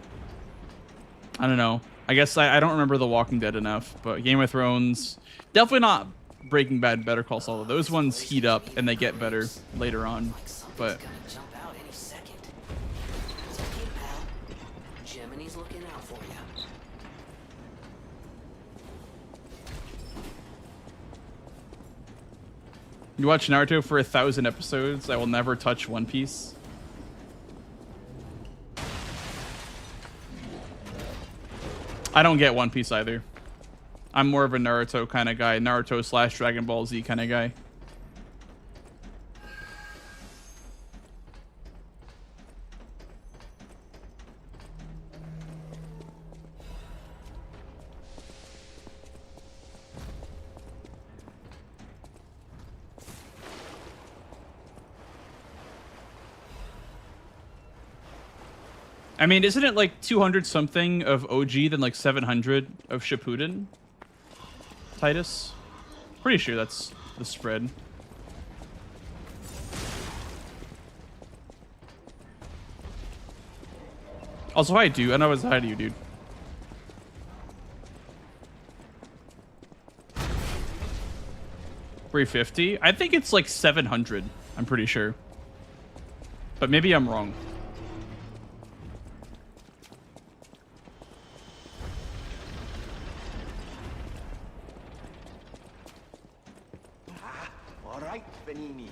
I don't know. I guess I don't remember The Walking Dead enough, but Game of Thrones, definitely not Breaking Bad, Better Call Saul. Those ones heat up and they get better later on, but. Gonna jump out any second. It's okay, pal. Gemini's looking out for you. You watch Naruto for 1,000 episodes. I will never touch One Piece. I don't get One Piece either. I'm more of a Naruto kind of guy. Naruto / Dragon Ball Z kind of guy. I mean, isn't it like 200 something of OG, then like 700 of Shippuden? Titus? Pretty sure that's the spread. Also, hi, dude. I know it's hi to you, dude. $350? I think it's like 700. I'm pretty sure. But maybe I'm wrong. All right, Benini.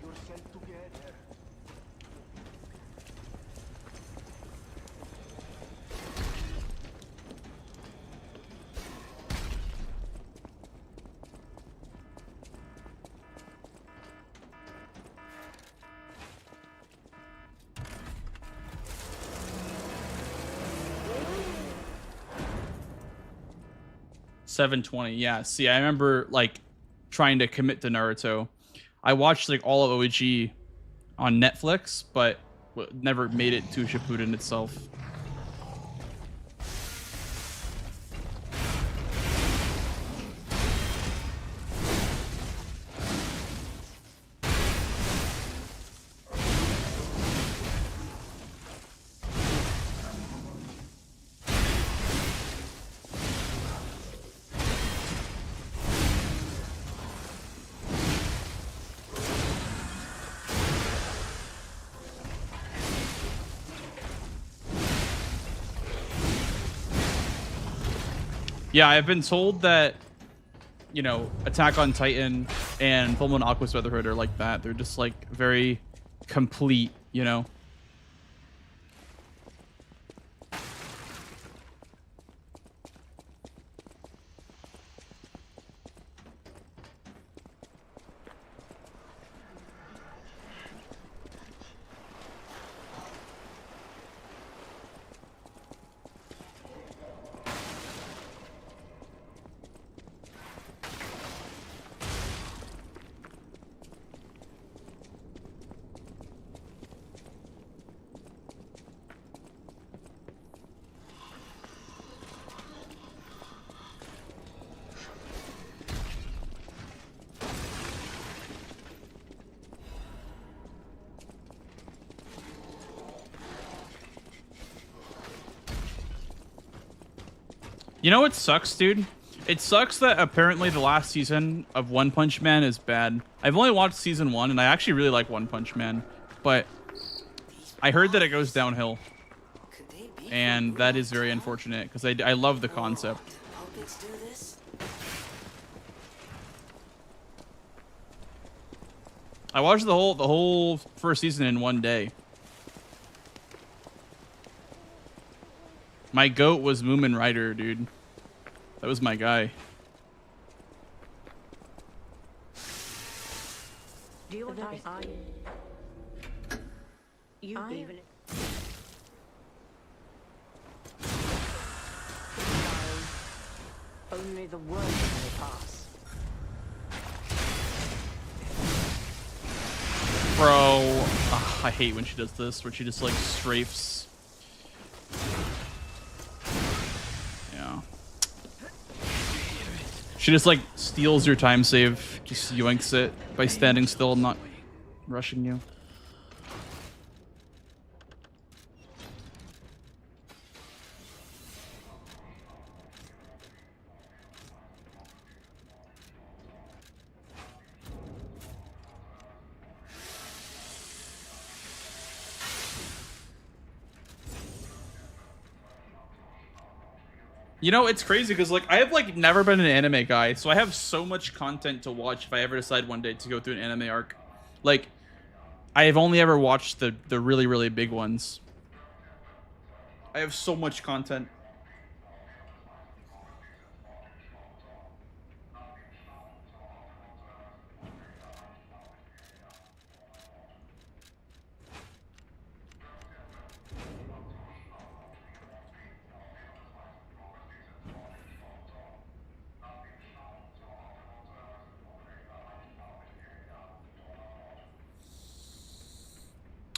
Pull yourself together. $720. Yeah. See, I remember like trying to commit to Naruto. I watched like all of OG on Netflix, but never made it to Shippuden itself. Yeah, I've been told that, you know, Attack on Titan and Fullmetal Alchemist Brotherhood are like that. They're just like very complete, you know. You know what sucks, dude? It sucks that apparently the last season of One Punch Man is bad. I've only watched season 1, and I actually really like One Punch Man, but I heard that it goes downhill, and that is very unfortunate because I love the concept. Puppets do this? I watched the whole first season in one day. My goat was Moomin Rider, dude. That was my guy. Do you want I you even no, only the words may pass. Bro, ugh, I hate when she does this, where she just like strafes. Yeah. She just like steals your time save, just yoinks it by standing still and not rushing you. You know, it's crazy because like I have like never been an anime guy, so I have so much content to watch if I ever decide one day to go through an anime arc. Like, I have only ever watched the really, really big ones. I have so much content.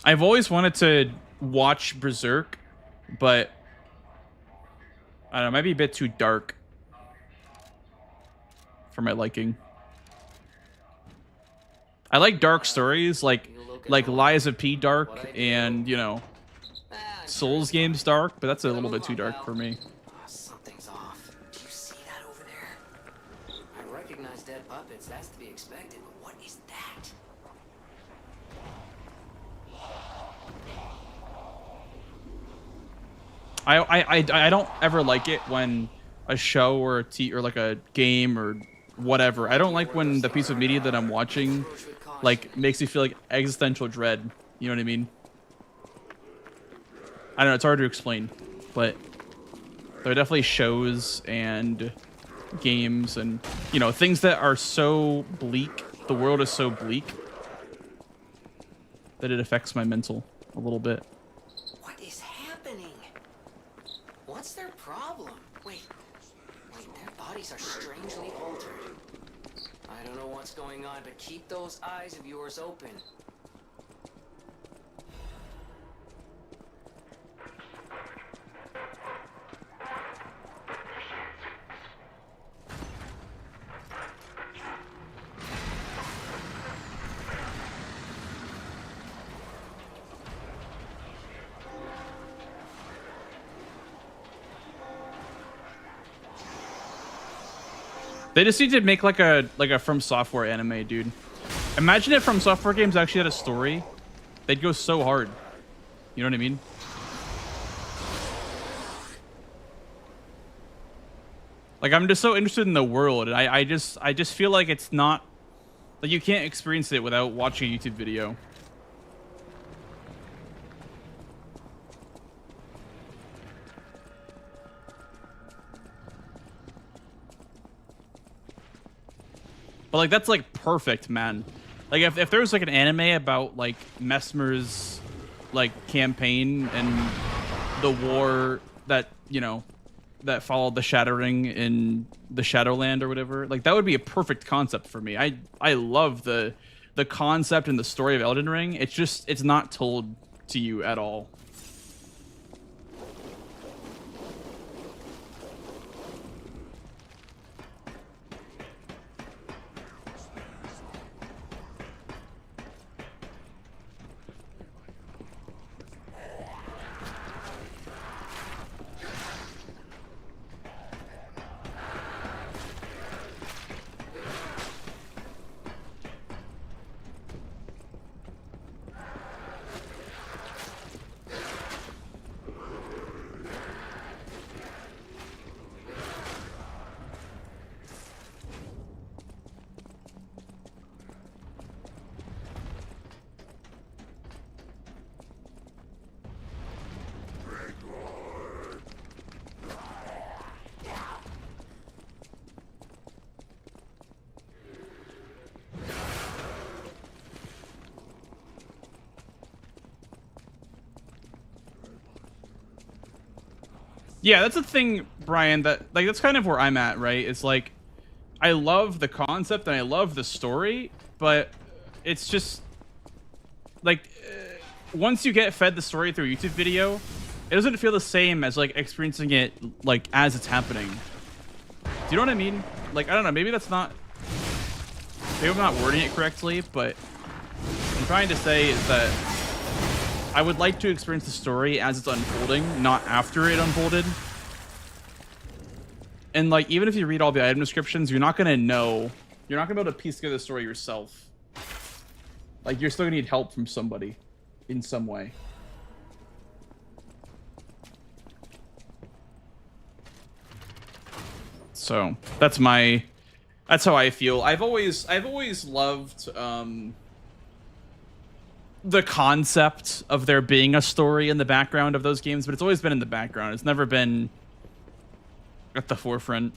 I've always wanted to watch Berserk, but I don't know, it might be a bit too dark for my liking. I like dark stories, like Lies of P dark and, you know, Souls games dark, but that's a little bit too dark for me. Something's off. Do you see that over there? I recognize dead puppets. That's to be expected, but what is that? I don't ever like it when a show or or like a game or whatever. I don't like when the piece of media that I'm watching like makes me feel like existential dread. You know what I mean? I don't know, it's hard to explain, but there are definitely shows and games and, you know, things that are so bleak. The world is so bleak that it affects my mental a little bit. What is happening? What's their problem? Wait, their bodies are strangely altered. I don't know what's going on, but keep those eyes of yours open. They just need to make like a From Software anime, dude. Imagine if From Software games actually had a story. They'd go so hard. You know what I mean? Like, I'm just so interested in the world, and I just feel like it's not, like, you can't experience it without watching a YouTube video. But like that's like perfect, man. Like if there was like an anime about like Messmer's like campaign and the war that, you know, that followed the Shattering in the Shadowland or whatever, like that would be a perfect concept for me. I love the concept and the story of Elden Ring. It's not told to you at all. Yeah, that's the thing, Brian, that like that's kind of where I'm at, right? It's like I love the concept and I love the story, but it's just like once you get fed the story through a YouTube video, it doesn't feel the same as like experiencing it like as it's happening. Do you know what I mean? Like I don't know, maybe that's not, maybe I'm not wording it correctly, but what I'm trying to say is that I would like to experience the story as it's unfolding, not after it unfolded. And like, even if you read all the item descriptions, you're not gonna know, you're not gonna be able to piece together the story yourself. Like, you're still gonna need help from somebody in some way. So that's how I feel. I've always loved the concept of there being a story in the background of those games, but it's always been in the background. It's never been at the forefront.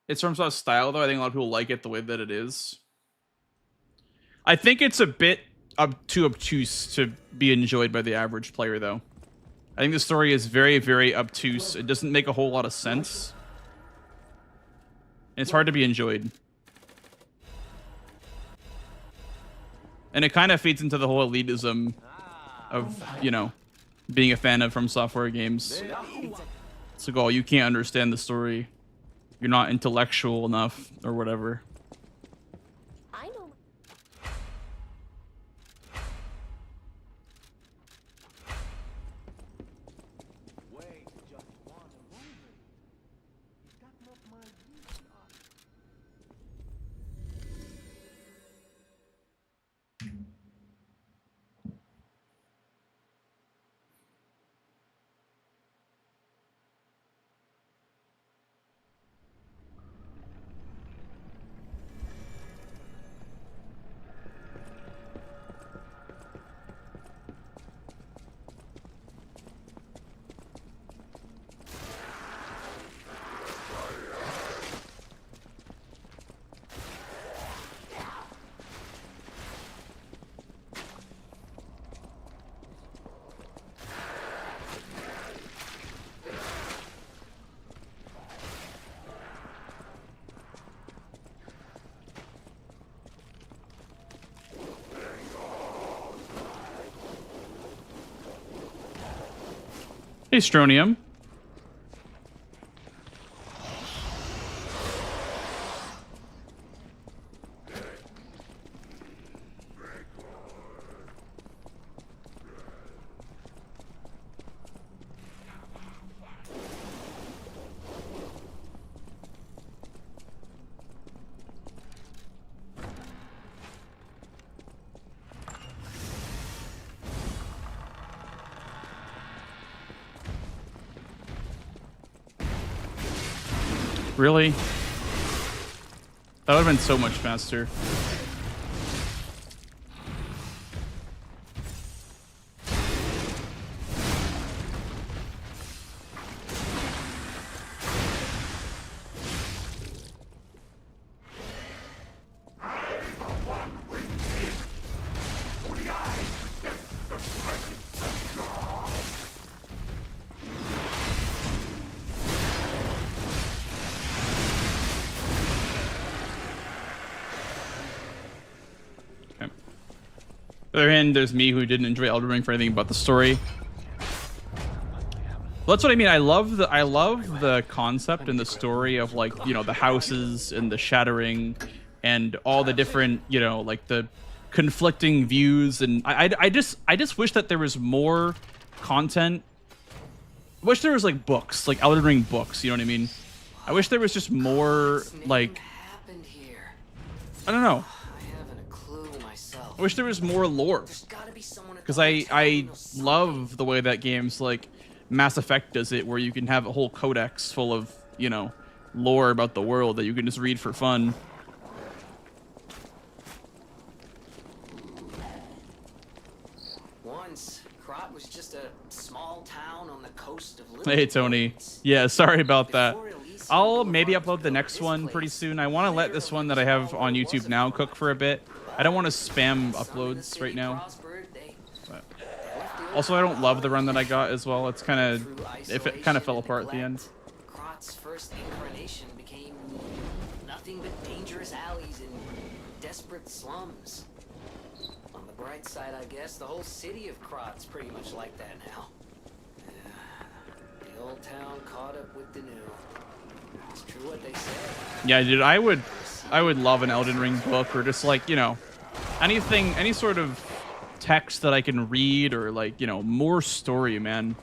In terms of style, though, I think a lot of people like it the way that it is. I think it's a bit too obtuse to be enjoyed by the average player, though. I think the story is very, very obtuse. It doesn't make a whole lot of sense. And it's hard to be enjoyed. And it kind of feeds into the whole elitism of, you know, being a fan of From Software games. It's like, oh, you can't understand the story. You're not intellectual enough, or whatever. I know. Hey, Stronium. Really? That would have been so much faster. On the other hand, there's me who didn't enjoy Elden Ring for anything but the story. Well, that's what I mean. I love the concept and the story of, like, you know, the houses and the shattering and all the different, you know, like the conflicting views, and I just wish that there was more content. I wish there was like books, like Elden Ring books, you know what I mean? I wish there was just more, like, I don't know. I wish there was more lore, because I love the way that games like Mass Effect does it, where you can have a whole codex full of, you know, lore about the world that you can just read for fun. host of little Hey, Tony. planes. Yeah, sorry about that. Before Elysium I'll maybe Boulevard upload the could next go to one this pretty place, soon. I want to let this one that I have on YouTube now cook for a bit. I don't want to spam uploads right now. But also, I don't love the run that I got as well. It's kind of, it kind of fell apart at the end. Krot's first incarnation became nothing but dangerous alleys and desperate slums. On the bright side, I guess, the whole city of Krot's pretty much like that now. The old town caught up with the new. It's true what they say. Yeah, dude, I would love an Elden Ring book, or just like, you know, anything, any sort of text that I can read, or like, you know, more story, man.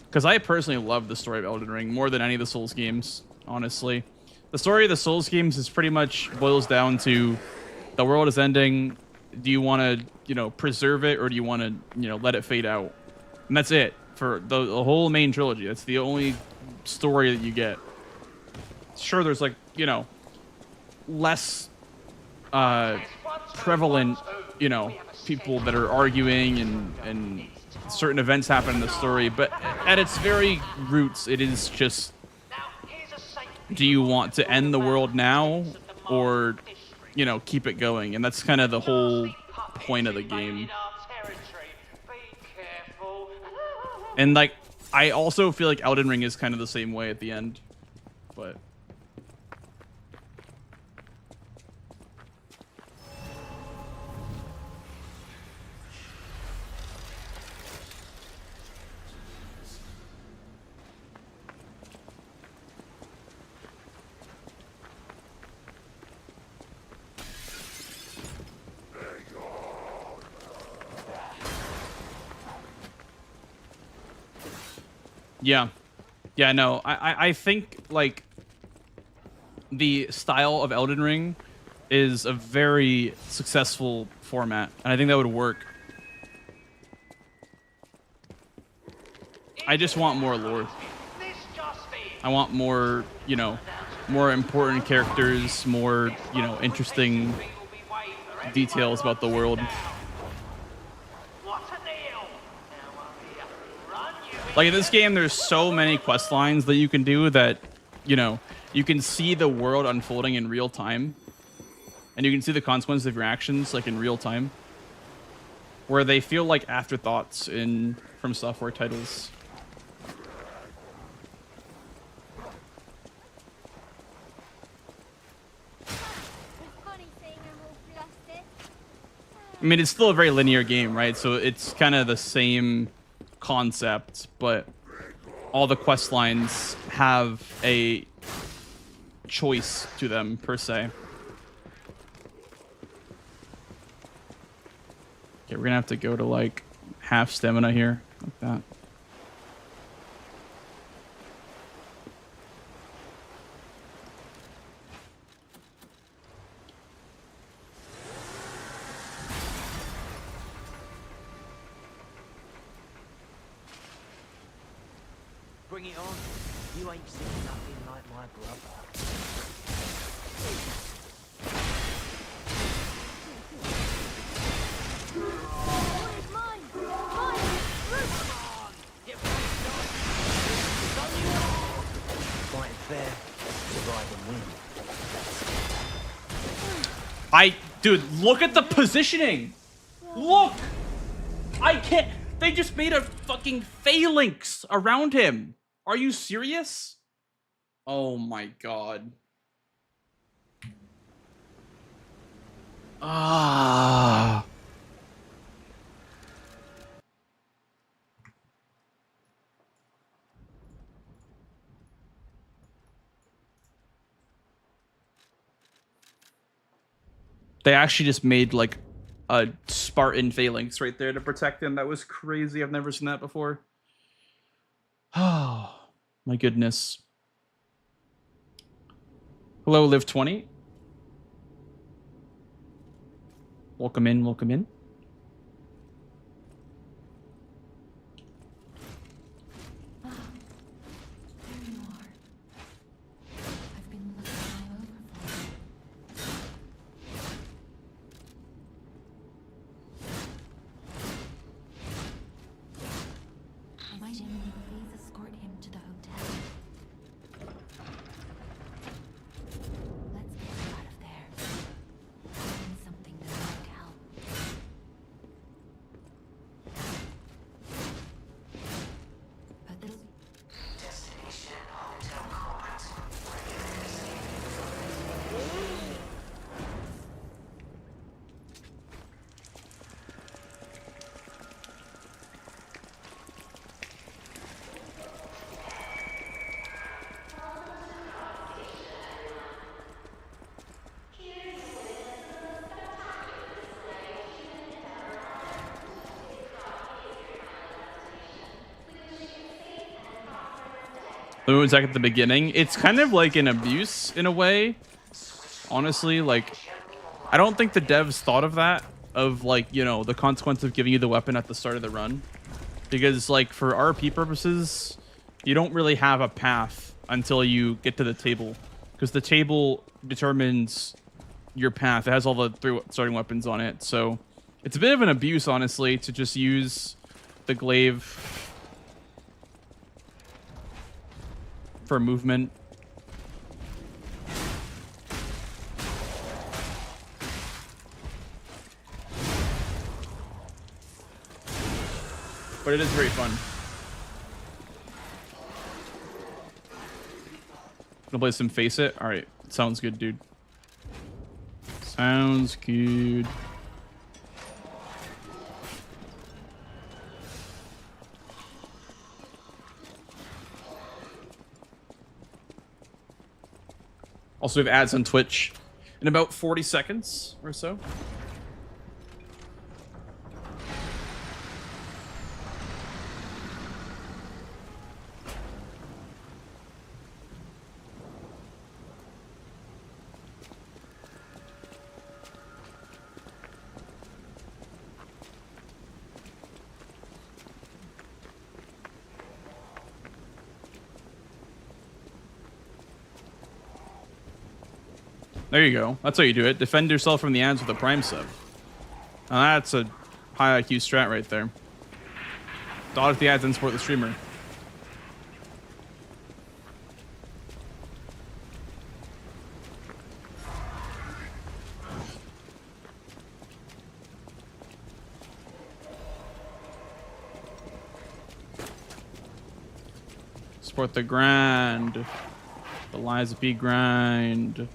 Because I personally love the story of Elden Ring more than any of the Souls games, honestly. The story of the Souls games is pretty much boils down to the world is ending. Do you want to, you know, preserve it, or do you want to, you know, let it fade out? And that's it for the whole main trilogy. That's the only story that you get. Sure, there's like, you know, less prevalent, you know, people that are arguing and certain events happen in the story, but at its very roots, it is just, do you want to end the world now, or, you know, keep it going? And that's kind of the whole point of the game. And like, I also feel like Elden Ring is kind of the same way at the end, but yeah, no, I think like the style of Elden Ring is a very successful format, and I think that would work. I just want more lore. I want more, you know, more important characters, more, you know, interesting details about the world. Like in this game, there's so many quest lines that you can do that, you know, you can see the world unfolding in real time, and you can see the consequences of your actions like in real time, where they feel like afterthoughts in From Software titles. I mean, it's still a very linear game, right? So it's kind of the same concept, but all the quest lines have a choice to them, per se. Okay, we're gonna have to go to like half stamina here, like that. Bring it on. You ain't seen nothing like my brother. Fighting fair, survive and win. Dude, look at the positioning. Look, I can't. They just made a fucking phalanx around him. Are you serious? Oh my god. Ah. They actually just made like a Spartan phalanx right there to protect him. That was crazy. I've never seen that before. Oh, my goodness. Hello, Live20. Welcome in, welcome in. My genuine the moon attack at the beginning. It's kind of like an abuse in a way. Honestly, like, I don't think the devs thought of that, of like, you know, the consequence of giving you the weapon at the start of the run. Because like for RP purposes, you don't really have a path until you get to the table. Because the table determines your path. It has all the 3 starting weapons on it. So it's a bit of an abuse, honestly, to just use the glaive for movement. But it is very fun. Gonna play some Face It? Alright. Sounds good, dude. Sounds good. Also, we have ads on Twitch in about 40 seconds or so. There you go. That's how you do it. Defend yourself from the ads with a Prime sub. Now that's a high IQ strat right there. Dodge the ads and support the streamer. Support the grind. The Liza P grind.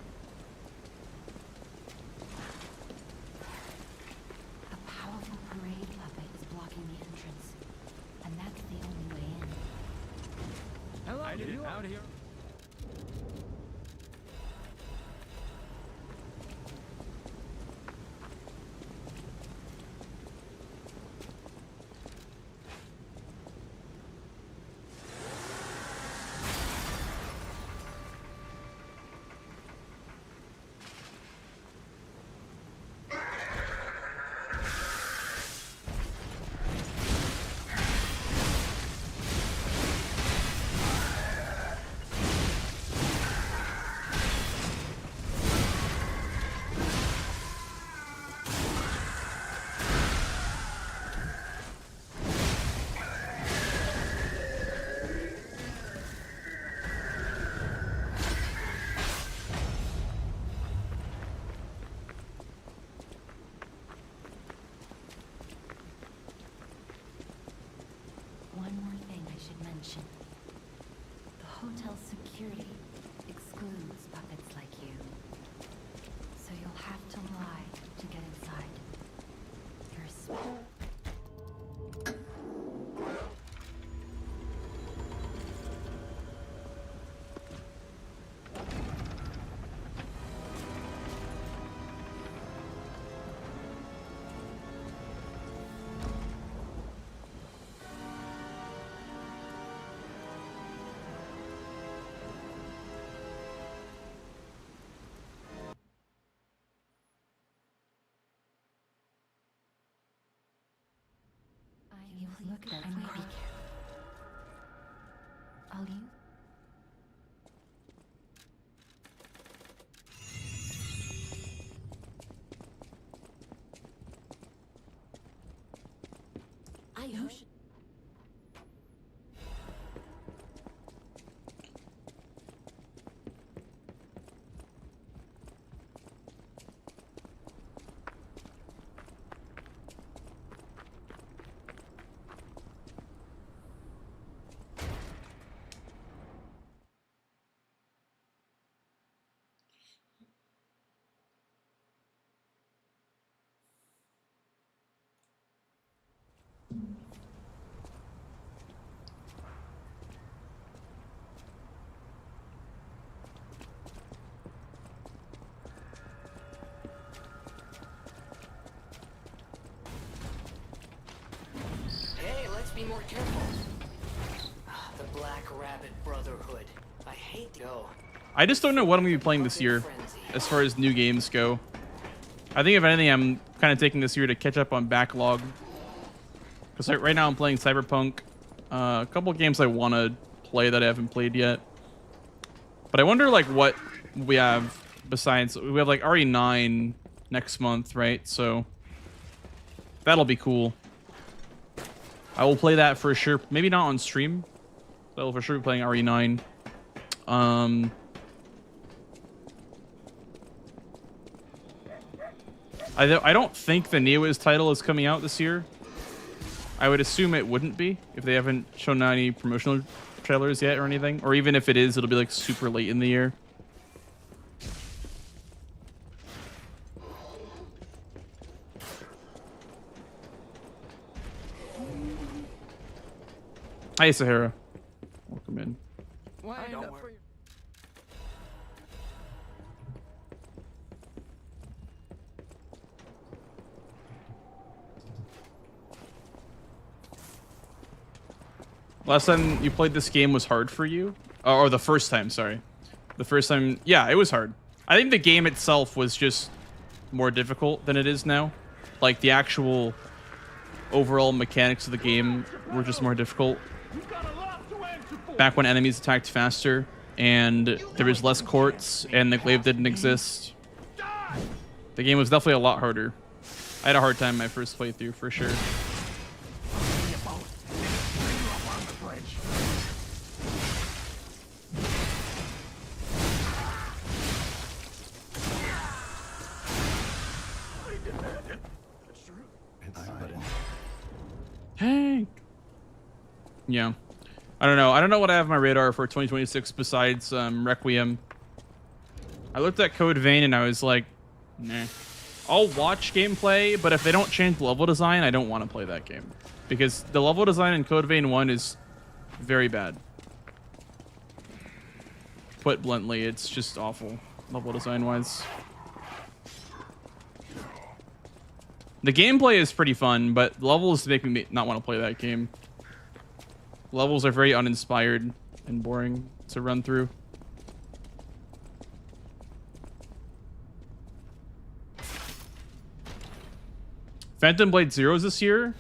The hotel security excludes puppets like you. So you'll have to lie to get inside. Look at me. Be careful. I'll use. I hope. Hey, let's be more careful. The Black Rabbit Brotherhood. I hate to go. I just don't know what I'm gonna be playing this year, as far as new games go. I think if anything, I'm kind of taking this year to catch up on backlog. Because right now I'm playing Cyberpunk. A couple games I want to play that I haven't played yet. But I wonder like what we have besides. We have like RE9 next month, right? So that'll be cool. I will play that for sure. Maybe not on stream, but I will for sure be playing RE9. I don't think the Neowiz title is coming out this year. I would assume it wouldn't be if they haven't shown any promotional trailers yet or anything. Or even if it is, it'll be like super late in the year. Hi, Sahara. Welcome in. Why don't worry. Last time you played this game was hard for you? Or the first time, sorry. The first time, yeah, it was hard. I think the game itself was just more difficult than it is now. Like, the actual overall mechanics of the game were just more difficult. Back when enemies attacked faster, and there was less courts, and the glaive didn't exist. The game was definitely a lot harder. I had a hard time my first playthrough, for sure. Hank. Yeah. I don't know. I don't know what I have on my radar for 2026 besides Requiem. I looked at Code Vein and I was like, nah. I'll watch gameplay, but if they don't change level design, I don't want to play that game. Because the level design in Code Vein 1 is very bad. Put bluntly, it's just awful, level design-wise. The gameplay is pretty fun, but levels make me not want to play that game. Levels are very uninspired and boring to run through. Phantom Blade Zero is this year?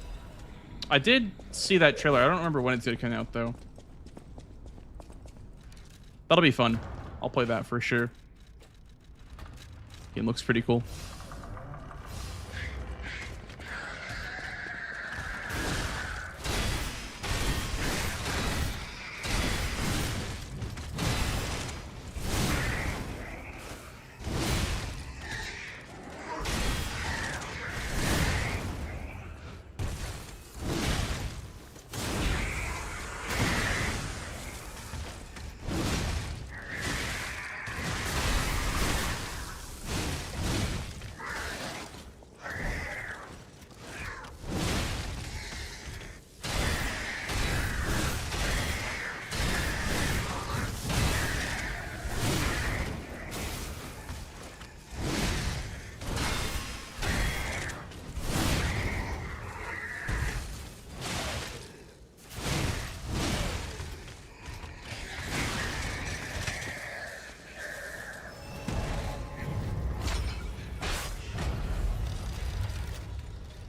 I did see that trailer. I don't remember when it's going to come out, though. That'll be fun. I'll play that for sure. Game looks pretty cool.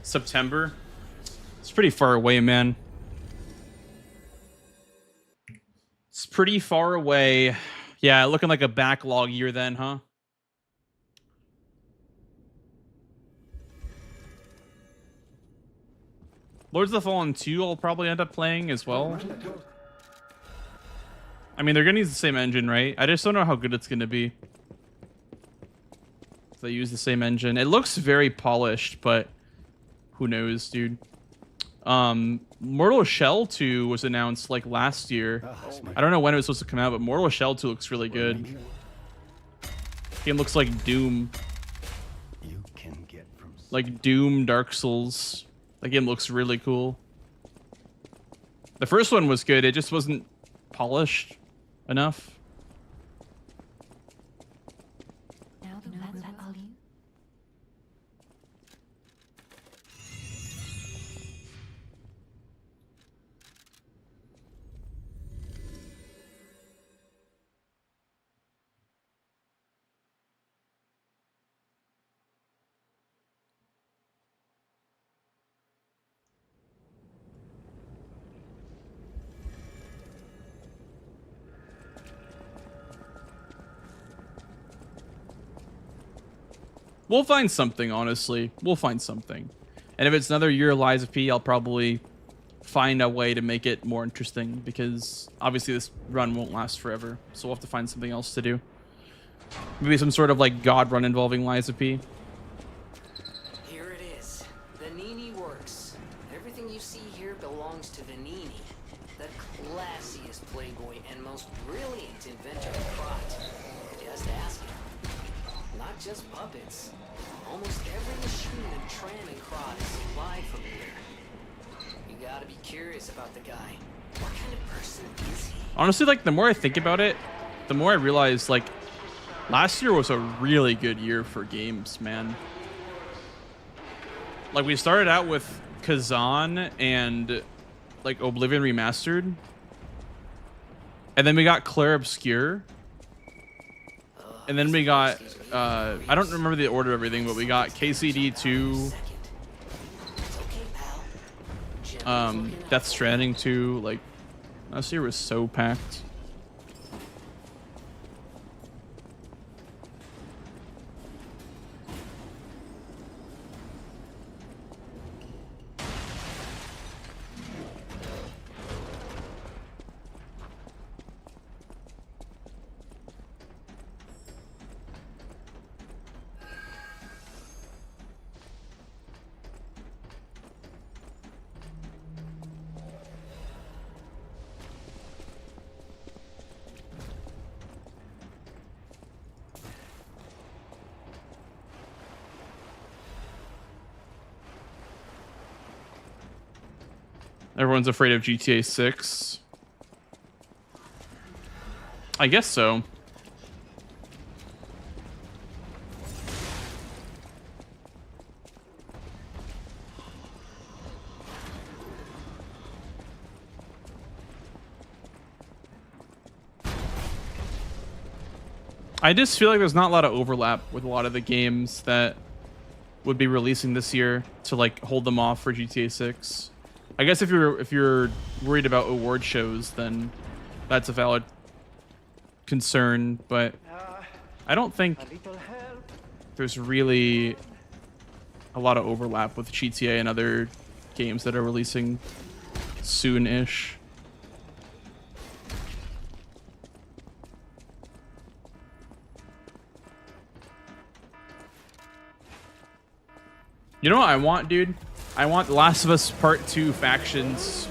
September. It's pretty far away, man. It's pretty far away. Yeah, looking like a backlog year then, huh? Lords of the Fallen 2 I'll probably end up playing as well. I mean, they're gonna use the same engine, right? I just don't know how good it's gonna be. If they use the same engine. It looks very polished, but who knows, dude? Mortal Shell 2 was announced like last year. I don't know when it was supposed to come out, but Mortal Shell 2 looks really good. Game looks like Doom. You can get from like Doom, Dark Souls. That game looks really cool. The first one was good. It just wasn't polished enough. Now that's all you. We'll find something, honestly. We'll find something. And if it's another year of Lies of P, I'll probably find a way to make it more interesting, because obviously this run won't last forever. So we'll have to find something else to do. Maybe some sort of like God run involving Lies of P. Here it is. Vanini Works. Everything you see here belongs to Vanini, the classiest playboy and most brilliant inventor of Krot. Just ask him. Not just puppets. Almost every machine and tram in Krot is supplied from here. You gotta be curious about the guy. What kind of person is he? Honestly, like, the more I think about it, the more I realize, like, last year was a really good year for games, man. Like, we started out with Kazan and, like, Oblivion Remastered. And then we got Claire Obscure. And then we got, I don't remember the order of everything, but we got KCD 2, Death Stranding 2. Like, last year was so packed. Everyone's afraid of GTA 6. I guess so. I just feel like there's not a lot of overlap with a lot of the games that would be releasing this year to like hold them off for GTA 6. I guess if you're worried about award shows, then that's a valid concern, but I don't think there's really a lot of overlap with GTA and other games that are releasing soon-ish. You know what I want, dude? I want Last of Us Part 2 factions.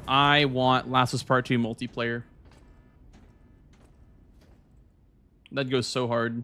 I want Last of Us Part 2 multiplayer. That goes so hard.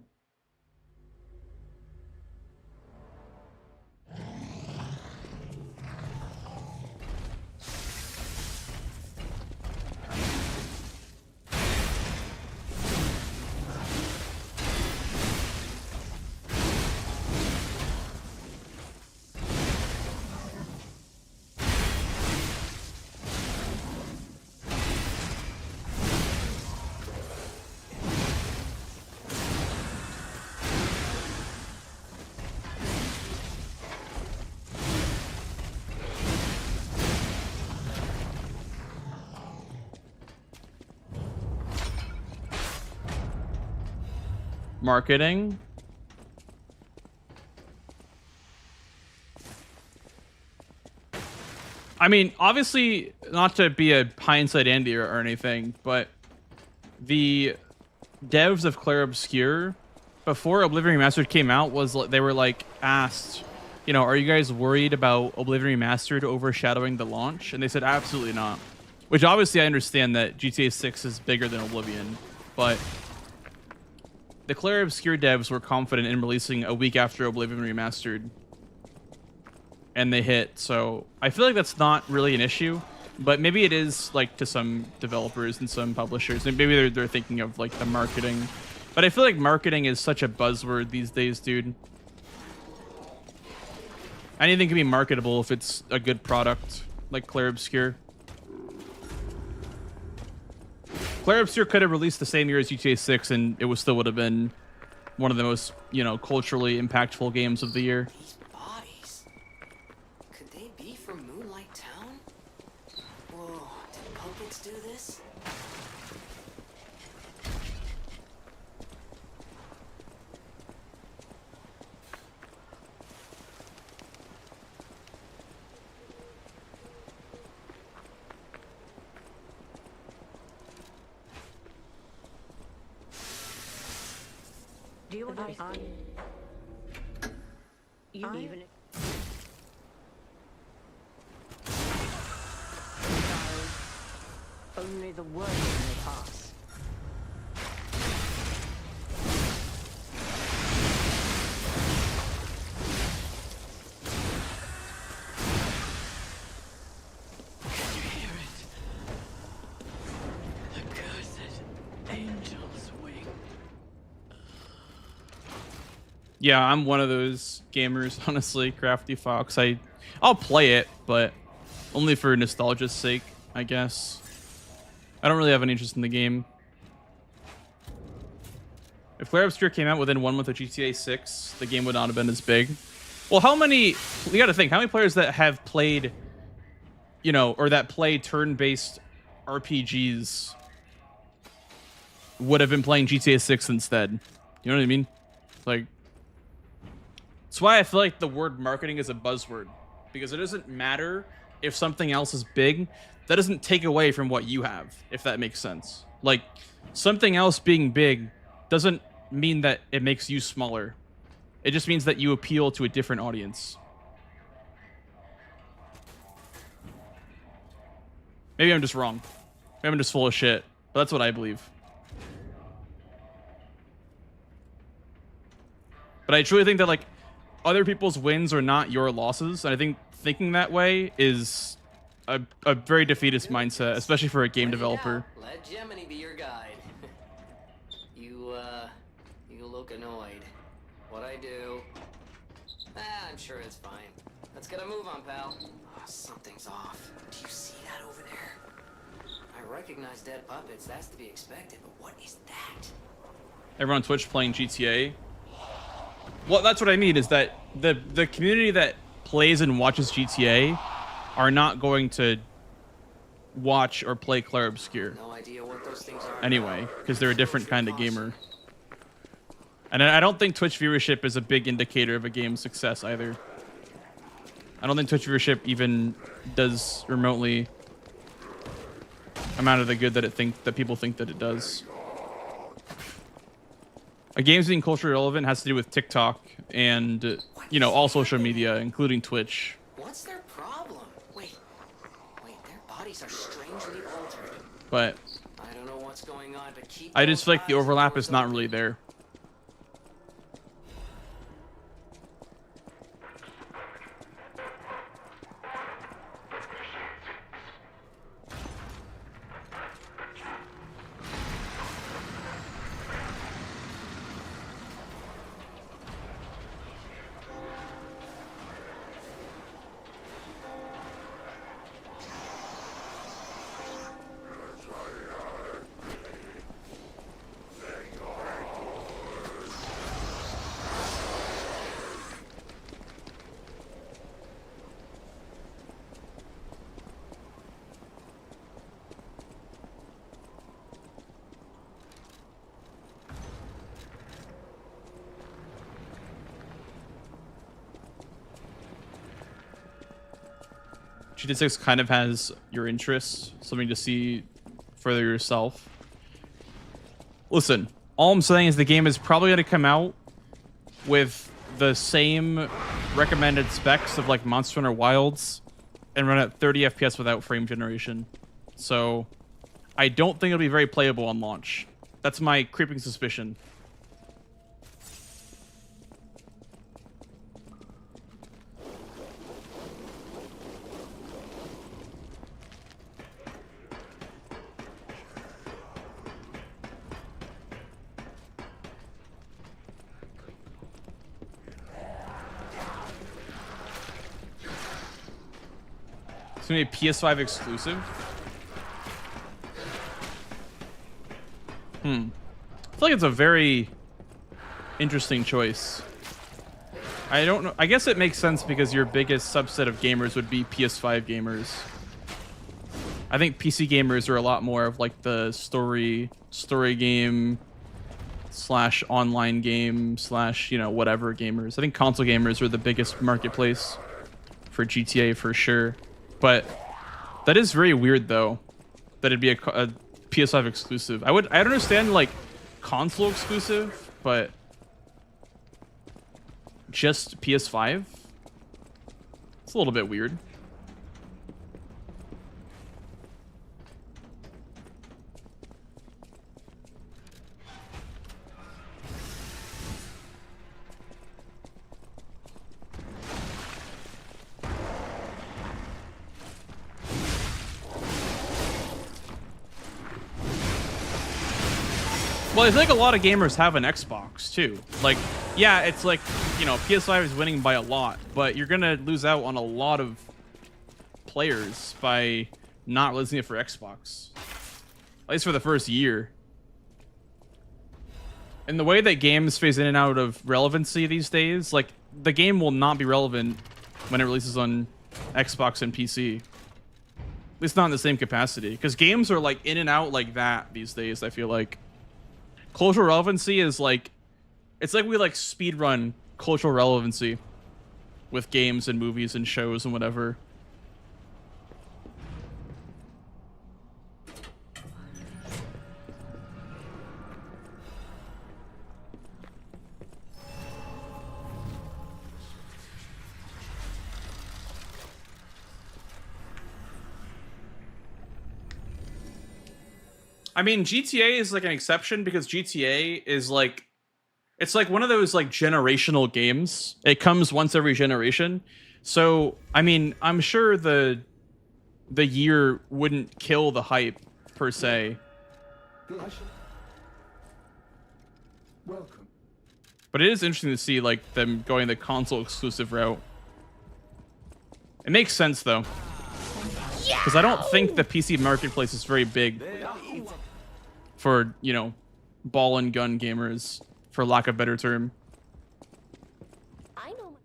Marketing. I mean, obviously, not to be a hindsight Andy or anything, but the devs of Claire Obscure, before Oblivion Remastered came out, they were like asked, you know, are you guys worried about Oblivion Remastered overshadowing the launch? And they said absolutely not. Which obviously I understand that GTA 6 is bigger than Oblivion, but the Claire Obscure devs were confident in releasing a week after Oblivion Remastered, and they hit. So I feel like that's not really an issue, but maybe it is, like, to some developers and some publishers, and maybe they're thinking of like the marketing. But I feel like marketing is such a buzzword these days, dude. Anything can be marketable if it's a good product, like Claire Obscure. Claire Obscure could have released the same year as GTA 6, and it still would have been one of the most, you know, culturally impactful games of the year. These bodies. Could they be from Moonlight Town? Whoa, did puppets do this? Do you want to you even only the word may pass. Can you hear it? The cursed angel's wing. Yeah, I'm one of those gamers, honestly, Crafty Fox. I'll play it, but only for nostalgia's sake, I guess. I don't really have any interest in the game. If Flare Obscure came out within 1 month of GTA 6, the game would not have been as big. Well, how many... You gotta think, how many players that have played, you know, or that play turn-based RPGs would have been playing GTA 6 instead? You know what I mean? Like... That's why I feel like the word marketing is a buzzword. Because it doesn't matter if something else is big. That doesn't take away from what you have, if that makes sense. Like, something else being big doesn't mean that it makes you smaller. It just means that you appeal to a different audience. Maybe I'm just wrong. Maybe I'm just full of shit. But that's what I believe. But I truly think that, like, other people's wins are not your losses. And I think thinking that way is a very defeatist mindset, especially for a game developer. Let Gemini be your guide. You look annoyed. What I do? I'm sure it's fine. Let's get a move on, pal. Oh, something's off. Do you see that over there? I recognize dead puppets. That's to be expected, but what is that? Everyone on Twitch playing GTA. Well, that's what I mean, is that the community that plays and watches GTA are not going to watch or play Clair Obscur. No idea what those things are. Anyway, because they're a different kind of gamer. And I don't think Twitch viewership is a big indicator of a game's success either. I don't think Twitch viewership even does remotely amount of the good that people think that it does. A game's being culturally relevant has to do with TikTok and, you know, all social media, including Twitch. What's their problem? Wait, their bodies are strangely altered. But I don't know what's going on, but keep I just feel like the overlap is not really there. GTA 6 kind of has your interests, something to see further yourself. Listen, all I'm saying is the game is probably going to come out with the same recommended specs of like Monster Hunter Wilds and run at 30 FPS without frame generation. So I don't think it'll be very playable on launch. That's my creeping suspicion. It's gonna be a PS5 exclusive. I feel like it's a very interesting choice. I don't know. I guess it makes sense because your biggest subset of gamers would be PS5 gamers. I think PC gamers are a lot more of like the story game slash online game slash, you know, whatever gamers. I think console gamers are the biggest marketplace for GTA for sure. But that is very weird though, that it'd be a PS5 exclusive. I'd understand like console exclusive, but just PS5. It's a little bit weird. Well, I think a lot of gamers have an Xbox too. Like, yeah, it's like, you know, PS5 is winning by a lot, but you're gonna lose out on a lot of players by not releasing it for Xbox. At least for the first year. And the way that games phase in and out of relevancy these days, like, the game will not be relevant when it releases on Xbox and PC. At least not in the same capacity. Because games are, like, in and out like that these days, I feel like. Cultural relevancy is like, it's like we like speedrun cultural relevancy with games and movies and shows and whatever. I mean, GTA is like an exception because GTA is like, it's like one of those like generational games. It comes once every generation. So, I mean, I'm sure the year wouldn't kill the hype per se. Welcome. But it is interesting to see like them going the console exclusive route. It makes sense though. Because I don't think the PC marketplace is very big for, you know, ball and gun gamers, for lack of a better term. I know.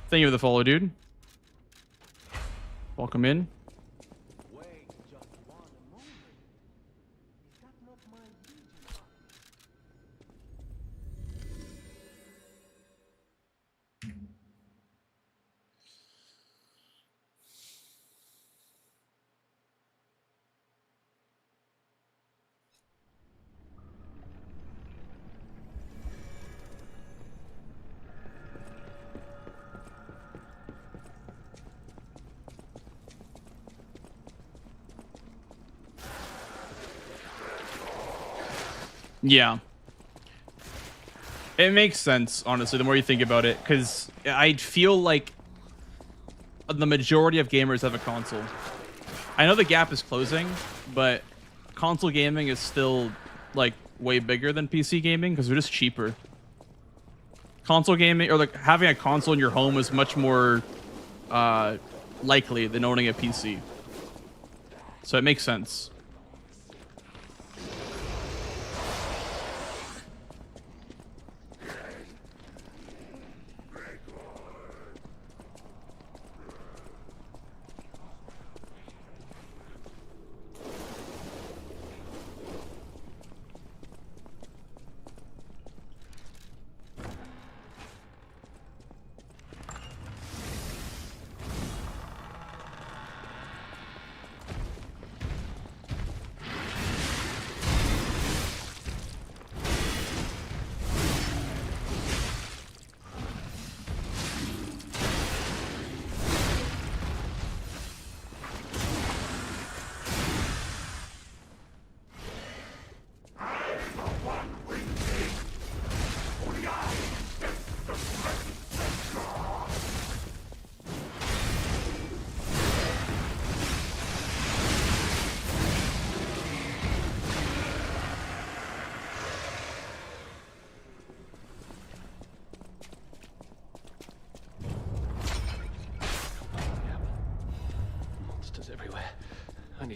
Thank you for the follow, dude. Welcome in. Yeah. It makes sense, honestly, the more you think about it, because I feel like the majority of gamers have a console. I know the gap is closing, but console gaming is still, like, way bigger than PC gaming, because they're just cheaper. Console gaming, or like having a console in your home is much more likely than owning a PC. So it makes sense.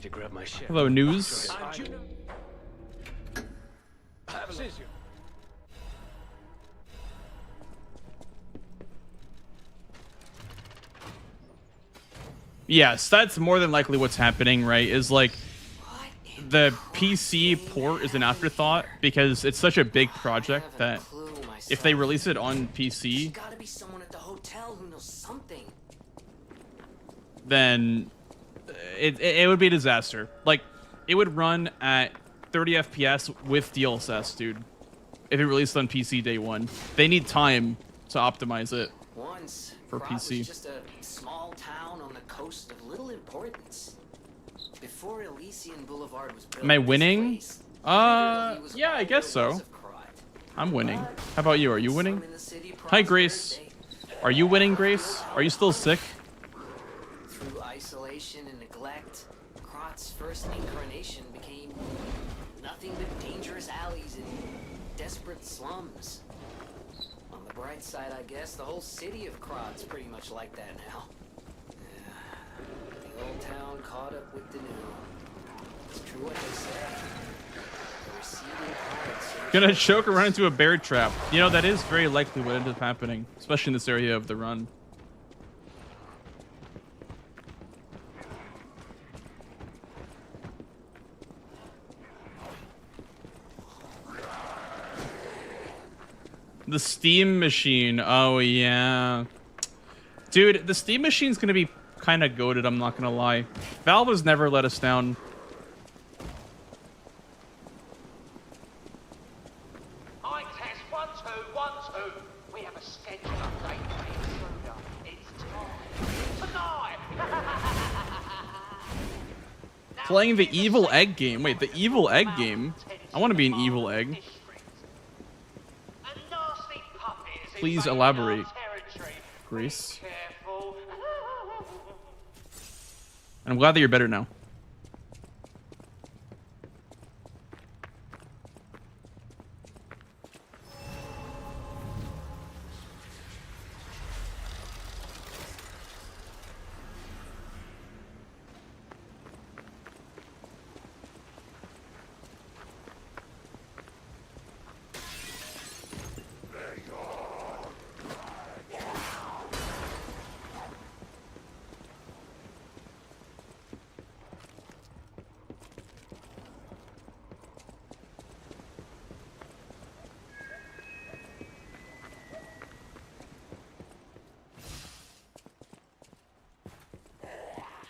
To grab my share. Hello, news. Yes, that's more than likely what's happening, right? Is like the PC port is an afterthought because it's such a big project that if they release it on PC, Gotta be someone at the hotel who knows something. then it would be a disaster. Like, it would run at 30 FPS with DLSS, dude. if it released on PC day one. They need time to optimize it Once, for Krat PC. was just a small town on the coast of little importance. Before Elysian Boulevard was built, Am I this winning? place literally was Yeah, I all guess there was so. of Krat. I'm winning. How about you? Are you winning? Some in the city Hi, prospered, Grace. they- Are you winning, Grace? Are you still sick? Through isolation and neglect, Krat's first incarnation became nothing but dangerous alleys and desperate slums. On the bright side, I guess, the whole city of Krat's pretty much like that now. The old town caught up with the new. It's true what they say. The receding currents. Gonna choke or run into a bear trap. You know, that is very likely what ended up happening, especially in this area of the run. The Steam machine. Oh, yeah. Dude, the Steam machine's gonna be kind of goated, I'm not gonna lie. Valve has never let us down. I test 1 2 1 2. We have a schedule update for the intruder. It's time tonight. Now, Playing the here's evil a egg game. Wait, the evil egg game? I want to be an evil egg. district. A nasty puppet is Please invading elaborate, our territory. Grace. Be careful. I'm glad that you're better now.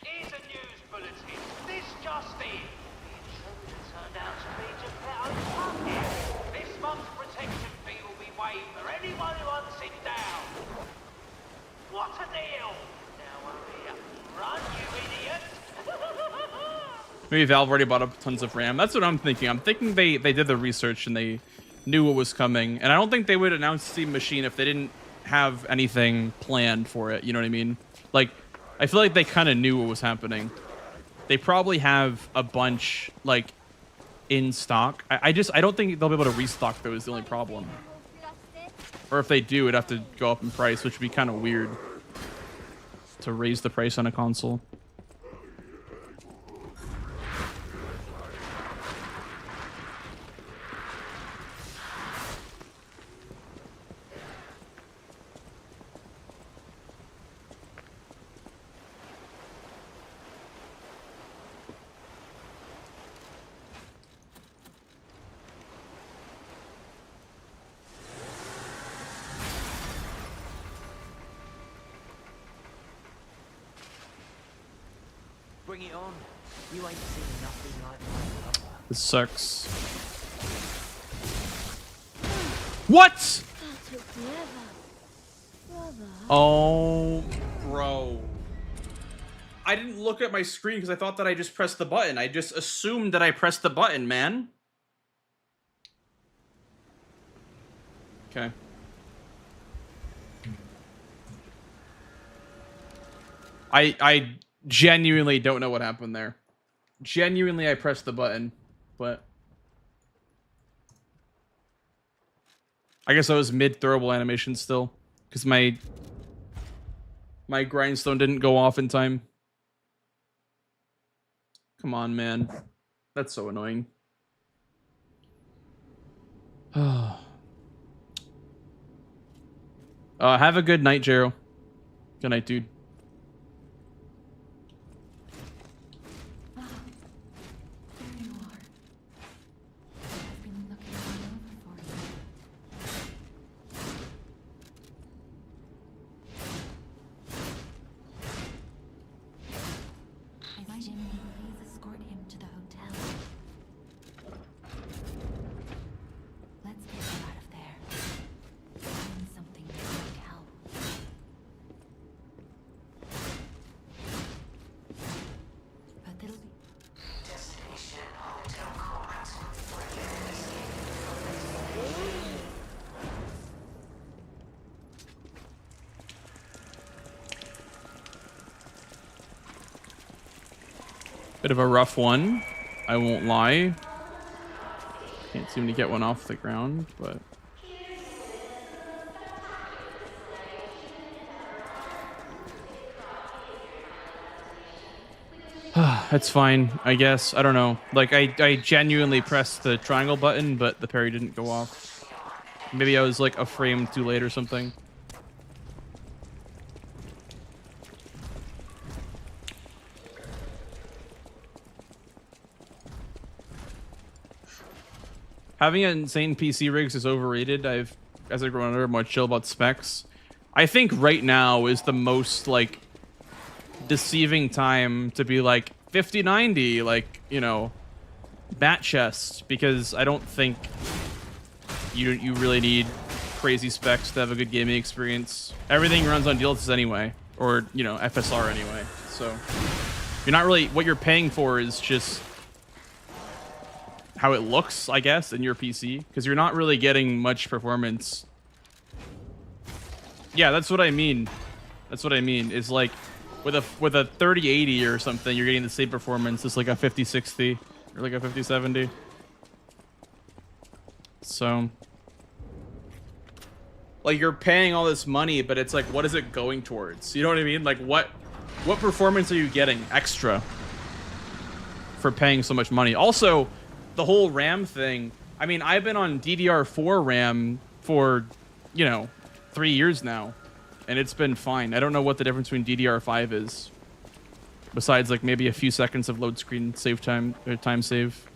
Here's a news bulletin. This just in. The intruder turned out to be just their own puppet. This month's protection fee will be waived for anyone who hunts him down. What a deal! Now hurry up. Run, you idiot! Maybe Valve already bought up tons of RAM. That's what I'm thinking. I'm thinking they did the research and they knew what was coming. And I don't think they would announce Steam Machine if they didn't have anything planned for it. You know what I mean? Like, I feel like they kind of knew what was happening. They probably have a bunch, like, in stock. I don't think they'll be able to restock those, is the only problem. Or if they do, it'd have to go up in price, which would be kind of weird to raise the price on a console. Bring it on. You ain't seen nothing like my brother. This sucks. What? That took forever. Brother. Oh, bro. I didn't look at my screen because I thought that I just pressed the button. I just assumed that I pressed the button, man. Okay. I genuinely don't know what happened there. Genuinely, I pressed the button, but I guess I was mid throwable animation still because my grindstone didn't go off in time. Come on, man. That's so annoying. Have a good night, Jero. Good night, dude. There you are. I've been looking all over for you. Is Jimmy, please escort him to the hotel. Let's get you out of Bit of a rough one, I won't lie. Can't seem to get one off the ground, but that's fine, I guess. I don't know. Like, I genuinely pressed the triangle button, but the parry didn't go off. Maybe I was like a frame too late or something. Having an insane PC rigs is overrated. As I've grown older, I'm more chill about specs. I think right now is the most like deceiving time to be like 5090, like, you know, bat chest, because I don't think you really need crazy specs to have a good gaming experience. Everything runs on DLSS anyway, or, you know, FSR anyway. So you're not really, what you're paying for is just how it looks, I guess, in your PC, because you're not really getting much performance. Yeah, that's what I mean. That's what I mean. Is like with a 3080 or something, you're getting the same performance as like a 5060 or like a 5070. So, like, you're paying all this money, but it's like, what is it going towards? You know what I mean? Like, what performance are you getting extra for paying so much money? Also, the whole RAM thing. I mean, I've been on DDR4 RAM for, you know, 3 years now, and it's been fine. I don't know what the difference between DDR5 is, besides like maybe a few seconds of load screen save time or time save.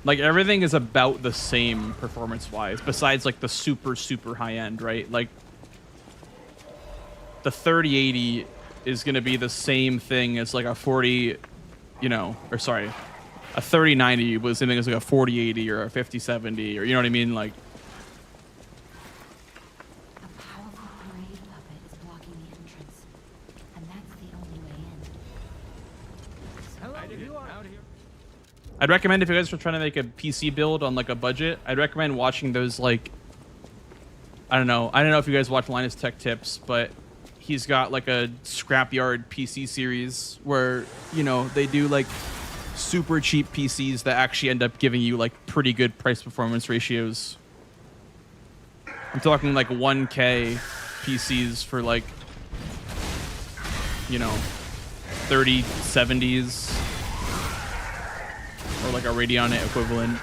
Like, everything is about the same performance-wise, besides, like, the super, super high-end, right? Like, the 3080 is going to be the same thing as, like, a 40, you know, or sorry, a 3090 was the same thing as, like, a 4080 or a 5070, or, you know what I mean? Like, A powerful parade puppet is blocking the entrance, and that's the only way in. Hello, you are out here. I'd recommend, if you guys are trying to make a PC build on, like, a budget, I'd recommend watching those, like, I don't know if you guys watch Linus Tech Tips, but he's got, like, a scrapyard PC series where, you know, they do, like, super cheap PCs that actually end up giving you, like, pretty good price performance ratios. I'm talking, like, 1K PCs for, like, you know, 3070s. Or like a Radeon equivalent.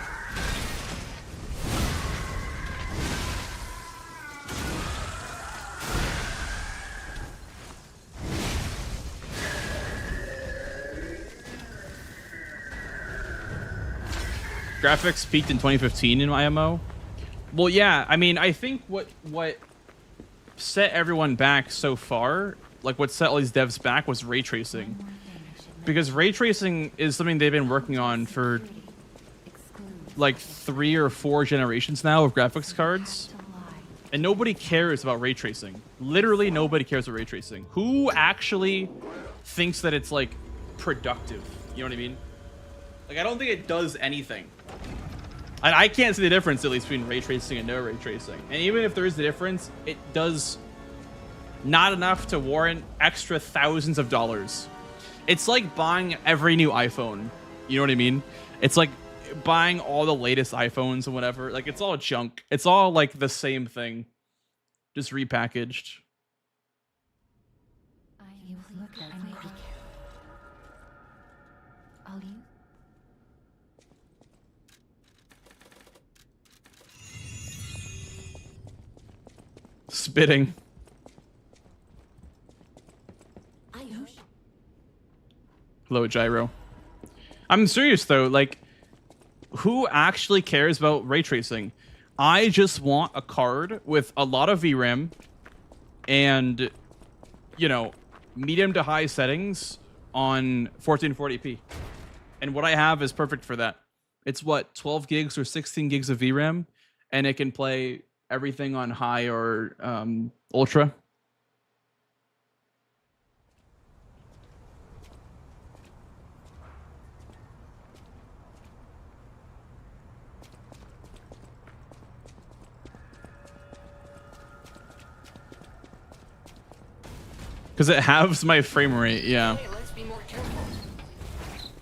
Graphics peaked in 2015 in IMO. Well, yeah, I mean, I think what set everyone back so far, like what set all these devs back, was ray tracing. Because ray tracing is something they've been working on for like 3 or 4 generations now of graphics cards. And nobody cares about ray tracing. Literally nobody cares about ray tracing. Who actually thinks that it's like productive? You know what I mean? Like, I don't think it does anything. And I can't see the difference, at least, between ray tracing and no ray tracing. And even if there is a difference, it does not enough to warrant extra thousands of dollars. It's like buying every new iPhone. You know what I mean? It's like buying all the latest iPhones and whatever. Like, it's all junk. It's all like the same thing, just repackaged. Spitting. Hello, Gyro. I'm serious though, like, who actually cares about ray tracing? I just want a card with a lot of VRAM and, you know, medium to high settings on 1440p. And what I have is perfect for that. It's what, 12 gigs or 16 gigs of VRAM, and it can play everything on high or ultra. Because it halves my frame rate, yeah. Hey, let's be more careful.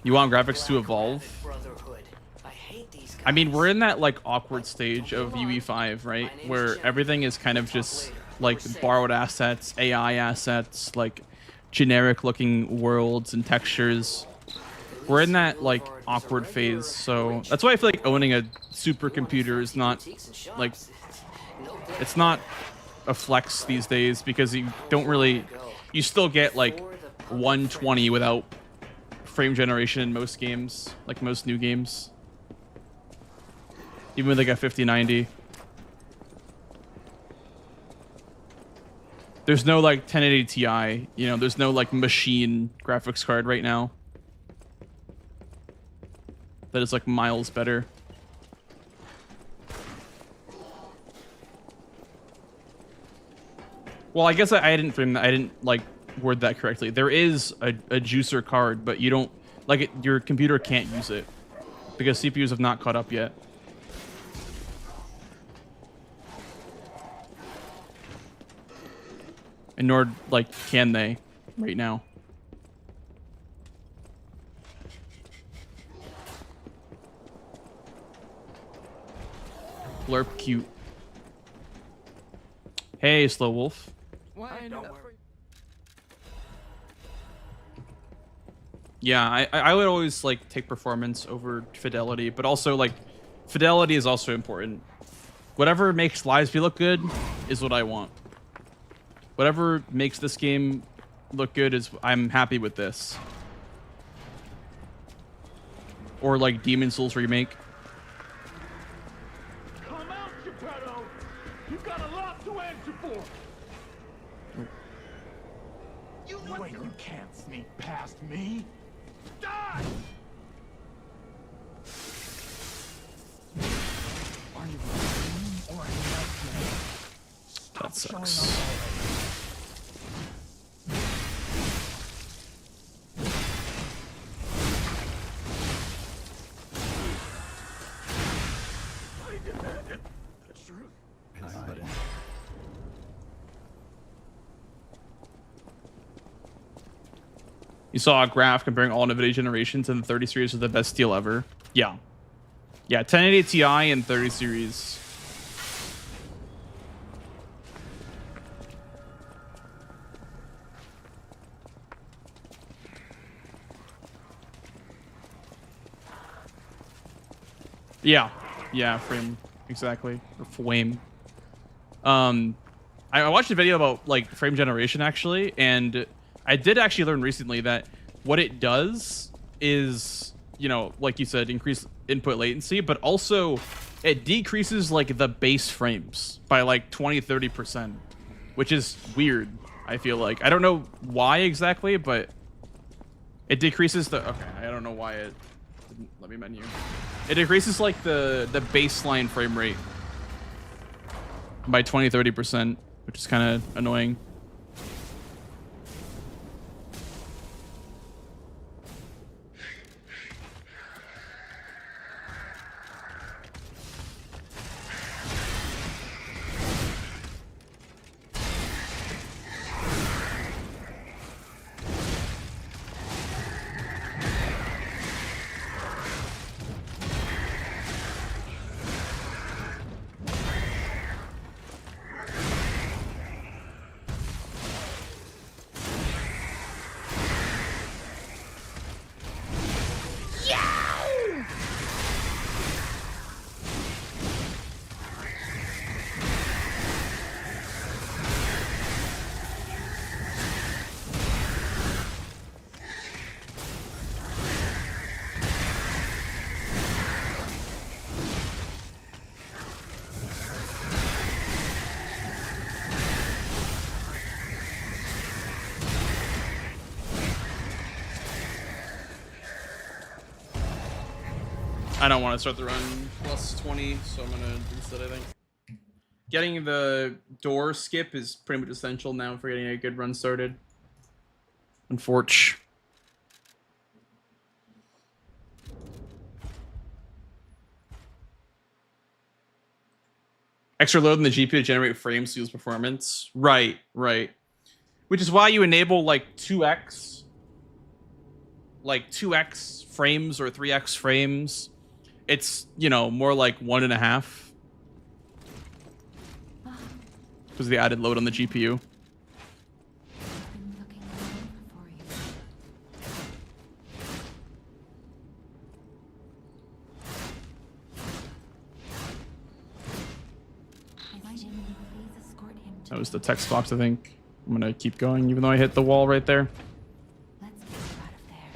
You want graphics to evolve? Rabbit Brotherhood. I hate these I mean, guys. we're in that like awkward stage of UE5, right? Where everything is kind of just like borrowed assets, AI assets, like generic looking worlds and textures. We're in that like awkward phase, so that's why I feel like owning a supercomputer is not like, it's not a flex these days, because you don't really, you still get like 120 without frame generation in most games, like most new games, even with like a 5090. There's no like 1080 Ti, you know, there's no like machine graphics card right now that is like miles better. Well, I guess I didn't frame that. I didn't like word that correctly. There is a juicer card, but you don't like it. Your computer can't use it because CPUs have not caught up yet. And nor like can they right now. Blurp cute. Hey, Slow Wolf. Yeah, I would always like take performance over fidelity, but also like fidelity is also important. Whatever makes live speed look good is what I want. Whatever makes this game look good is, I'm happy with this. Or like Demon Souls remake. Come out, Geppetto! You got a lot to answer for! You can't sneak past me! Die! Are you a dream or a nightmare? That sucks. You saw a graph comparing all NVIDIA generations, and the 30 series is the best deal ever. Yeah. Yeah, 1080 Ti and 30 series. Yeah. Yeah, frame. Exactly. Or flame. I watched a video about like frame generation actually, and I did actually learn recently that what it does is, you know, like you said, increase input latency, but also it decreases like the base frames by like 20-30%, which is weird. I feel like, I don't know why exactly, but it decreases the, okay, I don't know why it didn't let me menu. It decreases like the baseline frame rate by 20-30%, which is kind of annoying. I don't want to start the run plus 20, so I'm gonna reset, I think. Getting the door skip is pretty much essential now for getting a good run started. Unfortunately. Extra load in the GPU to generate frames to use performance. Right, right. Which is why you enable like 2x frames or 3x frames. It's, you know, more like 1.5 because of the added load on the GPU. That was the text box, I think. I'm gonna keep going, even though I hit the wall right there. Let's get you out of there.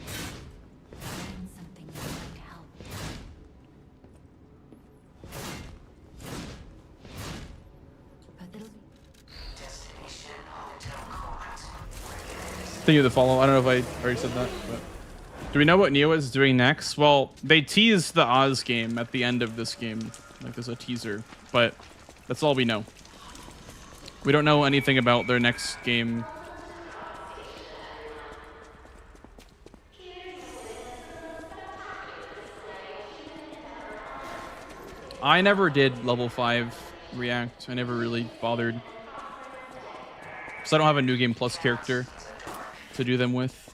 Find something that might help. But it'll be Thank you for the follow. I don't know if I already said that, but do we know what Neo is doing next? Well, they teased the Oz game at the end of this game, like there's a teaser, but that's all we know. We don't know anything about their next game. I never did level 5 React. I never really bothered. So I don't have a New Game Plus character to do them with.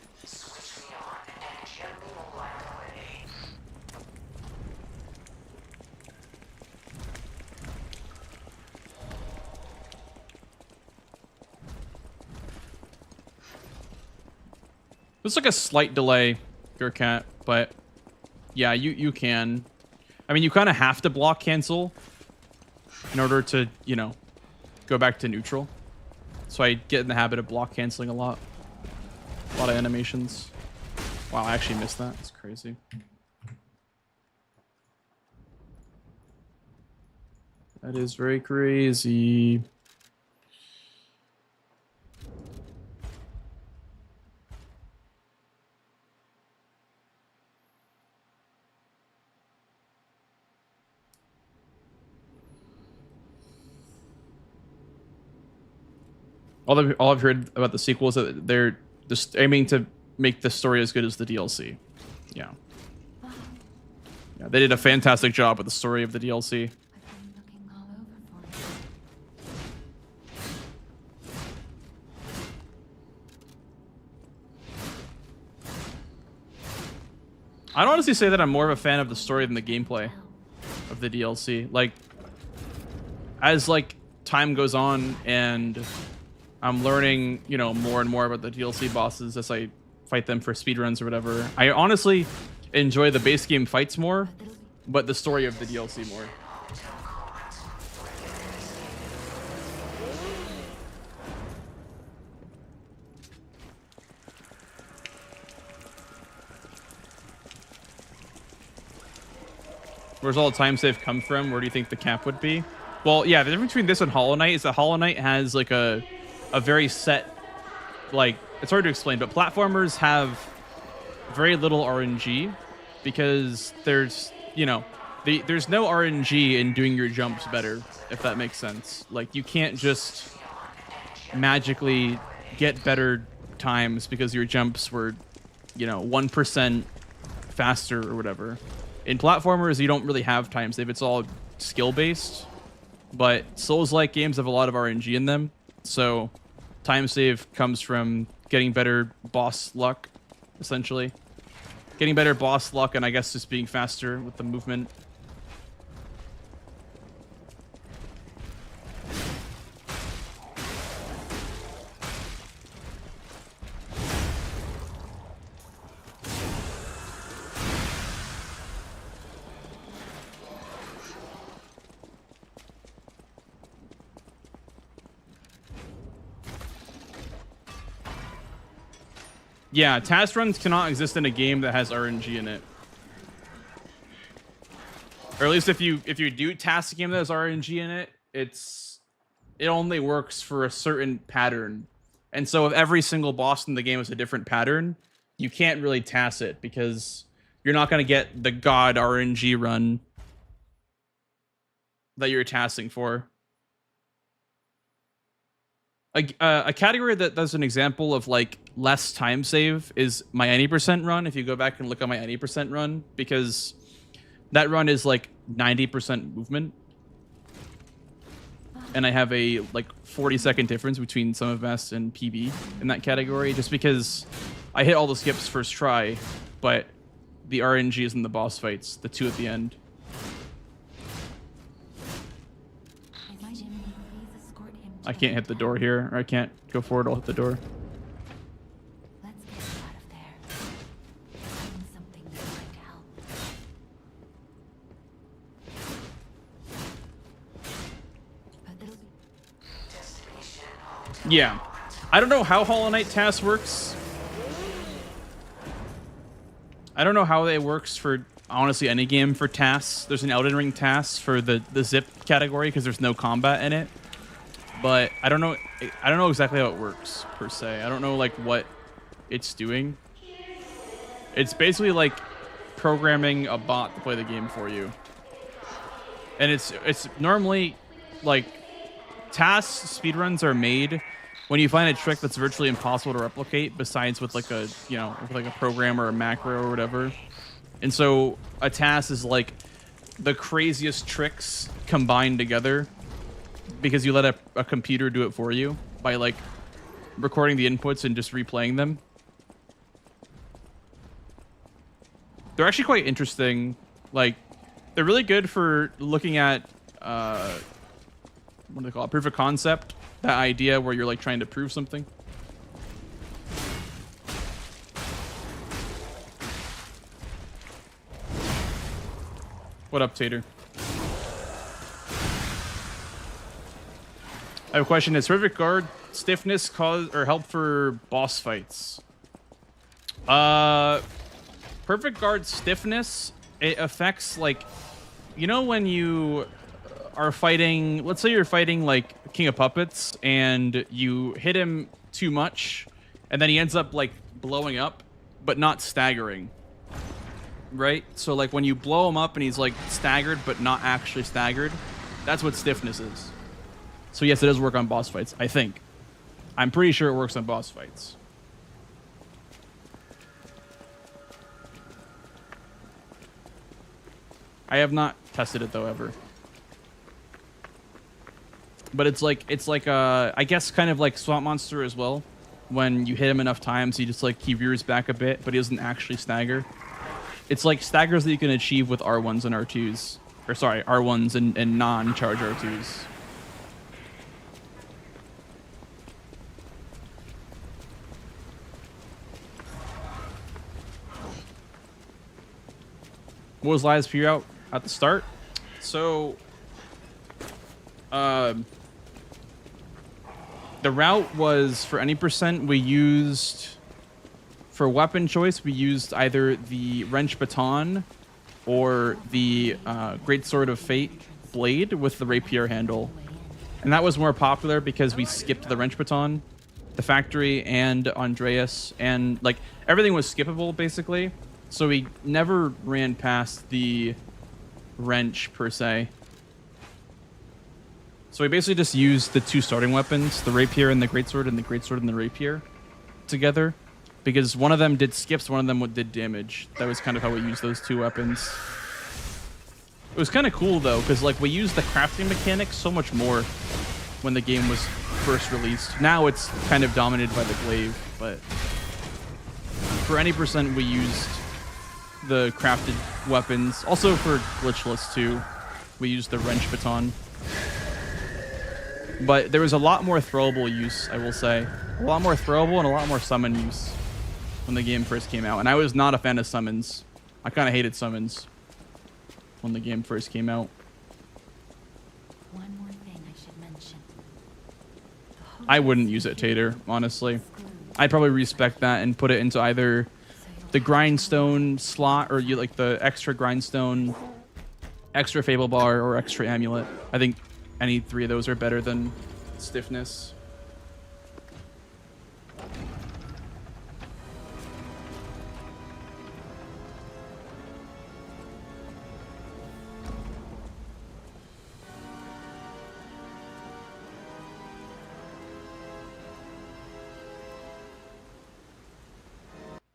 There's like a slight delay, your cat, but yeah, you can. I mean, you kind of have to block cancel in order to, you know, go back to neutral. So I get in the habit of block canceling a lot. A lot of animations. Wow, I actually missed that. It's crazy. That is very crazy. All I've heard about the sequel is that they're just aiming to make the story as good as the DLC. Yeah. Yeah, they did a fantastic job with the story of the DLC. I'd honestly say that I'm more of a fan of the story than the gameplay of the DLC. Like, as like time goes on and I'm learning, you know, more and more about the DLC bosses as I fight them for speedruns or whatever. I honestly enjoy the base game fights more, but the story of the DLC more. Where's all the time save come from? Where do you think the cap would be? Well, yeah, the difference between this and Hollow Knight is that Hollow Knight has like a very set, like, it's hard to explain, but platformers have very little RNG because there's, you know, there's no RNG in doing your jumps better, if that makes sense. Like, you can't just magically get better times because your jumps were, you know, 1% faster or whatever. In platformers, you don't really have time save. It's all skill-based. But Souls-like games have a lot of RNG in them. So time save comes from getting better boss luck, essentially. Getting better boss luck and I guess just being faster with the movement. Yeah, task runs cannot exist in a game that has RNG in it. Or at least if you do task a game that has RNG in it, it only works for a certain pattern. And so if every single boss in the game is a different pattern, you can't really task it because you're not going to get the god RNG run that you're tasking for. A category that does an example of like less time save is my any percent run. If you go back and look at my any percent run, because that run is like 90% movement. and I have a like 40-second difference between Sum of Best and PB in that category, just because I hit all the skips first try, but the RNG is in the boss fights, the 2 at the end. I can't hit the door here, or I can't go forward, I'll hit the door. Let's get you out of there. Find something that might help. But it'll be Yeah. I don't know how Hollow Knight task works. I don't know how it works for, honestly, any game for tasks. There's an Elden Ring task for the zip category because there's no combat in it. But I don't know exactly how it works, per se. I don't know, like, what it's doing. It's basically like programming a bot to play the game for you. And it's normally, like, tasks, speedruns are made when you find a trick that's virtually impossible to replicate, besides with, like, a, you know, with, like, a program or a macro or whatever. And so a task is, like, the craziest tricks combined together, because you let a computer do it for you by like recording the inputs and just replaying them. They're actually quite interesting. Like, they're really good for looking at what do they call it? Proof of concept. That idea where you're like trying to prove something. What up, Tater? I have a question. Does Perfect Guard stiffness cause or help for boss fights? Perfect Guard stiffness, it affects, like, you know, when you are fighting, let's say you're fighting like King of Puppets and you hit him too much and then he ends up like blowing up but not staggering, right? So like when you blow him up and he's like staggered but not actually staggered, that's what stiffness is. So yes, it does work on boss fights, I think. I'm pretty sure it works on boss fights. I have not tested it though ever. But it's like I guess kind of like Swamp Monster as well. When you hit him enough times, he just like he rears back a bit, but he doesn't actually stagger. It's like staggers that you can achieve with R1s and R2s. Or sorry, R1s and non-charge R2s. What was Lies for you out at the start? So, the route was for any percent we used, for weapon choice, we used either the Wrench Baton or the Great Sword of Fate blade with the rapier handle. And that was more popular because we skipped the Wrench Baton, the Factory, and Andreas, and like everything was skippable basically. So we never ran past the wrench per se. So we basically just used the two starting weapons, the rapier and the greatsword, and the greatsword and the rapier together, because one of them did skips, one of them did damage. That was kind of how we used those two weapons. It was kind of cool though, because like we used the crafting mechanics so much more when the game was first released. Now it's kind of dominated by the glaive, but for any percent we used the crafted weapons. Also for Glitchless too, we used the Wrench Baton. But there was a lot more throwable use, I will say. A lot more throwable and a lot more summon use when the game first came out. And I was not a fan of summons. I kind of hated summons when the game first came out. One more thing I should mention. I wouldn't use it, Tater, honestly. I'd probably respec that and put it into either the grindstone slot or you like the extra grindstone, extra fable bar, or extra amulet. I think any three of those are better than stiffness.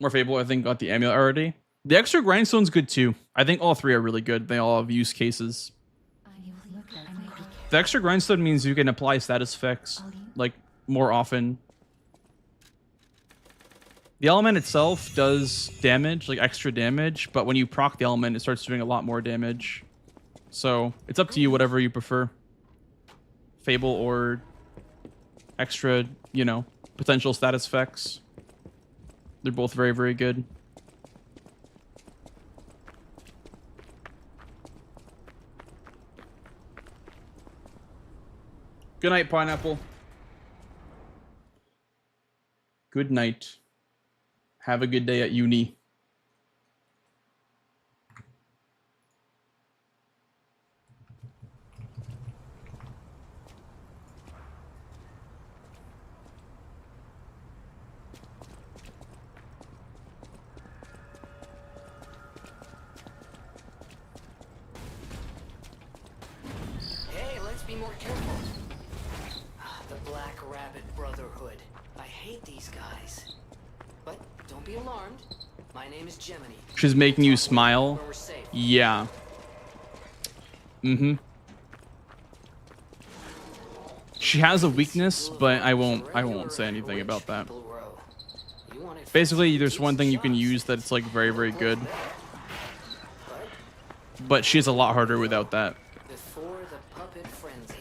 More Fable, I think, got the amulet already. The extra grindstone's good too. I think all three are really good. They all have use cases. The extra grindstone means you can apply status effects like more often. The element itself does damage, like extra damage, but when you proc the element, it starts doing a lot more damage. So it's up to you, whatever you prefer. Fable or extra, you know, potential status effects. They're both very, very good. Good night, Pineapple. Good night. Have a good day at uni. Hey, let's be more careful. The Black Rabbit Brotherhood. I hate these guys. But don't be alarmed. My name is Gemini. She's making you smile. Where we're safe. Yeah. Mm-hmm. She has a weakness, but I won't say anything about that. Basically, there's one thing you can use that's like very, very good. But she's a lot harder without that. Before the puppet frenzy.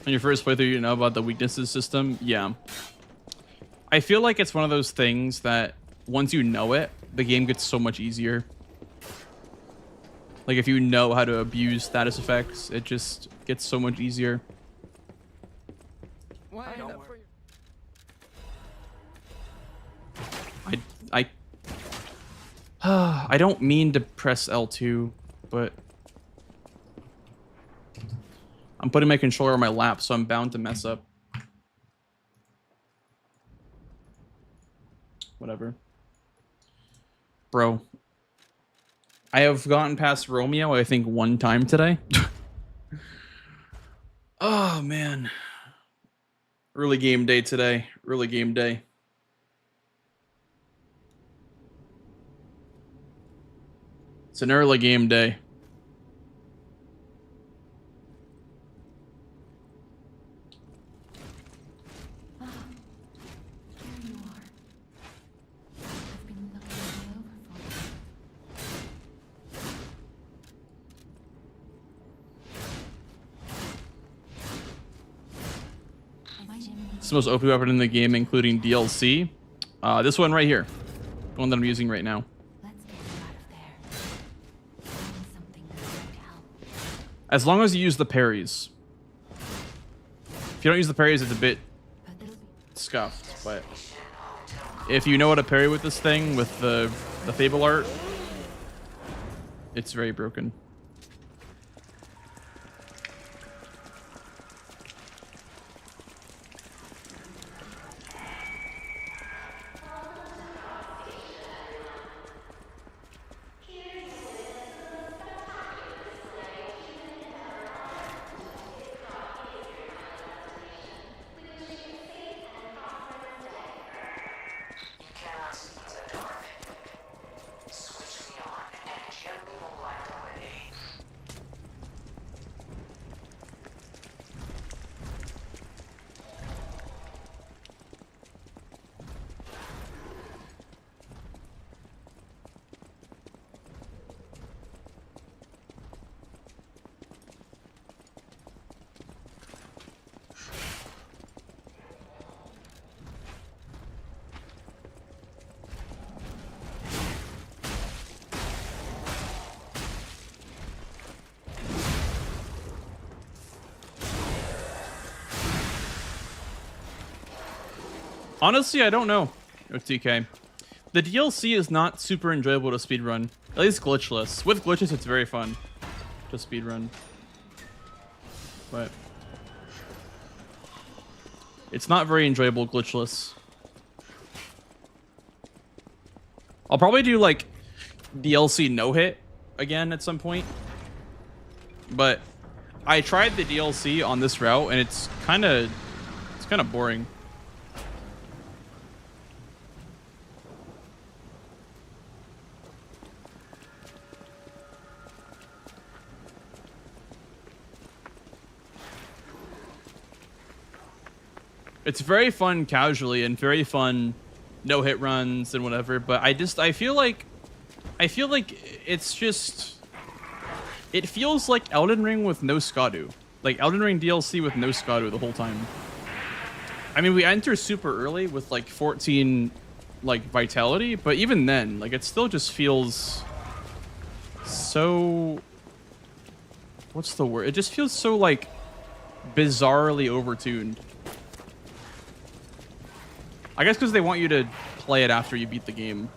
On your first playthrough, you know about the weaknesses system? Yeah. I feel like it's one of those things that once you know it, the game gets so much easier. Like if you know how to abuse status effects, it just gets so much easier. I don't mean to press L2, but I'm putting my controller on my lap, so I'm bound to mess up. Whatever. Bro. I have gotten past Romeo, I think, one time today. Oh, man. Early game day today. Early game day. It's an early game day. It's the most OP weapon in the game, including DLC. This one right here. The one that I'm using right now. As long as you use the parries. If you don't use the parries, it's a bit scuffed. But if you know how to parry with this thing, with the Fable art, it's very broken. Honestly, I don't know. OTK. The DLC is not super enjoyable to speedrun. At least glitchless. With glitches, it's very fun to speedrun. But it's not very enjoyable glitchless. I'll probably do like DLC no hit again at some point. But I tried the DLC on this route and it's kind of boring. It's very fun casually and very fun no hit runs and whatever, but I feel like it's just, it feels like Elden Ring with no Skadu. Like Elden Ring DLC with no Skadu the whole time. I mean, we enter super early with like 14 like vitality, but even then, like it still just feels so, what's the word? It just feels so like bizarrely overtuned. I guess because they want you to play it after you beat the game.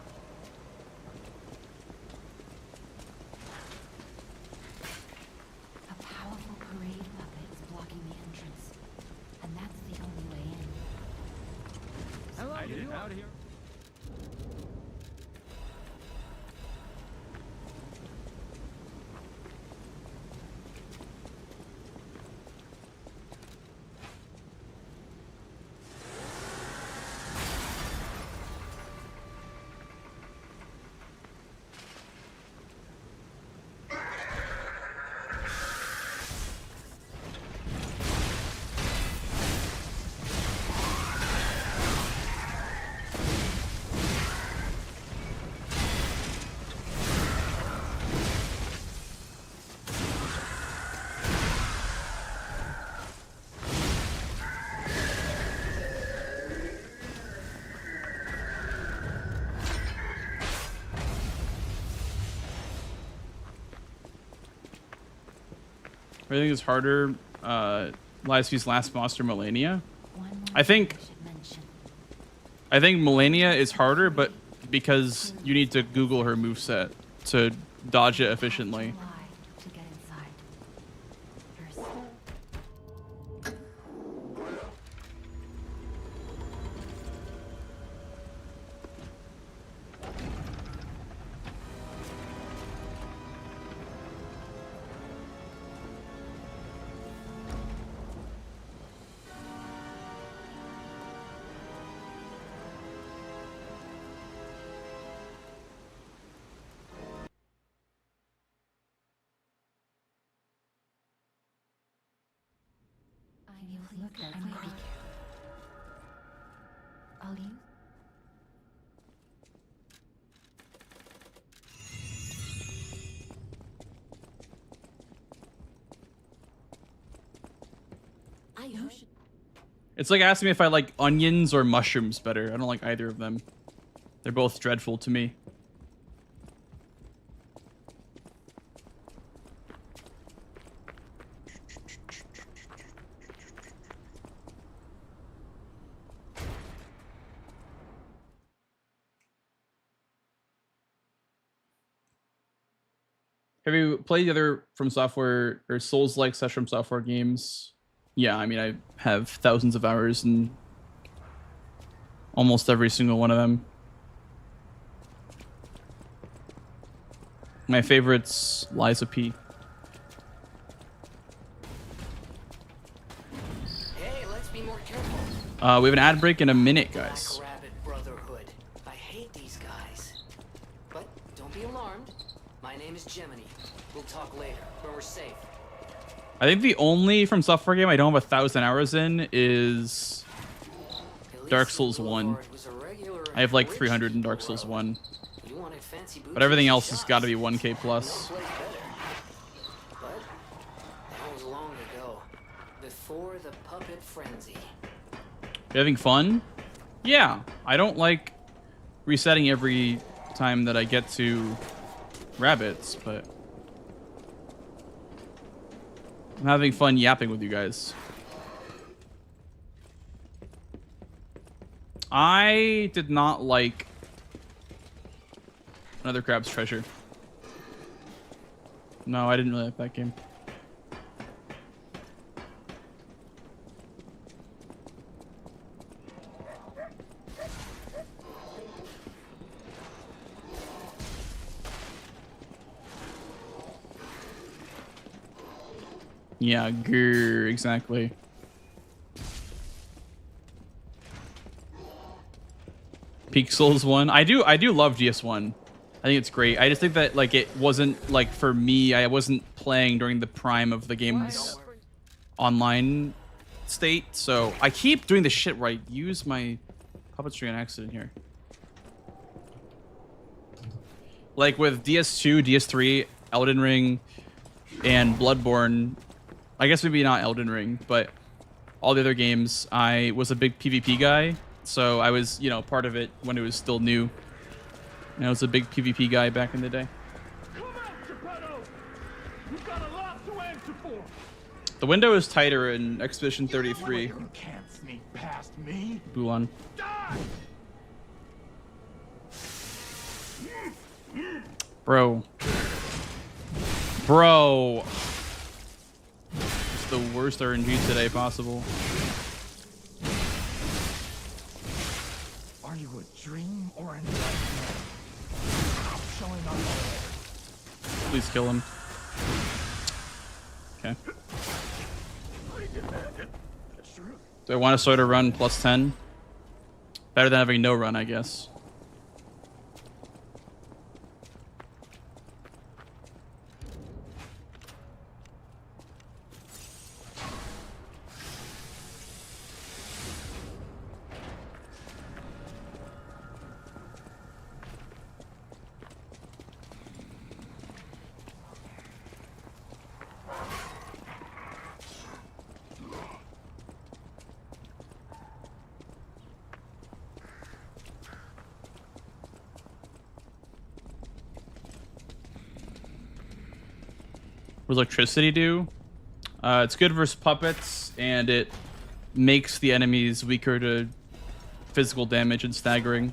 A powerful parade puppet is blocking the entrance, and that's the only way in. Hello, I did out here. I think it's harder. Livespeed's last monster, Melania. I think Melania is harder, but because you need to Google her moveset to dodge it efficiently. It's like asking me if I like onions or mushrooms better. I don't like either of them. They're both dreadful to me. Have you played the other From Software or Souls-like / From Software games? Yeah, I mean, I have thousands of hours in almost every single one of them. My favorite's Liza P. Hey, let's be more careful. We have an ad break in a minute, guys. Rabbit Brotherhood. I hate these guys. But don't be alarmed. My name is Gemini. We'll talk later when we're safe. I think the only From Software game I don't have 1,000 hours in is Dark Souls 1. I have like 300 in Dark Souls 1. But everything else has got to be 1K plus. But that was long ago. Before the puppet frenzy. You having fun? Yeah. I don't like resetting every time that I get to rabbits, but I'm having fun yapping with you guys. I did not like Another Crab's Treasure. No, I didn't really like that game. Yeah, grr, exactly. Pixels 1. I do love GS1. I think it's great. I just think that like it wasn't like for me, I wasn't playing during the prime of the game's online state. So I keep doing the shit where I use my puppetry on accident here. Like with DS2, DS3, Elden Ring, and Bloodborne, I guess maybe not Elden Ring, but all the other games, I was a big PvP guy. So I was, you know, part of it when it was still new. And I was a big PvP guy back in the day. Come out, Geppetto! You've got a lot to answer for. The window is tighter in Expedition 33. You can't sneak past me. Bulan. Die! Bro. Bro. It's the worst RNG today possible. Are you a dream or a nightmare? Stop showing up already. Please kill him. Okay. Do I want to sort of run plus 10? Better than having no run, I guess. What does electricity do? It's good versus puppets, and it makes the enemies weaker to physical damage and staggering.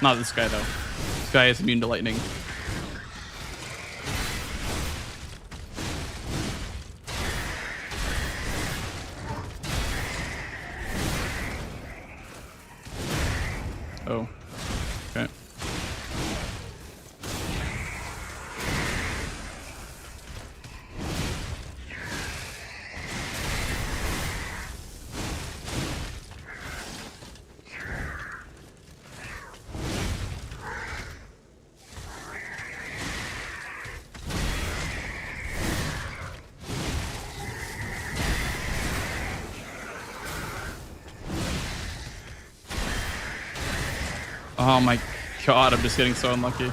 Not this guy, though. This guy is immune to lightning. Oh. Okay. Oh my god, I'm just getting so unlucky.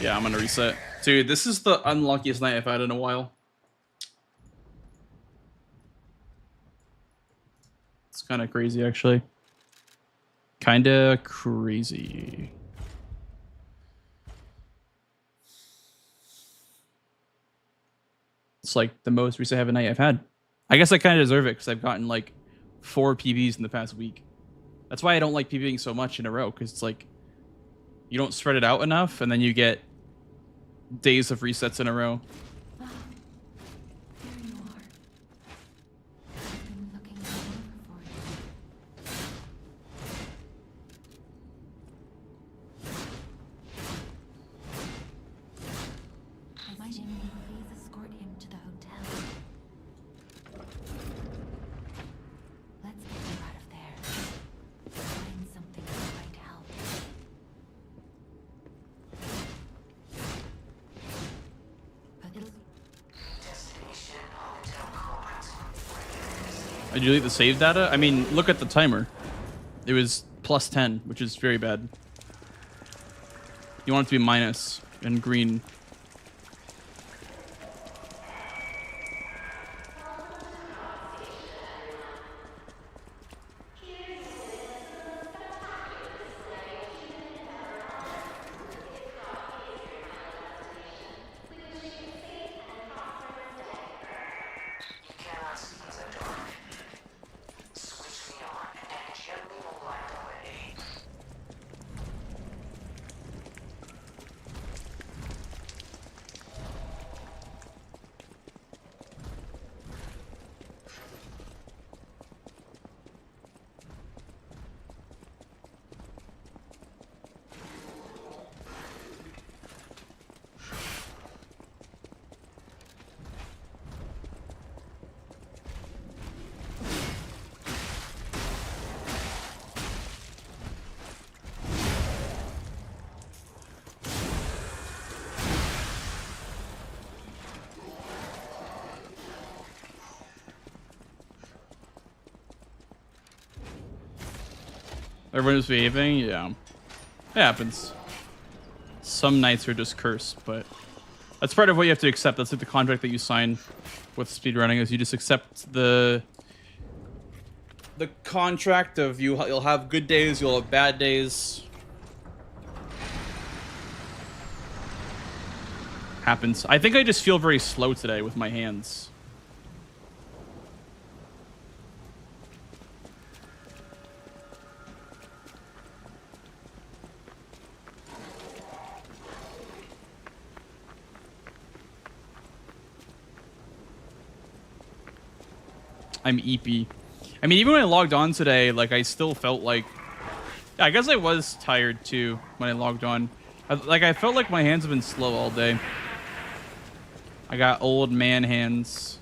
Yeah, I'm gonna reset. Dude, this is the unluckiest night I've had in a while. It's kind of crazy, actually. Kind of crazy. It's like the most recent heavy night I've had. I guess I kind of deserve it because I've gotten like 4 PBs in the past week. That's why I don't like PBing so much in a row, because it's like you don't spread it out enough and then you get days of resets in a row. There you are. I've been looking all over for you. My Jimmy, please escort him to the hotel. Let's get you out of there. Find something that might help. But it'll Did you delete the save data? I mean, look at the timer. It was plus 10, which is very bad. You want it to be minus and green. Everyone is behaving. Yeah, it happens. Some nights are just cursed, but that's part of what you have to accept. That's like the contract that you sign with speedrunning, is you just accept the contract of you'll have good days, you'll have bad days. Happens. I think I just feel very slow today with my hands. I'm eepy. I mean, even when I logged on today, like, I still felt like... Yeah, I guess I was tired, too, when I logged on. I felt like my hands have been slow all day. I got old man hands.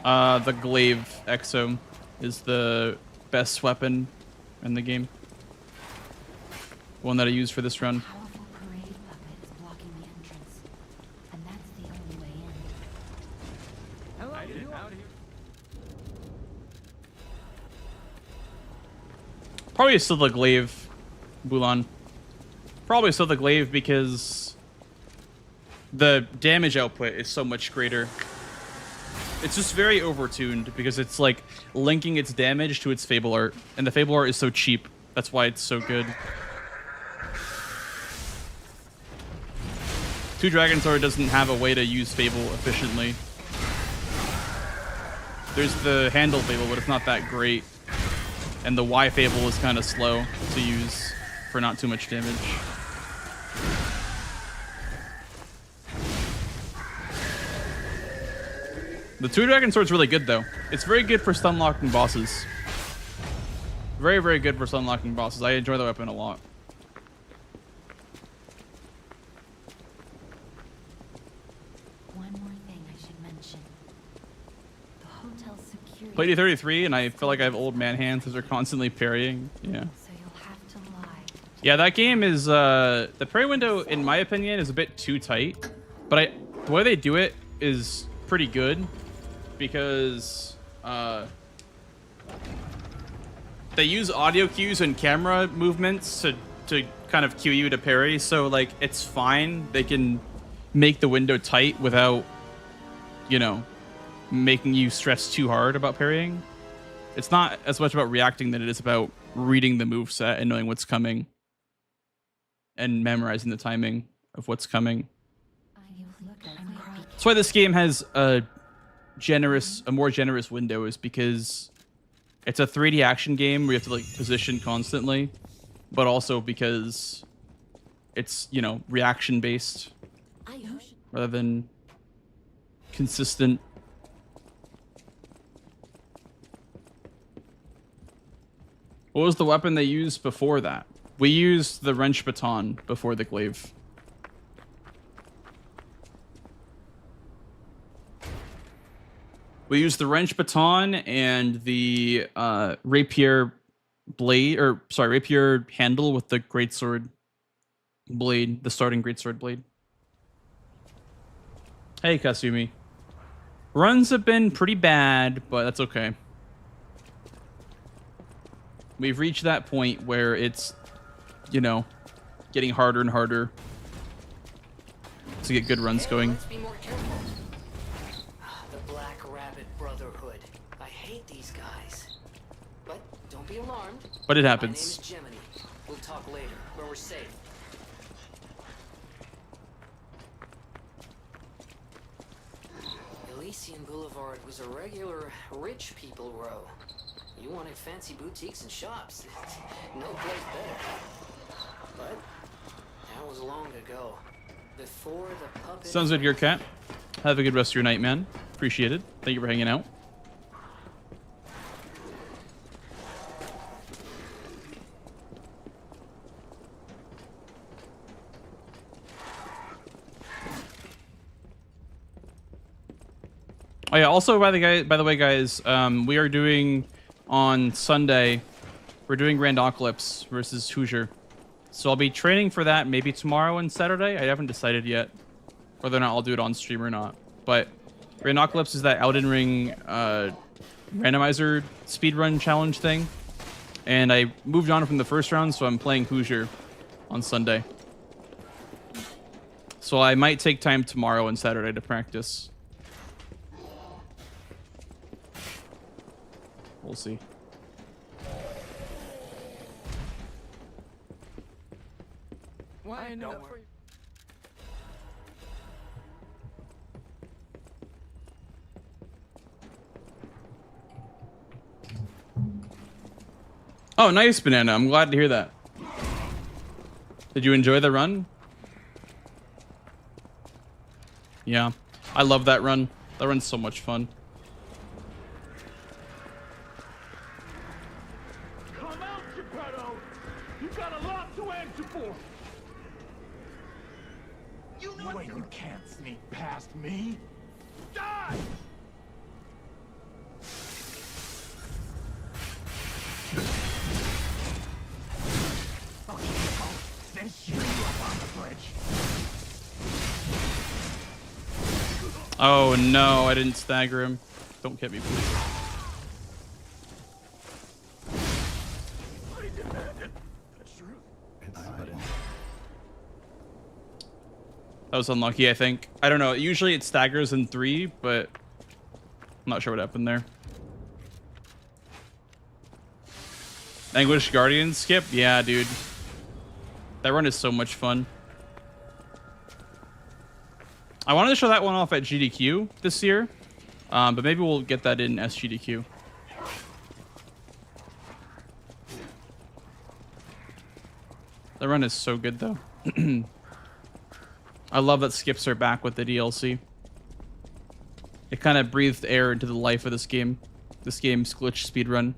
The glaive exo is the best weapon in the game. One that I use for this run. Powerful parade puppet is blocking the entrance, and that's the only way in. Probably still the glaive, Bulan. Probably still the glaive because the damage output is so much greater. It's just very overtuned because it's like linking its damage to its Fable art, and the Fable art is so cheap. That's why it's so good. 2 Dragon Sword doesn't have a way to use Fable efficiently. There's the handle Fable, but it's not that great. And the Y Fable is kind of slow to use for not too much damage. The 2 Dragon Sword's really good, though. It's very good for stun locking bosses. Very, very good for stun locking bosses. I enjoy the weapon a lot. One more thing I should mention. The hotel security... Played E33, and I feel like I have old man hands because they're constantly parrying. Yeah. So you'll have to lie. Yeah, that game is... the parry window, in my opinion, is a bit too tight. But the way they do it is pretty good. Because they use audio cues and camera movements to kind of cue you to parry, so like it's fine. They can make the window tight without, you know, making you stress too hard about parrying. It's not as much about reacting than it is about reading the moveset and knowing what's coming and memorizing the timing of what's coming. That's why this game has a more generous window, is because it's a 3D action game where you have to like position constantly, but also because it's, you know, reaction based rather than consistent. What was the weapon they used before that? We used the wrench baton before the glaive. We used the wrench baton and the rapier blade, or sorry, rapier handle with the greatsword blade, the starting greatsword blade. Hey, Kasumi. Runs have been pretty bad, but that's okay. We've reached that point where it's, you know, getting harder and harder to get good runs going. Let's be more careful. The Rabbit Brotherhood. I hate these guys. But don't be alarmed. But it My happens. name is Gemini. We'll talk later, where we're safe. Elysian Boulevard was a regular rich people row. You wanted fancy boutiques and shops. No place better. But that was long ago. Before the puppet... Sounds good, your cat. Have a good rest of your night, man. Appreciate it. Thank you for hanging out. Oh yeah, also by the way, guys, we are doing on Sunday, we're doing Grand Ocalypse versus Hoosier. So I'll be training for that maybe tomorrow and Saturday. I haven't decided yet whether or not I'll do it on stream or not. But Rhinocalypse is that Elden Ring randomizer speedrun challenge thing. And I moved on from the first round, so I'm playing Hoosier on Sunday. So I might take time tomorrow and Saturday to practice. We'll see. Why no? Oh, nice, Banana. I'm glad to hear that. Did you enjoy the run? Yeah, I love that run. That run's so much fun. Come out, Geppetto! You got a lot to answer for! You know you can't sneak past me! Die! Then shoot you up on the bridge. Oh no, I didn't stagger him. Don't get me, please. I demanded the truth. That was unlucky, I think. I don't know. Usually it staggers in 3, but I'm not sure what happened there. Anguish Guardian skip? Yeah, dude. That run is so much fun. I wanted to show that one off at GDQ this year, but maybe we'll get that in SGDQ. The run is so good, though. I love that skips are back with the DLC. It kind of breathed air into the life of this game. This game's glitch speedrun.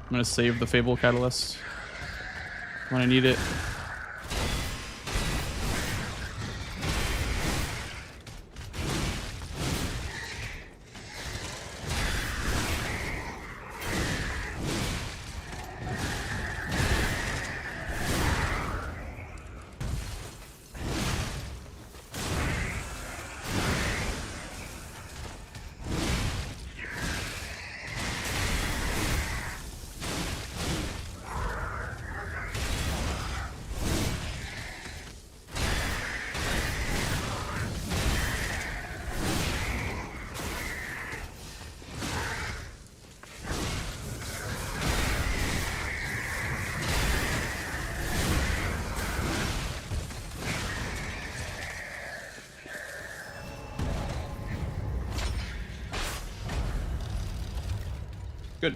I'm gonna save the Fable Catalyst when I need it. Good.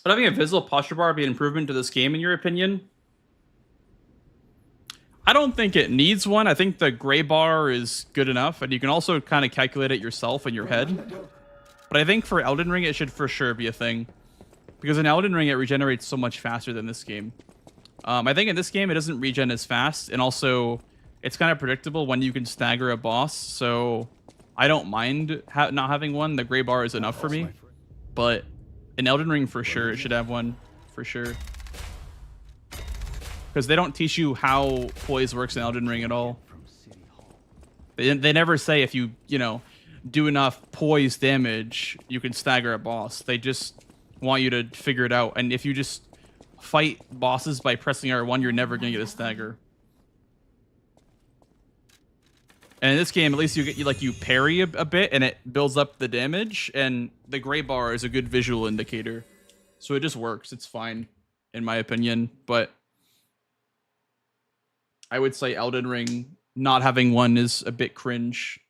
But having a visible posture bar be an improvement to this game, in your opinion? I don't think it needs one. I think the gray bar is good enough, and you can also kind of calculate it yourself in your head. But I think for Elden Ring, it should for sure be a thing. Because in Elden Ring, it regenerates so much faster than this game. I think in this game, it doesn't regen as fast, and also it's kind of predictable when you can stagger a boss, so I don't mind not having one. The gray bar is enough for me. But in Elden Ring, for sure, it should have one, for sure. Because they don't teach you how poise works in Elden Ring at all. They never say if you do enough poise damage, you can stagger a boss. They just want you to figure it out. And if you just fight bosses by pressing R1, you're never going to get a stagger. And in this game, at least you parry a bit, and it builds up the damage, and the gray bar is a good visual indicator. So it just works. It's fine, in my opinion. But I would say Elden Ring not having one is a bit cringe.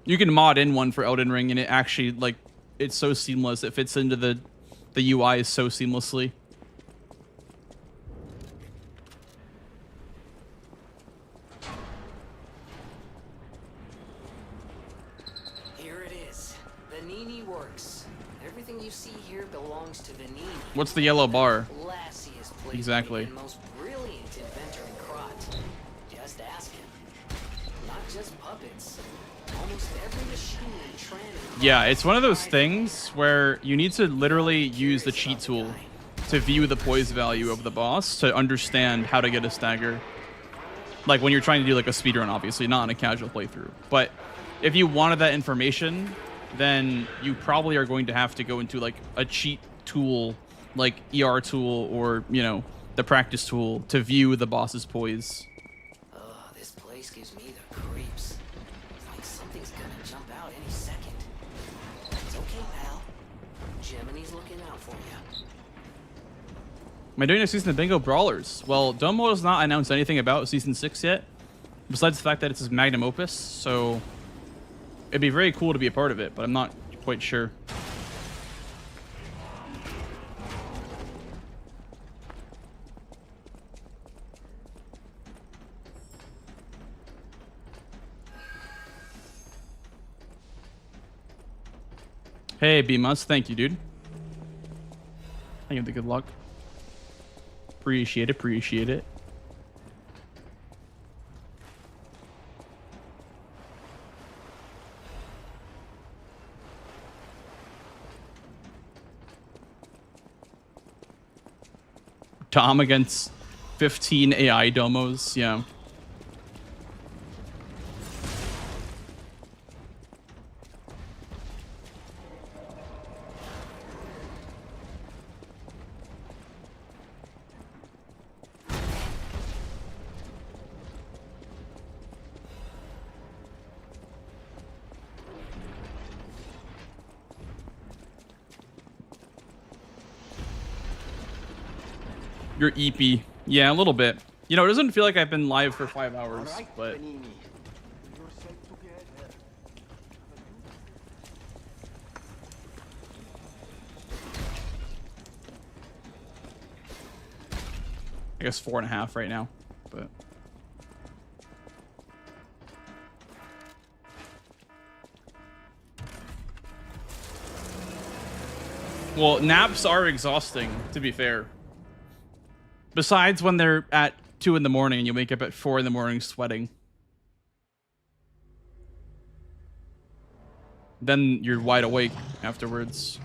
You can mod in one for Elden Ring, and it actually, it's so seamless. It fits into the the UI is so seamlessly. Here it is. Vanini works. Everything you see here belongs to Vanini. What's the yellow bar? Classiest place Exactly. and most brilliant inventor in Krot. Just ask him. Not just puppets. Almost every machine and Tran. Yeah, it's one of those things where you need to literally use the cheat tool to view the poise value of the boss to understand how to get a stagger. Like when you're trying to do like a speedrun, obviously, not in a casual playthrough. But if you wanted that information, then you probably are going to have to go into like a cheat tool, like ER tool or, you know, the practice tool to view the boss's poise. Oh, this place gives me the creeps. It's like something's gonna jump out any second. It's okay, pal. Gemini's looking out for you. Am I doing a season of Bingo Brawlers? Well, Domo has not announced anything about season 6 yet, besides the fact that it's his magnum opus, so it'd be very cool to be a part of it, but I'm not quite sure. Hey, B-Mus, thank you, dude. Thank you for the good luck. Appreciate it, appreciate it. Tom against 15 AI domos, yeah. You're EP. Yeah, a little bit. You know, it doesn't feel like I've been live for 5 hours, but... I guess 4.5 right now, but... Well, naps are exhausting, to be fair. Besides when they're at 2 in the morning and you wake up at 4 in the morning sweating. Then you're wide awake afterwards.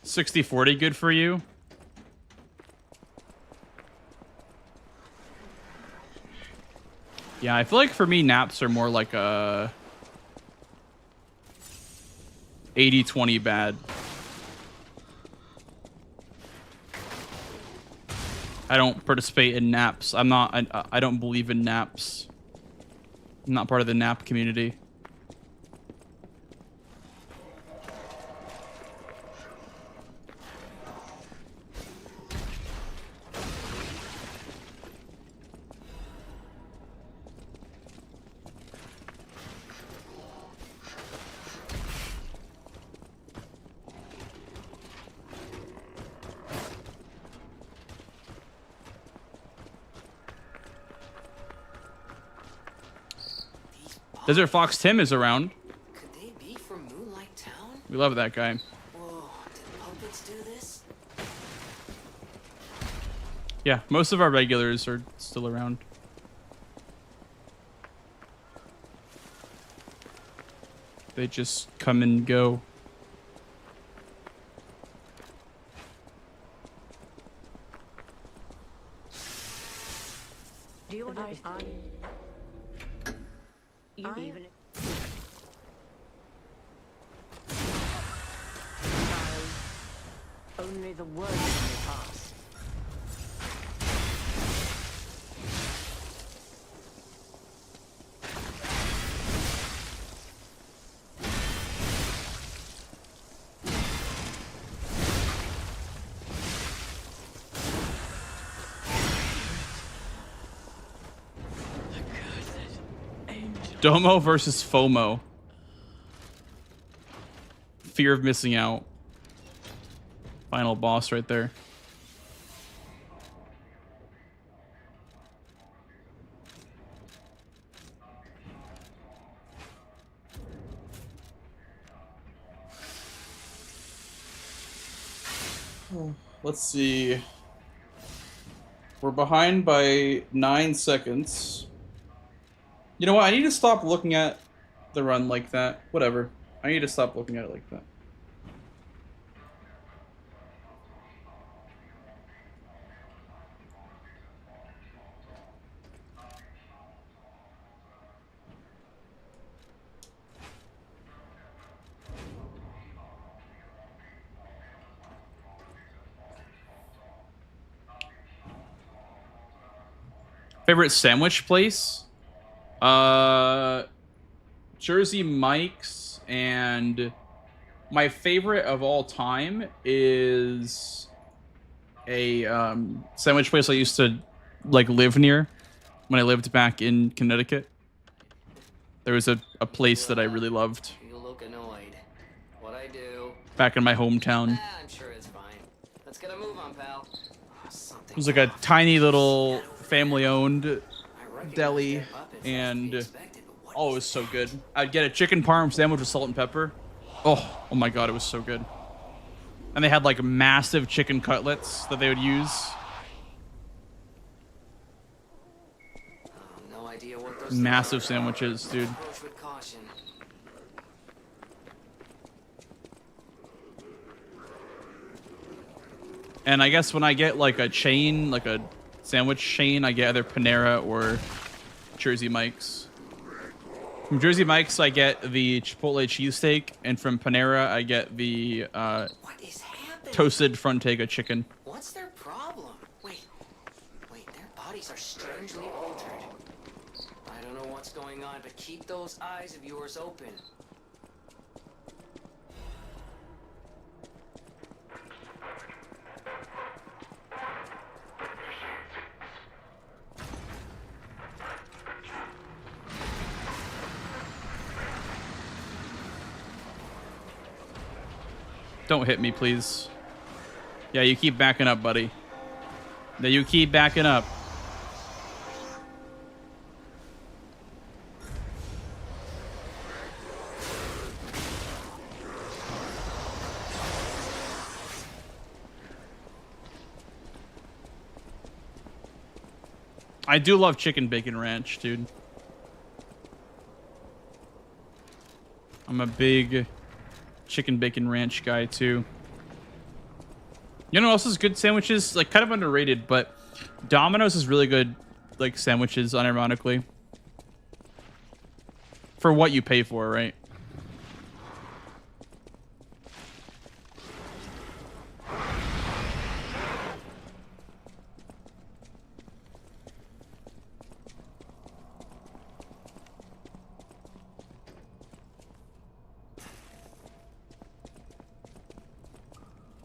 $60-40 good for you? Yeah, I feel like for me naps are more like a 80-20 bad. I don't participate in naps. I don't believe in naps. I'm not part of the nap community. Desert Fox Tim is around. Could they be from Moonlight Town? We love that guy. Whoa, did puppets do this? Yeah, most of our regulars are still around. They just come and go. Do you want to you even only the words may pass. Domo versus FOMO. Fear of missing out. Final boss right there. Let's see. We're behind by 9 seconds. You know what? I need to stop looking at the run like that. Whatever. I need to stop looking at it like that. Favorite sandwich place? Jersey Mike's, and my favorite of all time is a sandwich place I used to like live near when I lived back in Connecticut. There was a place that I really loved. You look annoyed. What I do? Back in my hometown. I'm sure it's fine. Let's get a move on, pal. It was like a tiny little family-owned deli, and oh, it was so good. I'd get a chicken parm sandwich with salt and pepper. Oh my god, it was so good. And they had like massive chicken cutlets that they would use. No idea what those Massive sandwiches, dude. approach with caution. And I guess when I get like a chain, like a sandwich chain, I get either Panera or Jersey Mike's. From Jersey Mike's, I get the Chipotle cheesesteak, and from Panera, I get the toasted frontega chicken. What's their problem? Wait, their bodies are strangely altered. I don't know what's going on, but keep those eyes of yours open. Don't hit me, please. Yeah, you keep backing up, buddy. Yeah, you keep backing up. I do love chicken bacon ranch, dude. I'm a big chicken bacon ranch guy too. You know what else is good sandwiches? Like kind of underrated, but Domino's is really good like sandwiches, unironically. For what you pay for, right?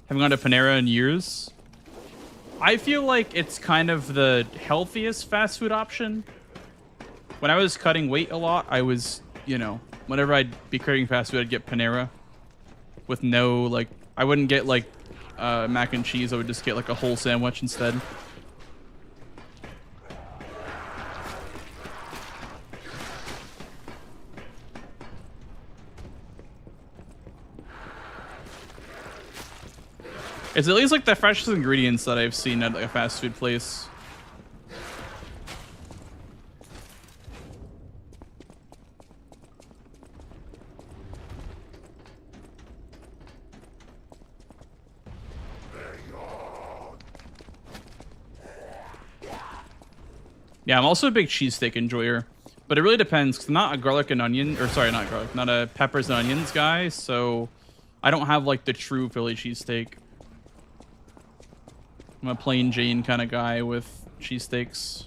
Haven't gone to Panera in years. I feel like it's kind of the healthiest fast food option. When I was cutting weight a lot, I was, you know, whenever I'd be craving fast food, I'd get Panera. With no, like, I wouldn't get, like, mac and cheese. I would just get, like, a whole sandwich instead. It's at least like the freshest ingredients that I've seen at like a fast food place. Yeah, I'm also a big cheesesteak enjoyer, but it really depends. 'Cause I'm not a garlic and onion, or sorry, not garlic, not a peppers and onions guy. So I don't have like the true Philly cheesesteak. I'm a plain Jane kind of guy with cheesesteaks.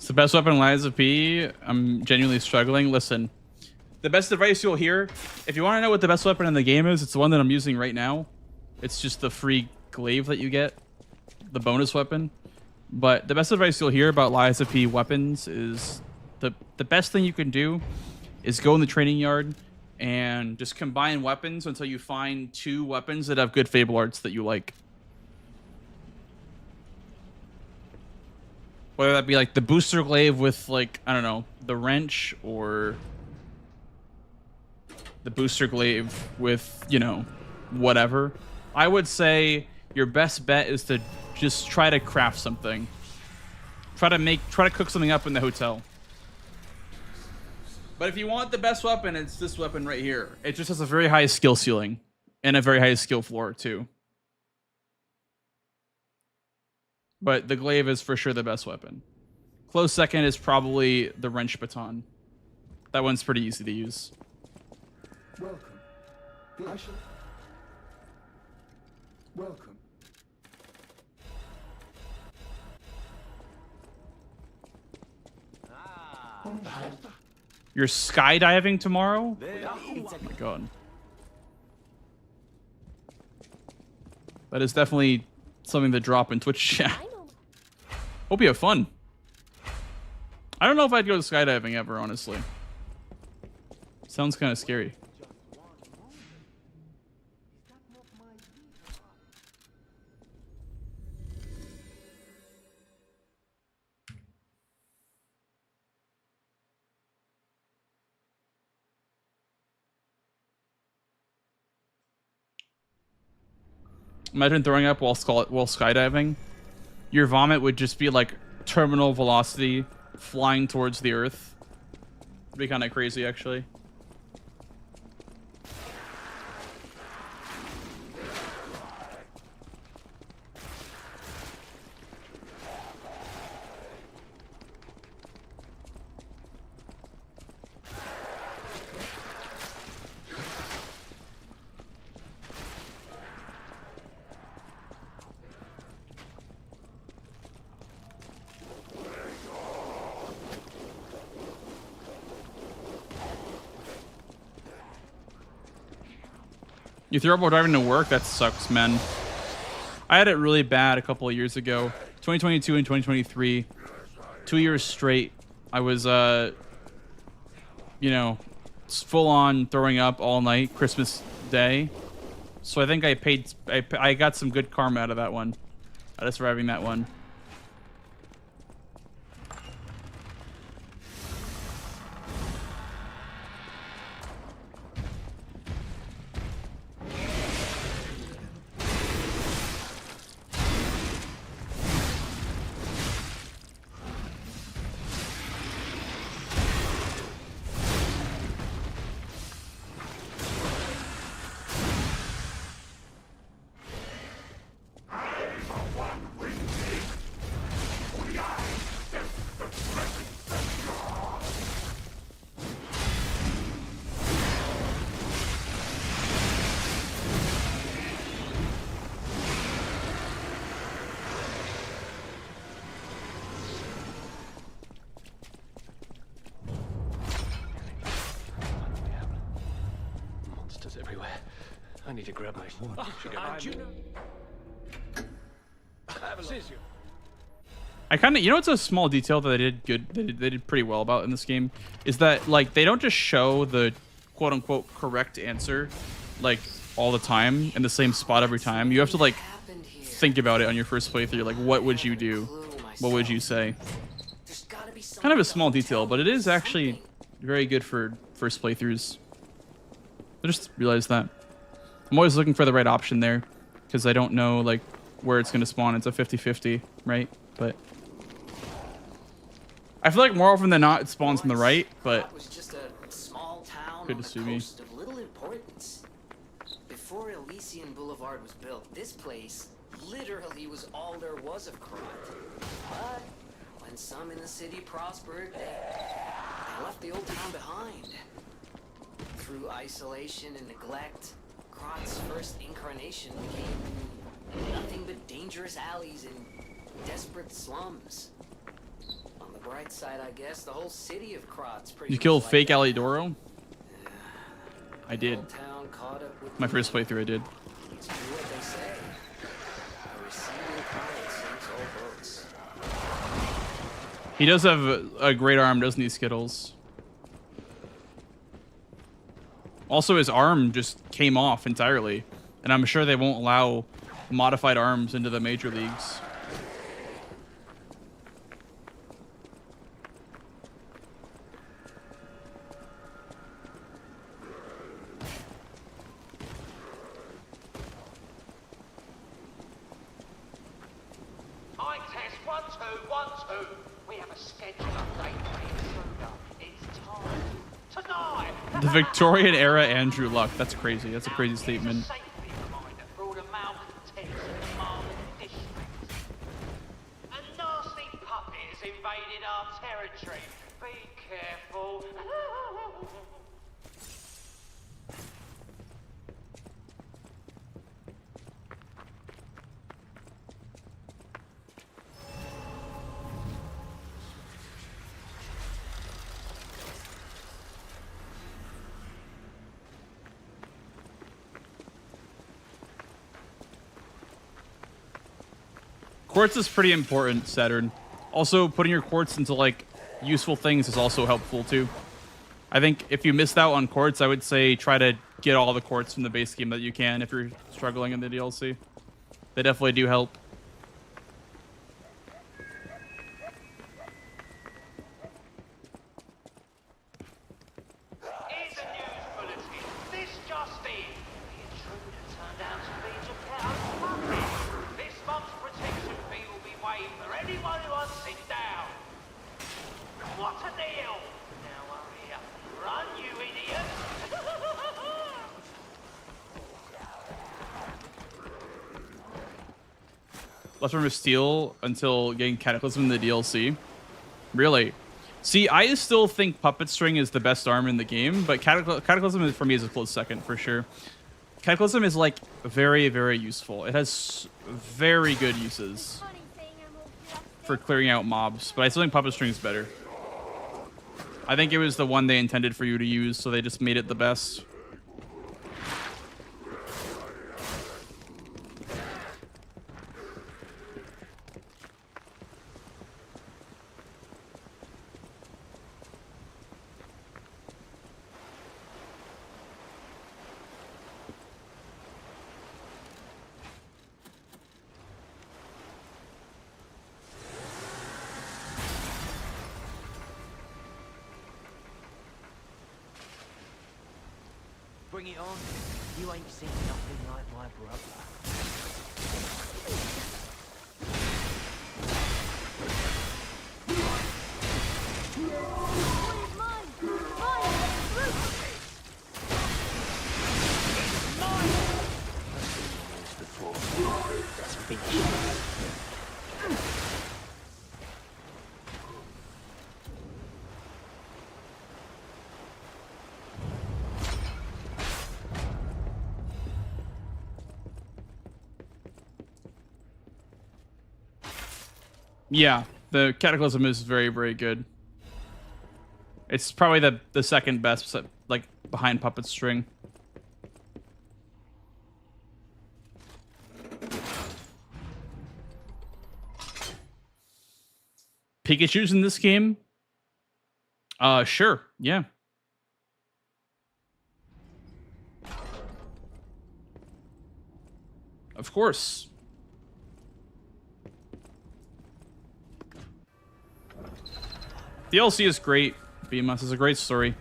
The best weapon lies of P. I'm genuinely struggling. Listen, the best advice you'll hear, if you want to know what the best weapon in the game is, it's the one that I'm using right now. It's just the free glaive that you get, the bonus weapon. But the best advice you'll hear about Lies of P weapons is the best thing you can do is go in the training yard and just combine weapons until you find 2 weapons that have good Fable arts that you like. Whether that be like the booster glaive with like, I don't know, the wrench, or the booster glaive with, you know, whatever. I would say your best bet is to just try to craft something. Try to cook something up in the hotel. But if you want the best weapon, it's this weapon right here. It just has a very high skill ceiling and a very high skill floor too. But the glaive is for sure the best weapon. Close second is probably the wrench baton. That one's pretty easy to use. Welcome. Welcome. You're skydiving tomorrow? Oh my god. That is definitely something to drop in Twitch chat. Hope you have fun. I don't know if I'd go skydiving ever, honestly. Sounds kind of scary. Imagine throwing up while skydiving. Your vomit would just be like terminal velocity flying towards the earth. It'd be kind of crazy, actually. You throw up while driving to work? That sucks, man. I had it really bad a couple of years ago. 2022 and 2023. 2 years straight. I was, you know, full on throwing up all night, Christmas Day. So I think I got some good karma out of that one. Out of surviving that one. Everywhere. I need to grab my I kind of, you know, it's a small detail that they did good. They did pretty well about in this game is that like they don't just show the quote unquote correct answer like all the time in the same spot every time. You have to like think about it on your first playthrough. Like, what would you do? What would you say? Kind of a small detail, but it is actually very good for first playthroughs. I just realized that. I'm always looking for the right option there because I don't know like where it's going to spawn. It's a 50-50, right? But I feel like more often than not it spawns on the right, but It was just a small town good on to the see me. coast of little importance. Before Elysian Boulevard was built, this place literally was all there was of Krat. But when some in the city prospered, they left the old town behind. Through isolation and neglect, Krat's first incarnation became nothing but dangerous alleys and desperate slums. On the bright side, I guess, the whole city of Krat's pretty You much killed like fake that. Alidoro? I did. Old town caught up with My first playthrough I did. It's true what they say. A receding tide sinks all boats. He does have a great arm, doesn't he, Skittles? Also, his arm just came off entirely, and I'm sure they won't allow modified arms into the major leagues. Mic test 1 2 1 2. We have a schedule update for the intruder. It's time tonight. The Victorian era Andrew Luck. That's crazy. That's a crazy statement. Safety reminder for all the malcontents in the Marble district. A nasty puppet has invaded our territory. Be careful. Quartz is pretty important, Saturn. Also, putting your quartz into like useful things is also helpful too. I think if you missed out on quartz, I would say try to get all the quartz from the base game that you can if you're struggling in the DLC. They definitely do help. Here's a news bulletin. This just in. The intruder turned out to be Japan's puppet. This month's protection fee will be waived for anyone who wants it down. What a deal! Now hurry up. Run, you idiot! Left Arm of Steel until getting Cataclysm in the DLC. Really? See, I still think Puppet String is the best arm in the game, but Cataclysm is, for me is a close second for sure. Cataclysm is like very, very useful. It has very good uses for clearing out mobs, but I still think Puppet String is better. I think it was the one they intended for you to use, so they just made it the best. Bring it on. You ain't seen nothing like my brother. Yeah, the Cataclysm is very, very good. It's probably the second best, like, behind Puppet String. Pikachu's in this game? Sure, yeah. Of course. DLC is great. BMS is a great story.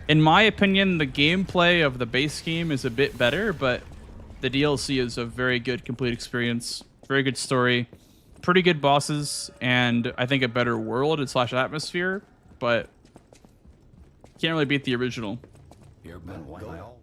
In my opinion, the gameplay of the base game is a bit better, but the DLC is a very good complete experience. Very good story, pretty good bosses, and I think a better world and slash atmosphere, but can't really beat the original. You're been well.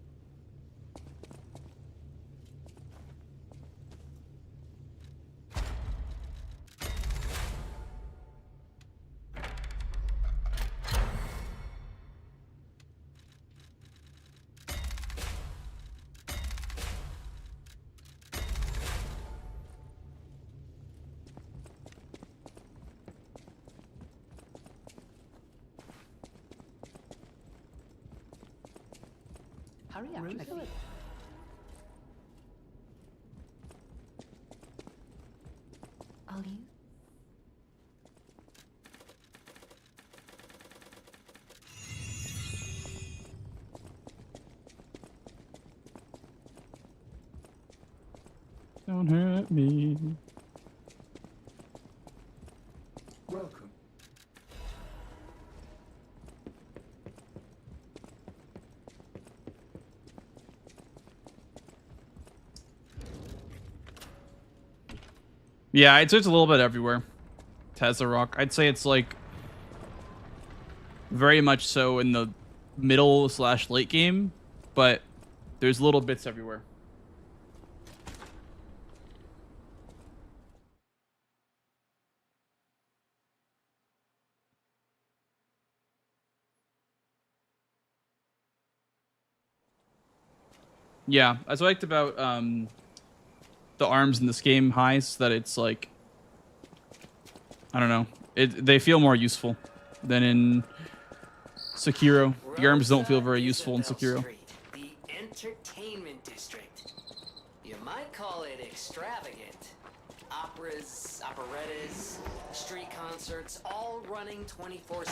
Hurry up, Timothy. All you? Don't hurt me. Welcome. Yeah, it's a little bit everywhere. Tesla Rock. I'd say it's like very much so in the middle slash late game, but there's little bits everywhere. Yeah, as I liked about the arms in this game, highs, that it's like, I don't know, they feel more useful than in Sekiro. The arms don't feel very useful in Sekiro. Street, the entertainment district. You might call it extravagant. Operas, operettas, street concerts, all running 24/7.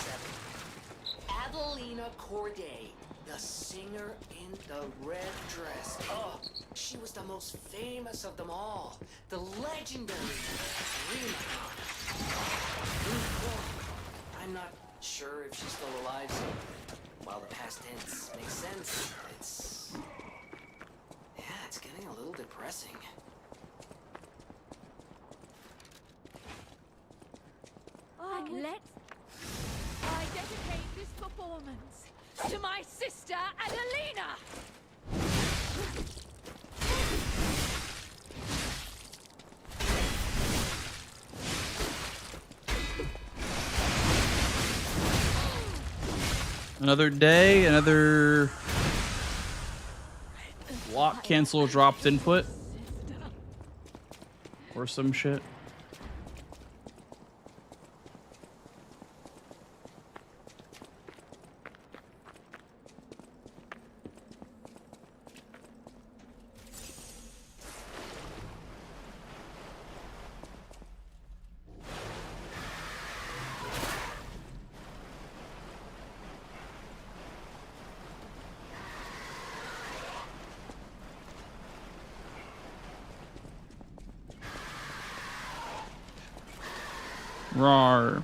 Adelina Corday, the singer in the red dress. Oh, she was the most famous of them all. The legendary Rima. I'm not sure if she's still alive, so while the past tense makes sense, it's getting a little depressing. I dedicate this performance to my sister Adelina. Another day, another lock cancel dropped input or some shit. Rawr.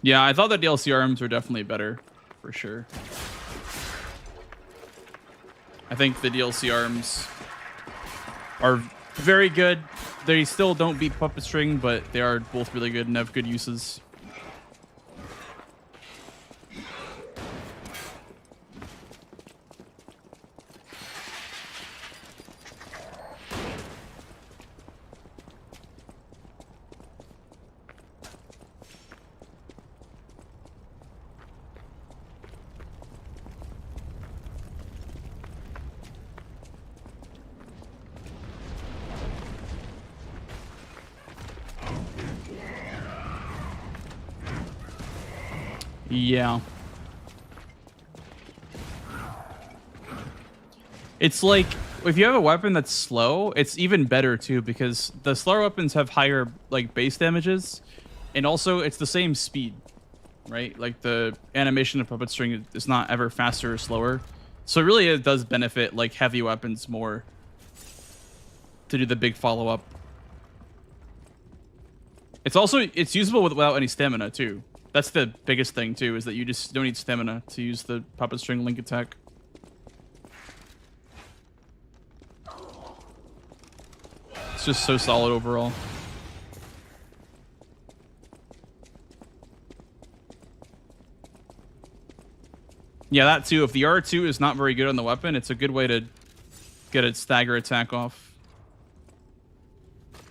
Yeah, I thought the DLC arms were definitely better, for sure. I think the DLC arms are very good. They still don't beat Puppet String, but they are both really good and have good uses. Yeah. It's like, if you have a weapon that's slow, it's even better too, because the slower weapons have higher like base damages, and also it's the same speed, right? Like the animation of Puppet String is not ever faster or slower. So really it does benefit like heavy weapons more to do the big follow-up. It's also, it's usable without any stamina too. That's the biggest thing too, is that you just don't need stamina to use the puppet string link attack. It's just so solid overall. Yeah, that too. If the R2 is not very good on the weapon, it's a good way to get a stagger attack off.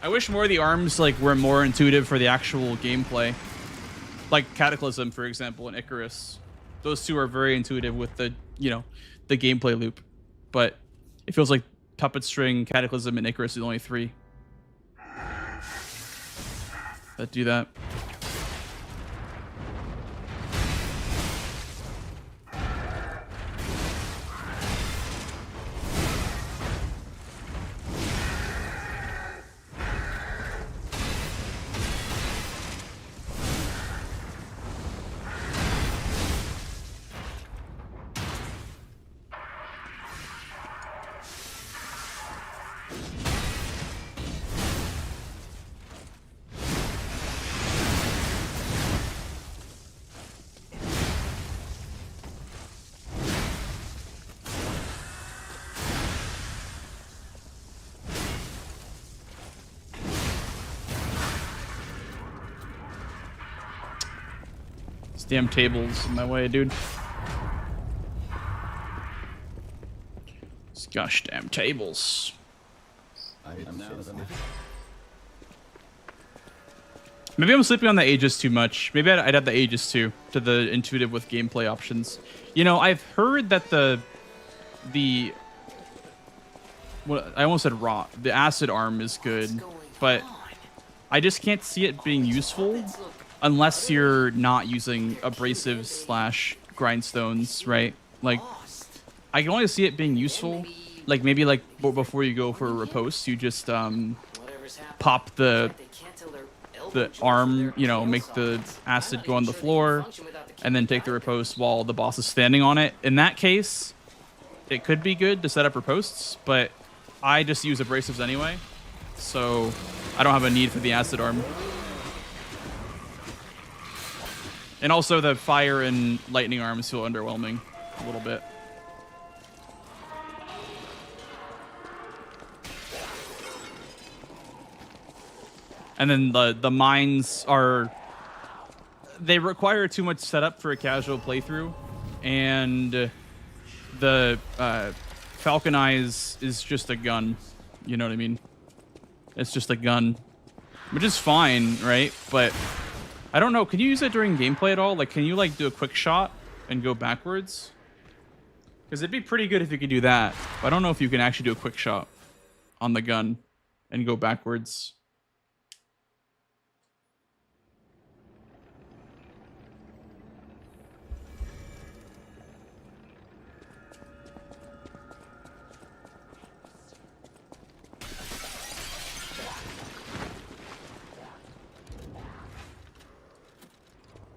I wish more of the arms like were more intuitive for the actual gameplay. Like Cataclysm, for example, and Icarus. Those two are very intuitive with the, you know, the gameplay loop. But it feels like Puppet String, Cataclysm, and Icarus are the only three that do that. Damn tables in my way, dude. These gosh damn tables. Maybe I'm sleeping on the Aegis too much. Maybe I'd add the Aegis too to the intuitive with gameplay options. You know, I've heard that the what I almost said rot. The acid arm is good, but I just can't see it being useful unless you're not using abrasives slash grindstones, right? Like, I can only see it being useful, like maybe like before you go for a riposte, you just pop the arm, you know, make the acid go on the floor, and then take the riposte while the boss is standing on it. In that case, it could be good to set up ripostes, but I just use abrasives anyway, so I don't have a need for the acid arm. And also the fire and lightning arms feel underwhelming a little bit. And then the mines are... They require too much setup for a casual playthrough. And the Falcon Eyes is just a gun. You know what I mean? It's just a gun. Which is fine, right? But... I don't know. Can you use it during gameplay at all? Like, can you, like, do a quick shot and go backwards? Because it'd be pretty good if you could do that. But I don't know if you can actually do a quick shot on the gun and go backwards.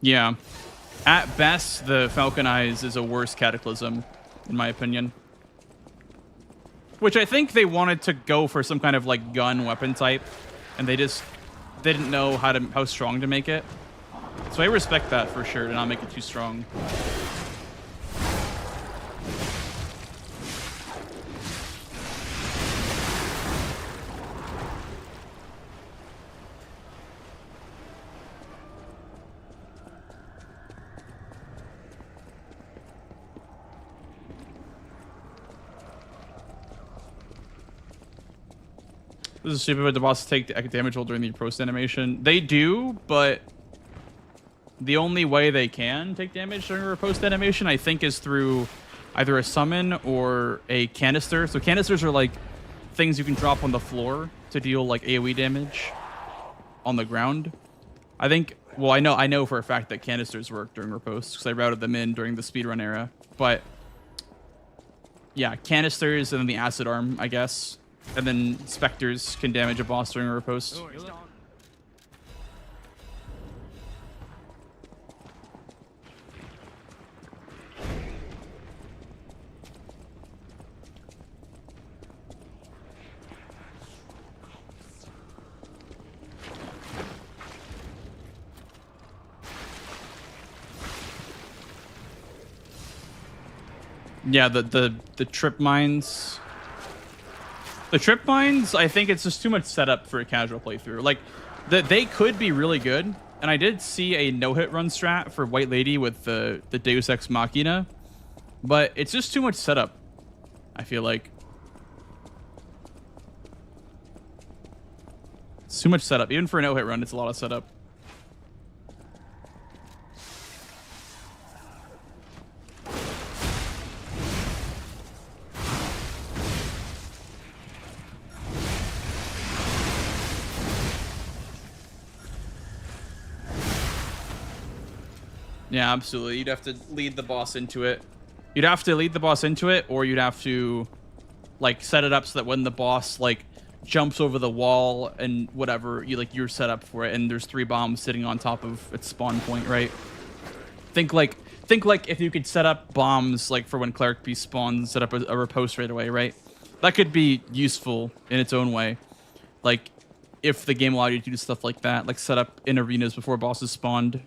Yeah. At best, the Falcon Eyes is a worse Cataclysm, in my opinion. Which I think they wanted to go for some kind of, like, gun weapon type, and they didn't know how strong to make it. So I respect that for sure, to not make it too strong. This is stupid, but the bosses take damage while during the post animation. They do, but the only way they can take damage during a post animation, I think, is through either a summon or a canister. So canisters are like things you can drop on the floor to deal like AoE damage on the ground. I think, well, I know for a fact that canisters work during riposte because I routed them in during the speedrun era. But yeah, canisters and then the acid arm, I guess. And then specters can damage a boss during a riposte. Yeah, the trip mines. The trip mines, I think it's just too much setup for a casual playthrough. Like, they could be really good. And I did see a no-hit run strat for White Lady with the Deus Ex Machina. But it's just too much setup, I feel like. It's too much setup. Even for a no-hit run, it's a lot of setup. Yeah, absolutely. You'd have to lead the boss into it. You'd have to lead the boss into it, or you'd have to, like, set it up so that when the boss, like, jumps over the wall and whatever, you're set up for it, and there's 3 bombs sitting on top of its spawn point, right? Think like if you could set up bombs, like, for when Cleric Beast spawns, set up a riposte right away, right? That could be useful in its own way. Like, if the game allowed you to do stuff like that, like set up in arenas before bosses spawned.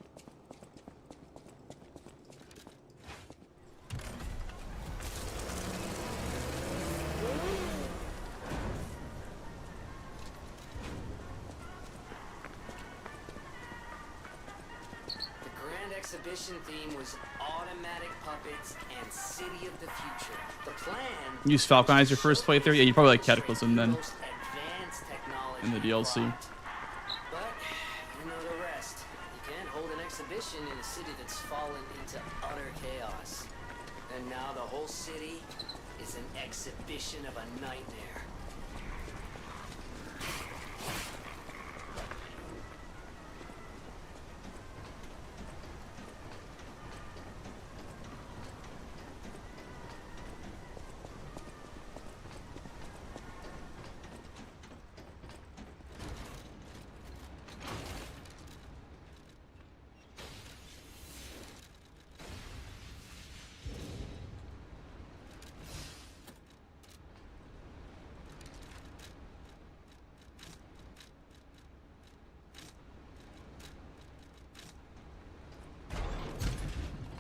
Exhibition theme was automatic puppets and City of the Future. The plan. Use Falcon as your first playthrough. Yeah, you probably like Cataclysm then. In the DLC. But you know the rest. You can't hold an exhibition in a city that's fallen into utter chaos. And now the whole city is an exhibition of a nightmare.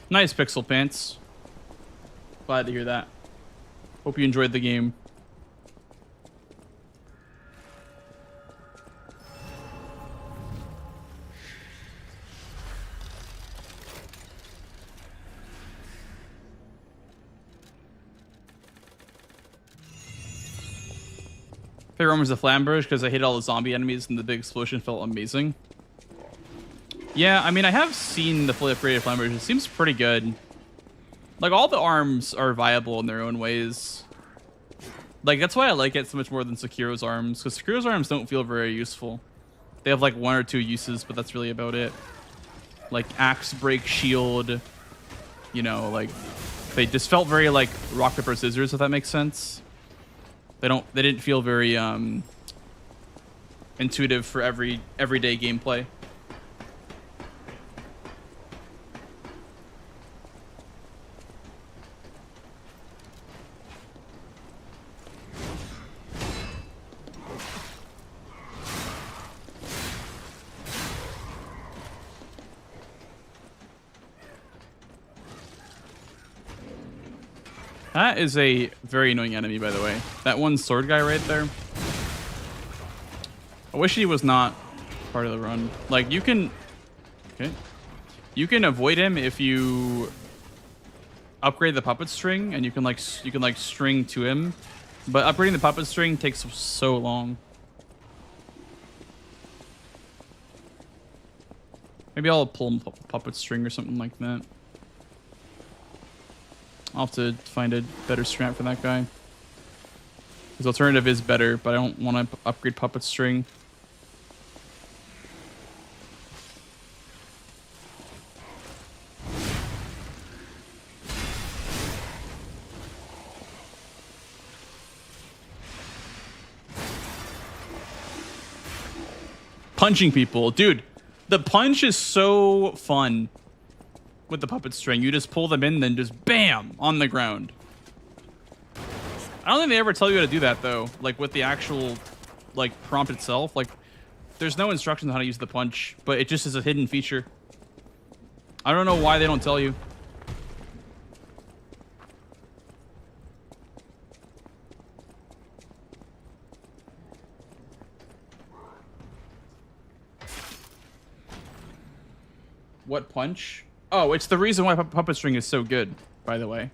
Nice Pixel Pants. Glad to hear that. Hope you enjoyed the game. Favorite room was the Flamberge because I hate all the zombie enemies and the big explosion felt amazing. Yeah, I mean, I have seen the fully upgraded Flamberge. It seems pretty good. Like, all the arms are viable in their own ways. Like, that's why I like it so much more than Sekiro's arms, because Sekiro's arms don't feel very useful. They have, like, 1 or 2 uses, but that's really about it. Like, axe, break, shield, you know, like, they just felt very, like, rock, paper, scissors, if that makes sense. They didn't feel very, intuitive for everyday gameplay. That is a very annoying enemy, by the way. That one sword guy right there. I wish he was not part of the run. Like, you can... Okay. You can avoid him if you upgrade the puppet string, and you can string to him. But upgrading the puppet string takes so long. Maybe I'll pull puppet string or something like that. I'll have to find a better strat for that guy. His alternative is better, but I don't want to upgrade puppet string. Punching people. Dude, the punch is so fun. With the puppet string, you just pull them in, then just BAM! On the ground. I don't think they ever tell you how to do that, though. Like, with the actual, like, prompt itself. Like, there's no instructions on how to use the punch, but it just is a hidden feature. I don't know why they don't tell you. What punch? Oh, it's the reason why puppet string is so good, by the way.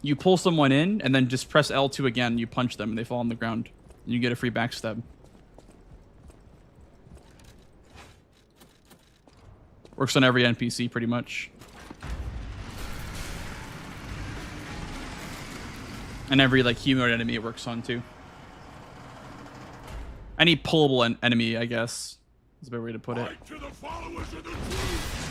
You pull someone in and then just press L2 again, you punch them and they fall on the ground. And you get a free backstab. Works on every NPC pretty much. And every like humanoid enemy it works on too. Any pullable enemy, I guess, is a better way to put it. To the followers of the truth.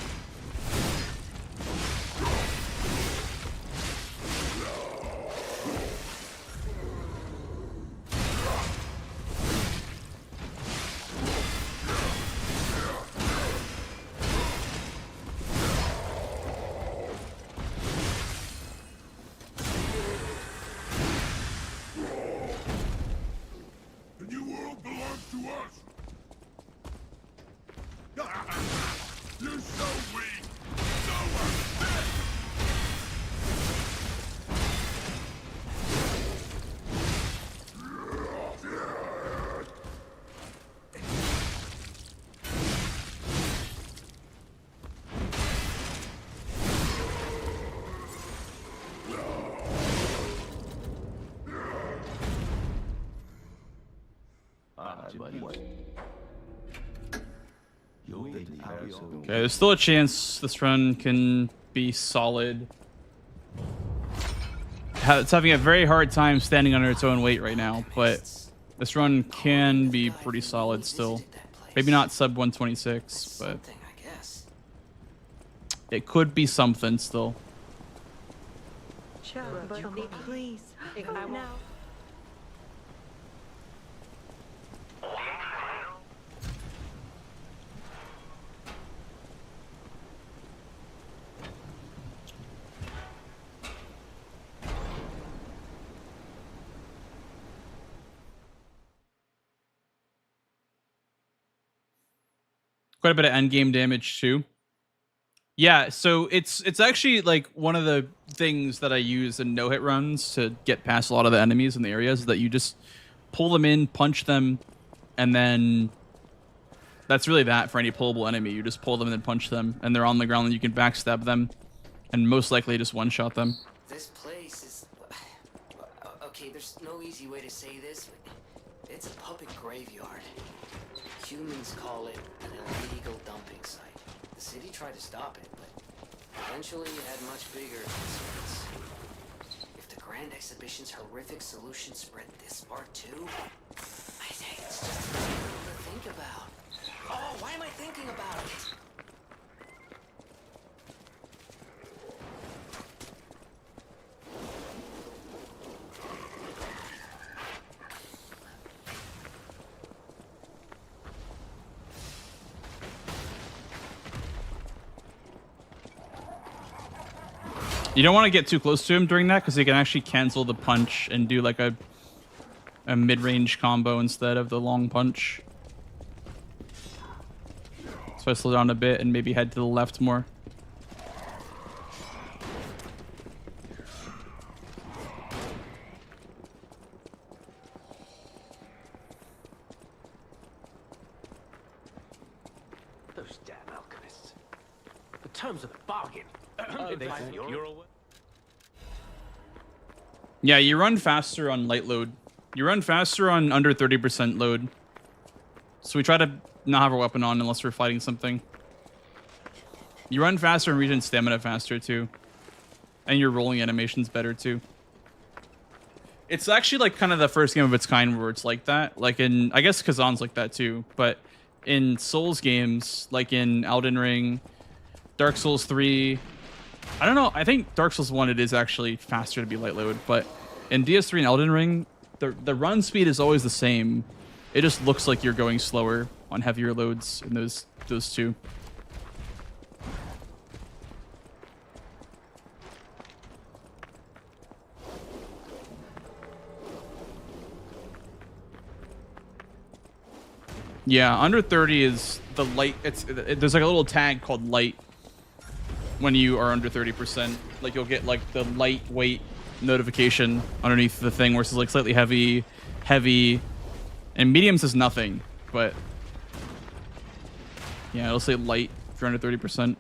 The new world belongs to us. You're so weak, so upset. Okay, there's still a chance this run can be solid. It's having a very hard time standing under its own weight right now, but this run can be pretty solid still. Maybe not sub 126, but it could be something still. Please, now. Quite a bit of endgame damage too. Yeah, so it's actually like one of the things that I use in no-hit runs to get past a lot of the enemies in the areas, that you just pull them in, punch them, and then that's really that for any pullable enemy. You just pull them and then punch them, and they're on the ground and you can backstab them, and most likely just one-shot them. This place is... Okay, there's no easy way to say this, but it's a puppet graveyard. Humans call it an illegal dumping site. The city tried to stop it, but eventually it had much bigger concerns. If the Grand Exhibition's horrific solution spread this far too, I think it's just difficult to think about. Oh, why am I thinking about it? You don't want to get too close to him during that, because he can actually cancel the punch and do like a mid-range combo instead of the long punch. So I slow down a bit and maybe head to the left more. Those damn alchemists. The terms of the bargain. Yeah, you run faster on light load. You run faster on under 30% load. So we try to not have our weapon on unless we're fighting something. You run faster and regen stamina faster too. And your rolling animation's better too. It's actually like kind of the first game of its kind where it's like that. Like in, I guess Kazan's like that too. But in Souls games, like in Elden Ring, Dark Souls 3... I don't know. I think Dark Souls 1 it is actually faster to be light load, but in DS3 and Elden Ring, the run speed is always the same. It just looks like you're going slower on heavier loads in those two. Yeah, under 30 is the light. There's like a little tag called light. When you are under 30%, like you'll get like the lightweight notification underneath the thing where it's like slightly heavy, and medium says nothing, but yeah, it'll say light if you're under 30%.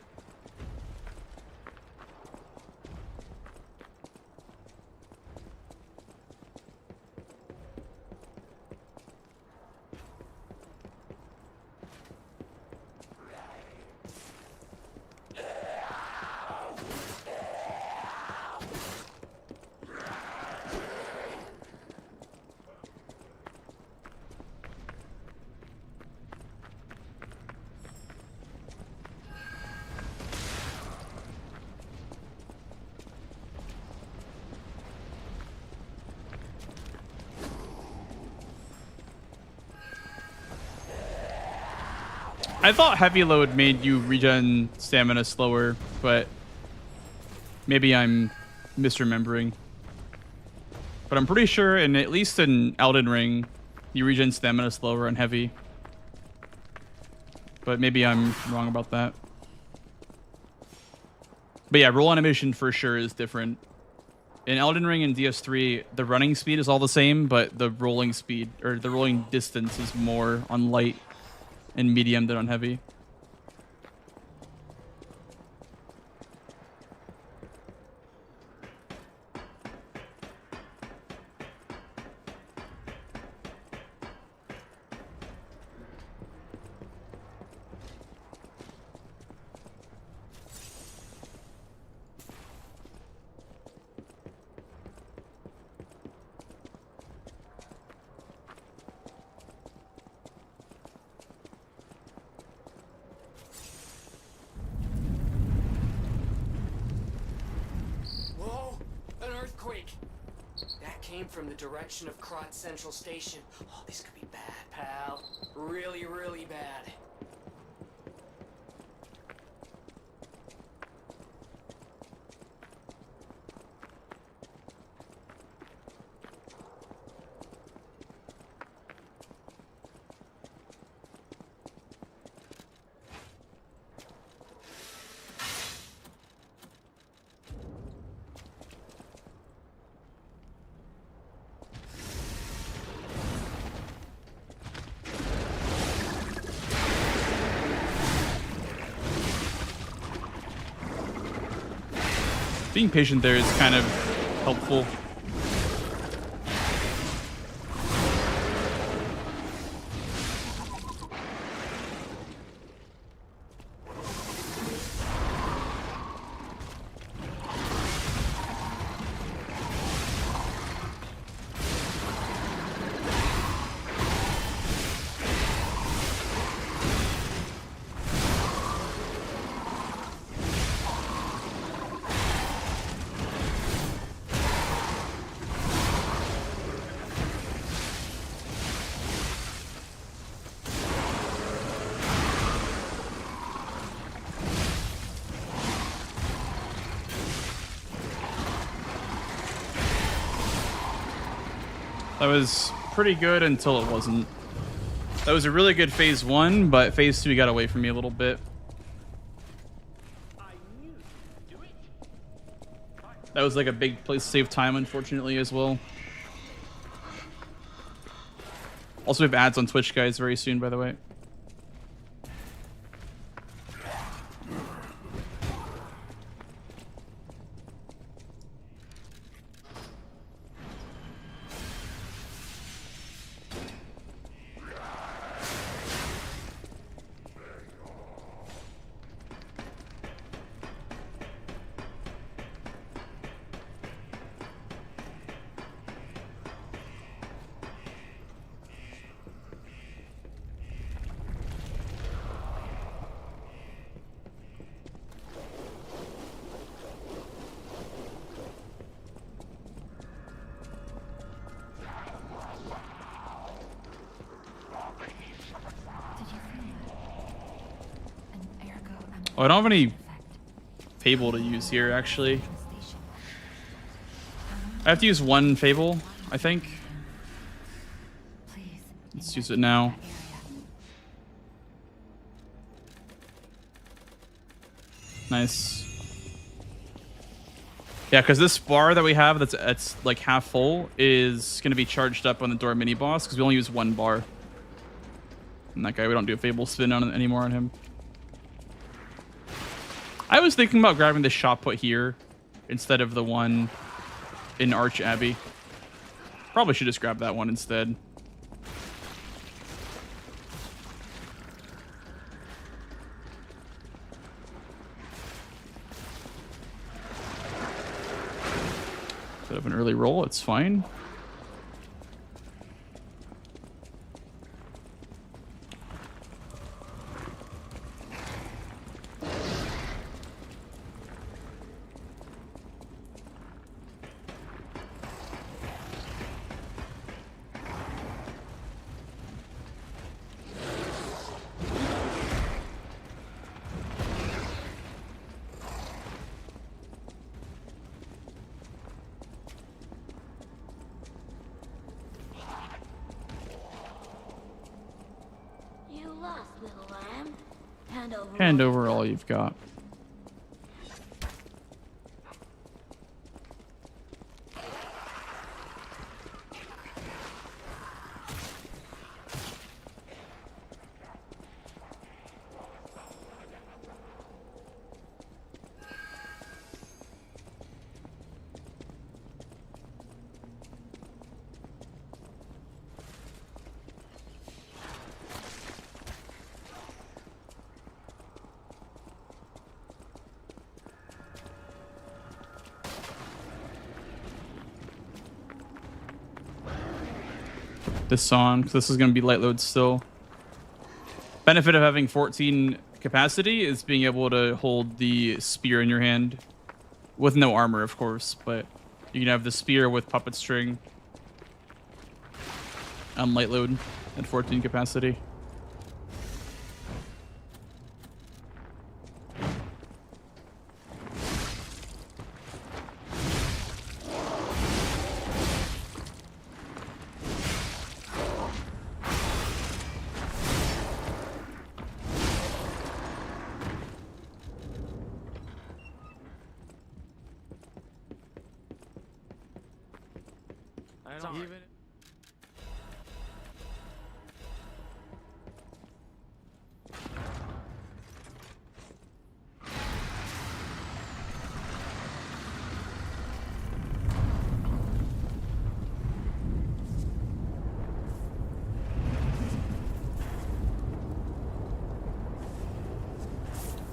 I thought heavy load made you regen stamina slower, but maybe I'm misremembering. But I'm pretty sure, at least in Elden Ring, you regen stamina slower on heavy. But maybe I'm wrong about that. But yeah, roll animation for sure is different. In Elden Ring and DS3, the running speed is all the same, but the rolling speed, or the rolling distance, is more on light and medium than on heavy. Whoa! An earthquake! That came from the direction of Krot Central Station. Oh, this could be bad, pal. Really, really bad. Being patient there is kind of helpful. That was pretty good until it wasn't. That was a really good phase 1, but phase 2 got away from me a little bit. That was like a big place to save time, unfortunately, as well. Also, we have ads on Twitch, guys, very soon, by the way. Oh, I don't have any Fable to use here, actually. I have to use one Fable, I think. Let's use it now. Nice. Yeah, because this bar that we have that's like half full is going to be charged up on the door mini boss because we only use one bar. And that guy, we don't do a Fable spin on anymore on him. I was thinking about grabbing the shot put here instead of the one in Arch Abbey. Probably should just grab that one instead. Bit of an early roll, it's fine. lost, little lamb. Hand over all you've got. This on, because this is going to be light load still. Benefit of having 14 capacity is being able to hold the spear in your hand with no armor, of course, but you can have the spear with puppet string on light load at 14 capacity.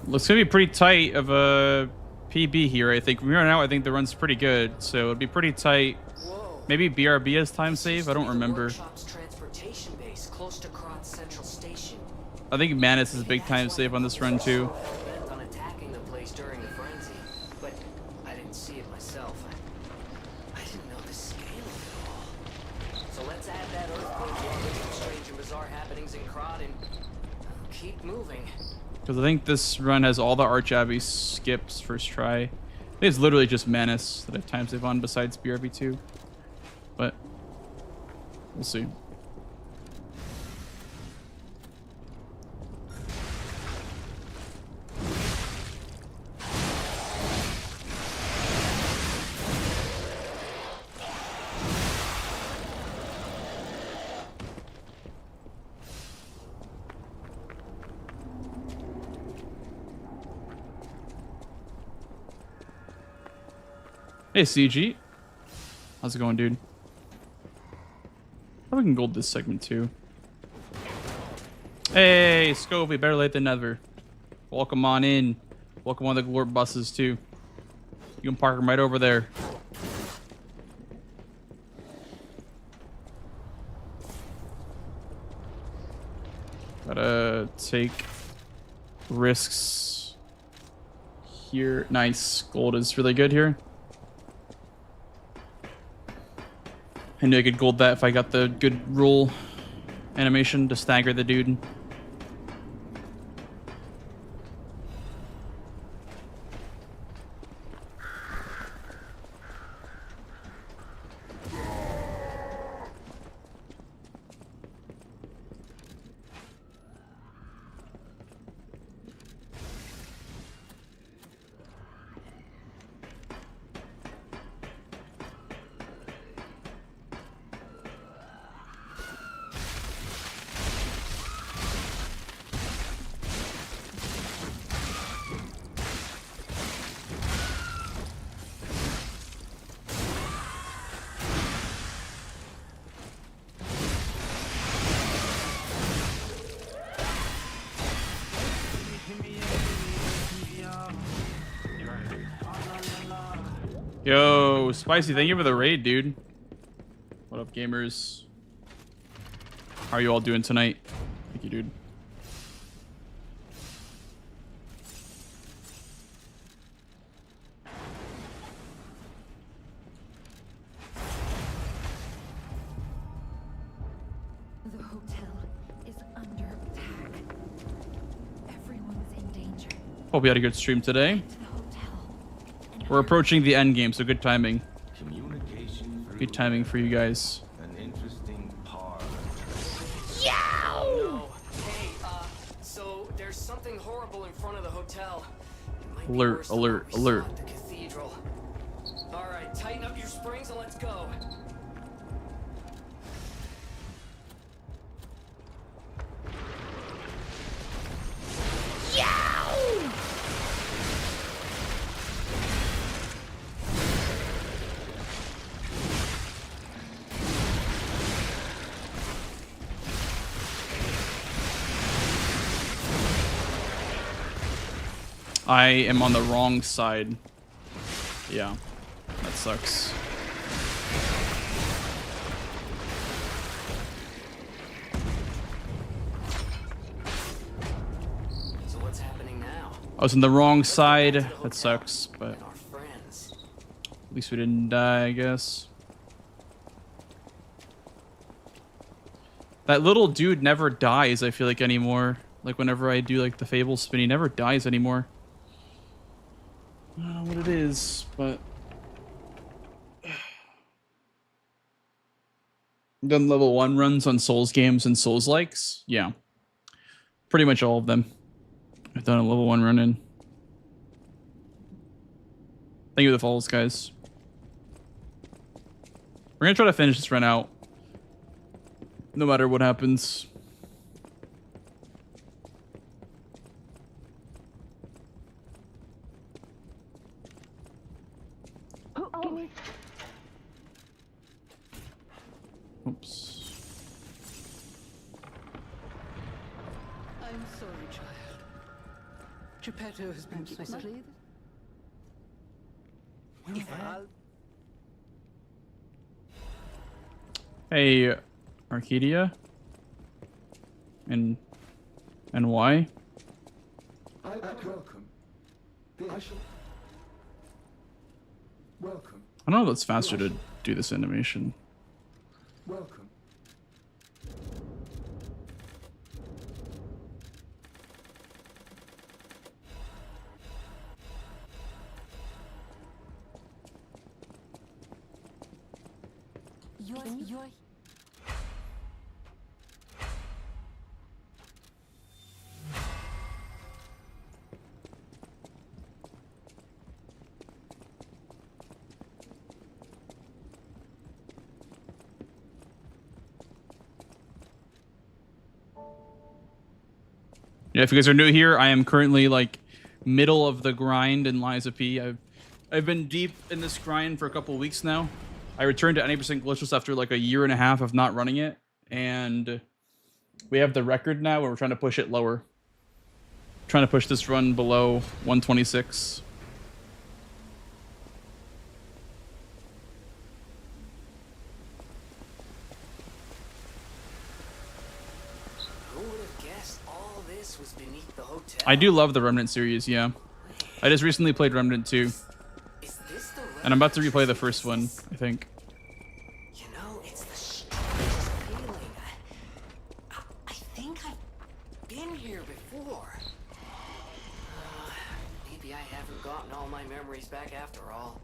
Looks gonna be pretty tight of a PB here, I think. From here on out, I think the run's pretty good, so it'd be pretty tight. Whoa. Maybe BRB has time save? I don't remember. Transportation base close to Kron's Central Station. I think Manus is a big time save on this run too. Bent on attacking the place during the frenzy, but I didn't see it myself. I didn't know the scale of it all. So let's add that earthquake along with some strange and bizarre happenings in Kron and keep moving. Because I think this run has all the Arch Abbey skips first try. I think it's literally just Manus that I have time save on besides BRB2. But we'll see. Hey, CG. How's it going, dude? Probably can gold this segment, too. Hey, Scopey, better late than never. Welcome on in. Welcome on the Glorp buses, too. You can park them right over there. Gotta take risks here. Nice. Gold is really good here. I knew I could gold that if I got the good roll animation to stagger the dude. Yo, Spicy, thank you for the raid, dude. What up, gamers? How are you all doing tonight? Thank you, dude. The hotel is under attack. Everyone's in danger. Hope you had a good stream today. We're approaching the end game, so good timing. Good timing for you guys. An interesting part. No. Hey, something horrible in front of the hotel. It might be Alert, worse than alert, what we saw alert. at the cathedral. All right, tighten up your springs and let's go. I am on the wrong side. Yeah, that sucks. So what's happening now? I was on the wrong side. That sucks, but And our friends. at least we didn't die, I guess. That little dude never dies, I feel like, anymore. Like, whenever I do, like, the Fable spin, he never dies anymore. I don't know what it is, but... I've done level 1 runs on Souls games and Souls-likes. Yeah. Pretty much all of them. I've done a level 1 run in. Thank you for the follows, guys. We're gonna try to finish this run out. No matter what happens. Oops. I'm sorry, child. Geppetto has been keeping Hey, Arcadia. And why? Welcome. I shall... Welcome. I don't know if it's faster to do this animation. Welcome. You're... Yeah, if you guys are new here, I am currently like middle of the grind in Lies of P. I've been deep in this grind for a couple weeks now. I returned to 90% glitchless after like a year and a half of not running it, and we have the record now, and we're trying to push it lower. Trying to push this run below 126. Who would have guessed all this was beneath the hotel? I do love the Remnant series, yeah. I just recently played Remnant 2, Is this the and I'm about to replay the first one, I think. You know, it's the strangest feeling. I think I've been here before. Maybe I haven't gotten all my memories back after all.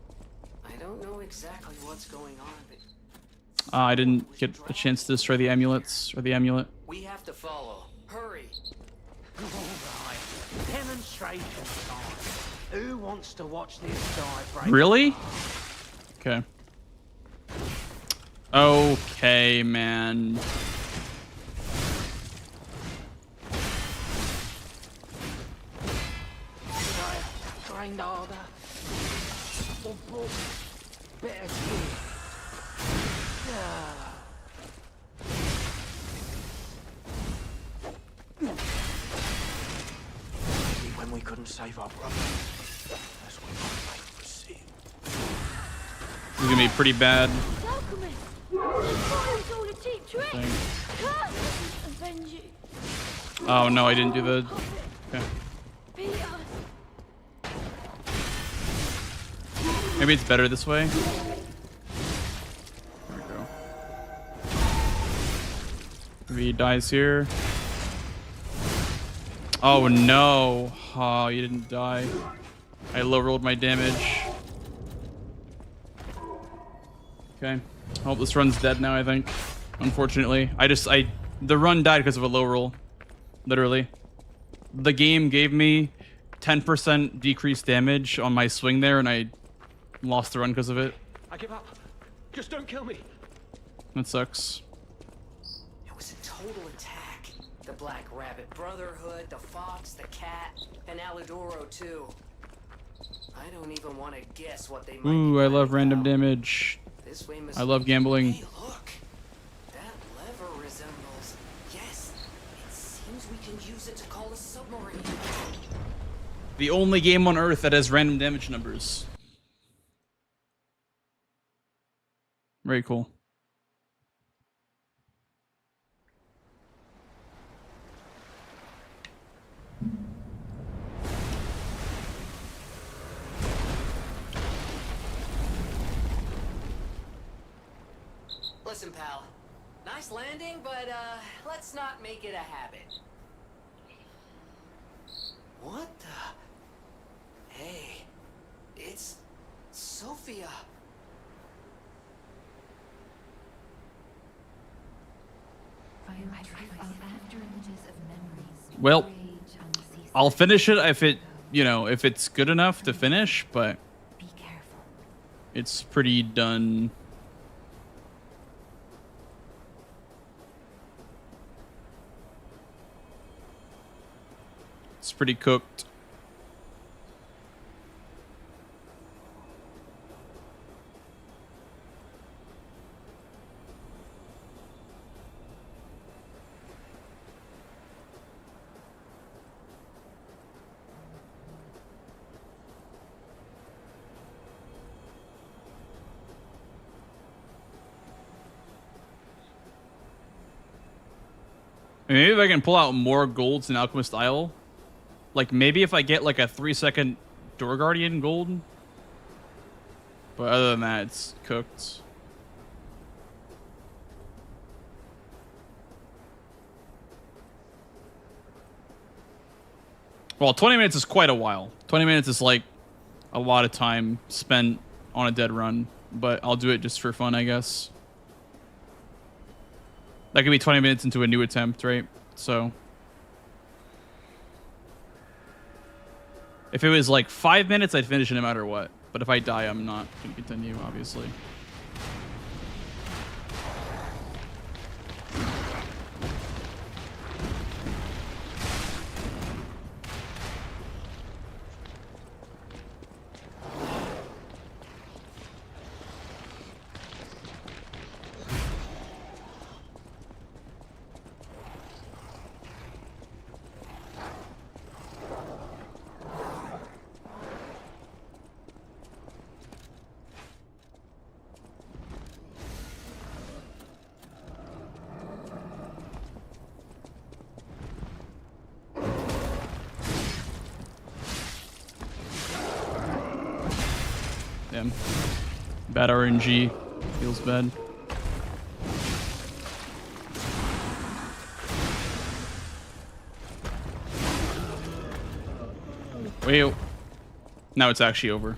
I don't know exactly what's going on, but I didn't get a chance to destroy the amulets, or the amulet. we have to follow. Hurry. All right. Demonstration time. Who wants to watch this guy break? Really? Okay. Okay, man. Should I have trained harder? Or brought better gear? When we couldn't save our brother, that's when my fate was sealed. This is gonna be pretty bad. Alchemist! I told a cheap trick! Thing. Avenge you! Oh no, I didn't do the... Okay. Beat us! Maybe it's better this way. There we go. Maybe he dies here. Oh no. Oh, you didn't die. I low rolled my damage. Okay. I hope this run's dead now, I think. Unfortunately. The run died because of a low roll. Literally. the game gave me 10% decreased damage on my swing there, and I lost the run because of it. I give up. Just don't kill me. That sucks. It was a total attack. The Black Rabbit Brotherhood, the Fox, the Cat, and Alidoro too. I don't even want to guess what they might Ooh, be I love planning random now. damage. This way must I love gambling. Hey, look. That lever resembles. Yes. It seems we can use it to call a submarine. The only game on Earth that has random damage numbers. Very cool. Listen, pal. Nice landing, but let's not make it a habit. What the? Hey, it's Sophia. Well, I'll finish it if it, you know, if it's good enough to finish, but it's pretty done. It's pretty cooked. Maybe if I can pull out more golds in Alchemist Isle. Like, maybe if I get, like, a 3-second Door Guardian gold. But other than that, it's cooked. Well, 20 minutes is quite a while. 20 minutes is, like, a lot of time spent on a dead run. But I'll do it just for fun, I guess. That could be 20 minutes into a new attempt, right? So if it was like 5 minutes, I'd finish it no matter what. But if I die, I'm not going to continue, obviously. Damn. Bad RNG. Feels bad. Wait. Now it's actually over.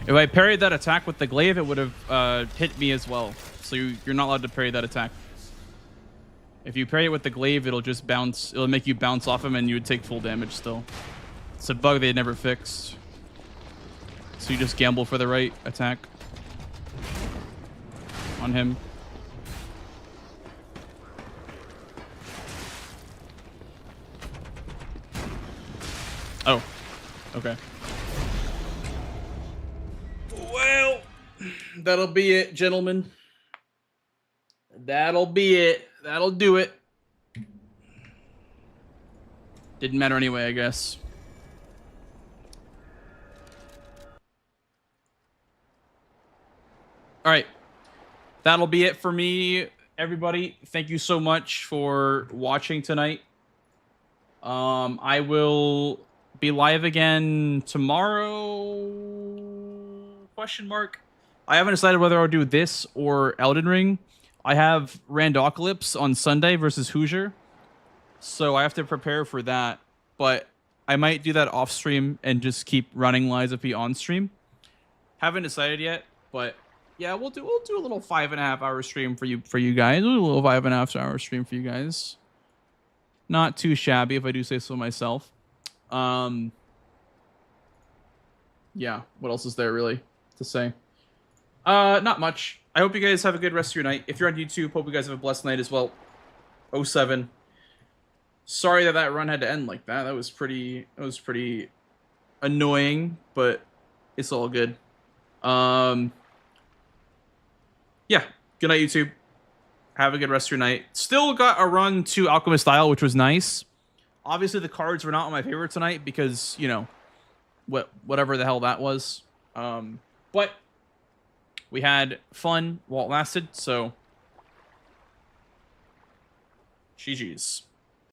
If I parried that attack with the glaive, it would have hit me as well. So you're not allowed to parry that attack. If you parry it with the glaive, it'll just bounce. It'll make you bounce off him, and you would take full damage still. It's a bug they never fixed. So you just gamble for the right attack on him. Oh, okay. Well, that'll be it, gentlemen. That'll be it. That'll do it. Didn't matter anyway, I guess. All right. That'll be it for me, everybody. Thank you so much for watching tonight. I will be live again tomorrow? Question mark. I haven't decided whether I'll do this or Elden Ring. I have Randocalypse on Sunday versus Hoosier, so I have to prepare for that. But I might do that off stream and just keep running Lies of P on stream. Haven't decided yet, but yeah, we'll do a little 5.5 hour stream for you guys. We'll do a little 5.5 hour stream for you guys. Not too shabby, if I do say so myself. Yeah, what else is there really to say? Not much. I hope you guys have a good rest of your night. If you're on YouTube, hope you guys have a blessed night as well. 07. Sorry that run had to end like that. That was pretty annoying, but it's all good. Yeah. Good night, YouTube. Have a good rest of your night. Still got a run to Alchemist Style, which was nice. Obviously, the cards were not my favorite tonight because, you know, whatever the hell that was. But we had fun while it lasted, so GG's.